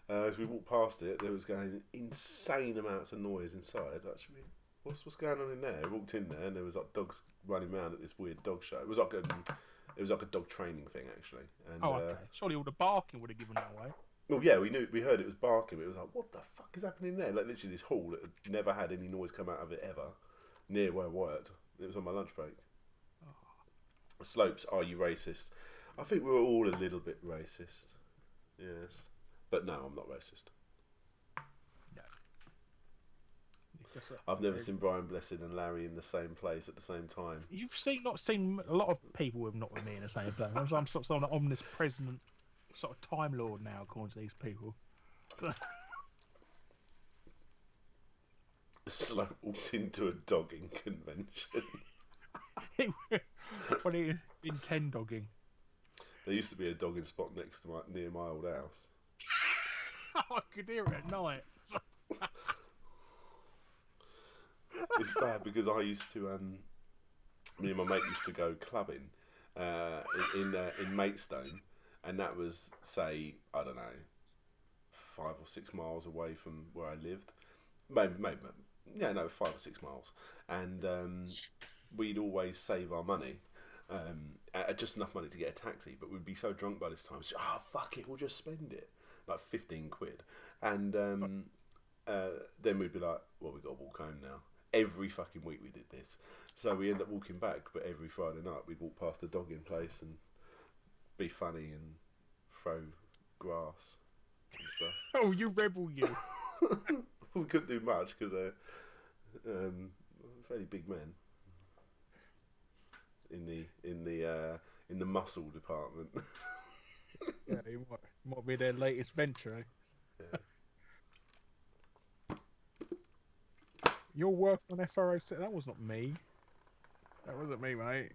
As we walked past it, there was going insane amounts of noise inside. Actually, what's going on in there? We walked in there, and there was like dogs running around at this weird dog show. It was like a dog training thing, actually. And, okay. Surely all the barking would have given that away. Well, yeah, we heard it was barking, but it was like, what the fuck is happening there? Like literally this hall that had never had any noise come out of it ever, near where I worked. It was on my lunch break. The Slopes, Are You Racist? I think we're all a little bit racist. Yes. But no, I'm not racist. No. I've never seen Brian Blessed and Larry in the same place at the same time. You've not seen a lot of people have not with me in the same place. I'm sort of an omnipresent sort of Time Lord now, according to these people. It's like walked into a dogging convention. What are you in 10 dogging? There used to be a dogging spot near my old house. I could hear it at night. It's bad because I used to, me and my mate used to go clubbing in Maidstone, and that was, say, I don't know, 5 or 6 miles away from where I lived. Maybe 5 or 6 miles. And we'd always save our money, just enough money to get a taxi, but we'd be so drunk by this time, so, fuck it, we'll just spend it. Like 15 quid. And then we'd be like, well, we've got to walk home now. Every fucking week we did this. So we end up walking back, but every Friday night we'd walk past a dogging place and be funny and throw grass and stuff. Oh, you rebel, you! We couldn't do much because they're fairly big men in the muscle department. Yeah, it might be their latest venture. Eh? Yeah. Your work on FR06, that was not me. That wasn't me, mate.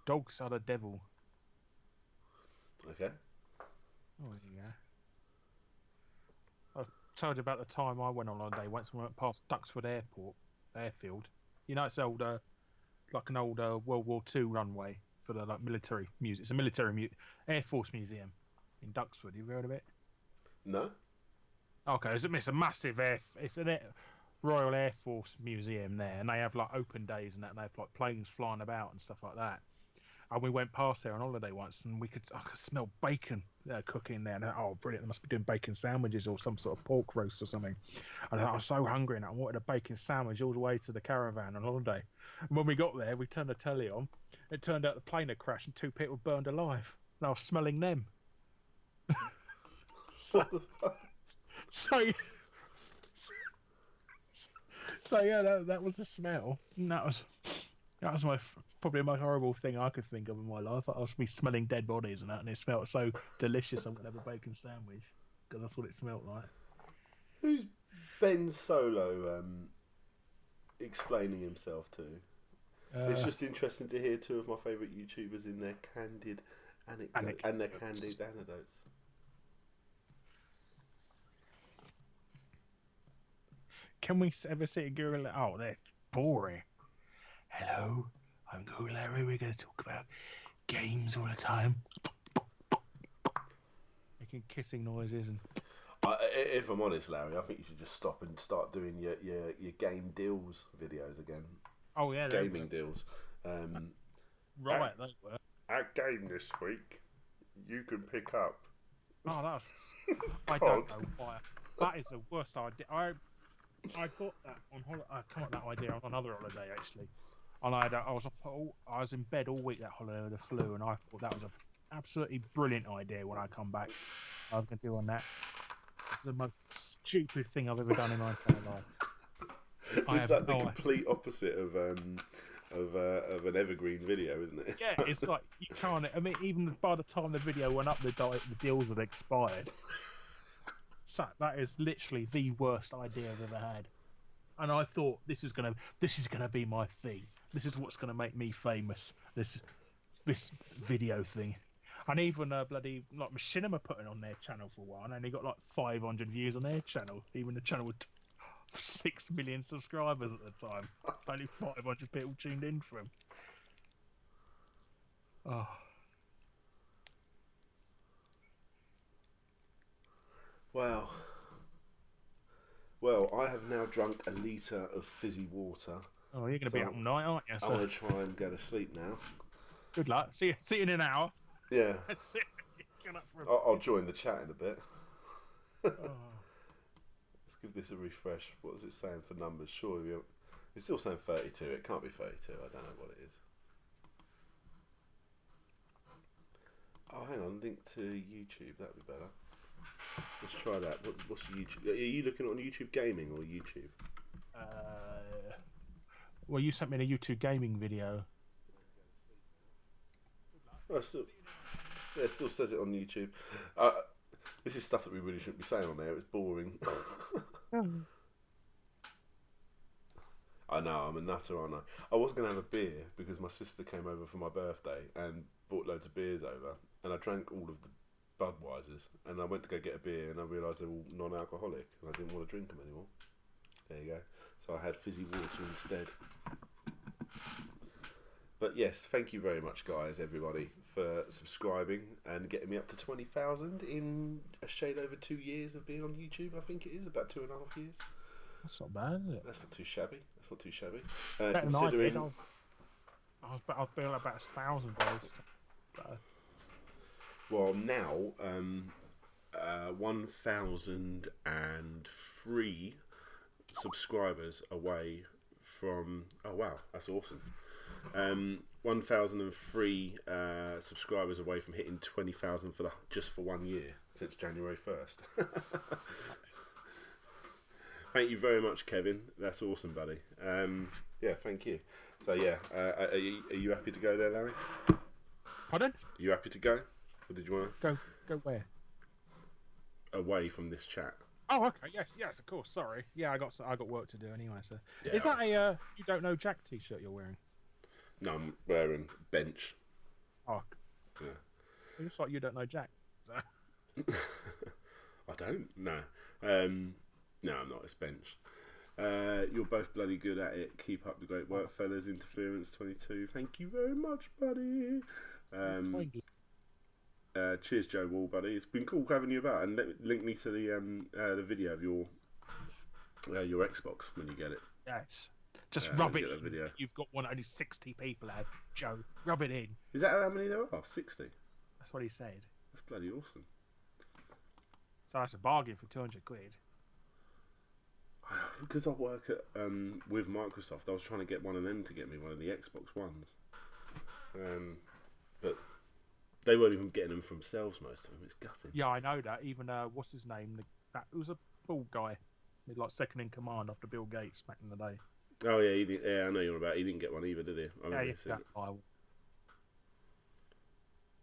Dogs are the devil. Okay. Oh, yeah. I told you about the time I went on holiday once. We went past Duxford Airfield. You know, it's old, like an old World War II runway for the military museum. It's a military Air Force museum in Duxford. You ever heard of it? No. Okay, it's a massive it's an Royal Air Force museum there, and they have like open days and that. And they have like planes flying about and stuff like that. And we went past there on holiday once, and I could smell bacon cooking there. And brilliant! They must be doing bacon sandwiches or some sort of pork roast or something. And I was so hungry, and I wanted a bacon sandwich all the way to the caravan on holiday. And when we got there, we turned the telly on. It turned out the plane had crashed and 2 people burned alive. And I was smelling them. So yeah, that was the smell. And that was probably my horrible thing I could think of in my life. I was me smelling dead bodies and that, and it smelled so delicious. I'm gonna have a bacon sandwich because that's what it smelled like. Who's Ben Solo explaining himself to? It's just interesting to hear 2 of my favourite YouTubers in their candid anecdotes and their candid anecdotes. Can we ever see a gorilla? Oh, they're boring. Hello, I'm Google Larry. We're going to talk about games all the time. Making kissing noises and. If I'm honest, Larry, I think you should just stop and start doing your game deals videos again. Oh yeah, gaming deals. Right, they were. At game this week, you can pick up. Oh, that's. I don't know why. That is the worst idea. I got that on holiday. I come up with that idea on another holiday actually. And I was in bed all week that holiday with the flu, and I thought that was an absolutely brilliant idea. When I come back, I was going to do on that. It's the most stupid thing I've ever done in my entire life. It's like the complete opposite of an evergreen video, isn't it? Yeah, it's like you can't. I mean, even by the time the video went up, the deals had expired. So that is literally the worst idea I've ever had. And I thought this is gonna be my thing. This is what's gonna make me famous. This video thing. And even bloody like Machinima put it on their channel for a while, and only got like 500 views on their channel. Even the channel with 6 million subscribers at the time. Only 500 people tuned in for him. Oh. Wow. Well, I have now drunk a litre of fizzy water. Oh, you're going to be up all night, aren't you? I'm going to try and go to sleep now. Good luck. See you in an hour. Yeah. That's it. I'll join the chat in a bit. Oh. Let's give this a refresh. What is it saying for numbers? Surely it's still saying 32. It can't be 32. I don't know what it is. Oh, hang on. Link to YouTube. That'd be better. Let's try that. What's YouTube? Are you looking on YouTube Gaming or YouTube? Well, you sent me a YouTube gaming video. Oh, it still says it on YouTube. This is stuff that we really shouldn't be saying on there. It's boring. I know, I'm a nutter, aren't I? I was going to have a beer because my sister came over for my birthday and brought loads of beers over, and I drank all of the Budweisers, and I went to go get a beer, and I realised they were all non-alcoholic, and I didn't want to drink them anymore. There you go. So I had fizzy water instead. But yes, thank you very much, guys, everybody, for subscribing and getting me up to 20,000 in a shade over 2 years of being on YouTube. I think it is about 2.5 years. That's not bad, is it? That's not too shabby. That's not too shabby. Better than I did. I was feeling about 1,000 days. Well, now 1,003 subscribers away from. Oh wow, that's awesome. 1,003 subscribers away from hitting 20,000 just for 1 year since January 1st. Thank you very much, Kevin. That's awesome, buddy. Yeah, thank you. So yeah, are you happy to go there, Larry? Pardon? Are you happy to go? Or did you want to go where? Away from this chat. Oh, okay. Yes, of course. Sorry. Yeah, I got work to do anyway. So, yeah. Is that a You Don't Know Jack t-shirt you're wearing? No, I'm wearing Bench. Oh, yeah. It looks like You Don't Know Jack. I don't. No. No, I'm not. It's Bench. You're both bloody good at it. Keep up the great work, fellas. Interference 22. Thank you very much, buddy. Cheers, Joe Wall, buddy. It's been cool having you about, and link me to the video of your Xbox when you get it. Yes. Just rub it in. Video. You've got one only 60 people have, Joe. Rub it in. Is that how many there are? 60? That's what he said. That's bloody awesome. So that's a bargain for 200 quid. Because I work at with Microsoft, I was trying to get one of them to get me one of the Xbox Ones. But they weren't even getting them for themselves, most of them. It's gutting. Yeah, I know that. Even, what's his name? That was a bald guy. He like second in command after Bill Gates back in the day. Oh, yeah, he didn't, yeah, I know you're about. He didn't get one either, did he? Yeah,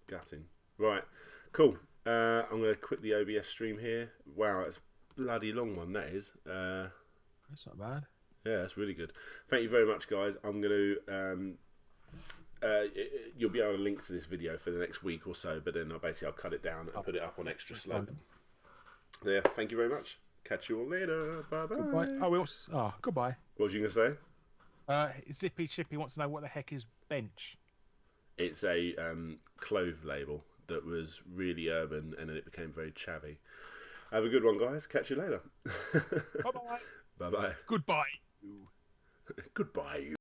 Gutting. Right, cool. I'm going to quit the OBS stream here. Wow, it's a bloody long one, that is. That's not bad. Yeah, that's really good. Thank you very much, guys. I'm going to... you'll be able to link to this video for the next week or so, but then I'll cut it down and put it up on Extra Slope. Yeah, thank you very much. Catch you all later. Bye-bye. Goodbye. Goodbye. What was you going to say? Zippy Chippy wants to know what the heck is Bench. It's a clove label that was really urban and then it became very chavvy. Have a good one, guys. Catch you later. Bye-bye. Bye-bye. Goodbye. Goodbye.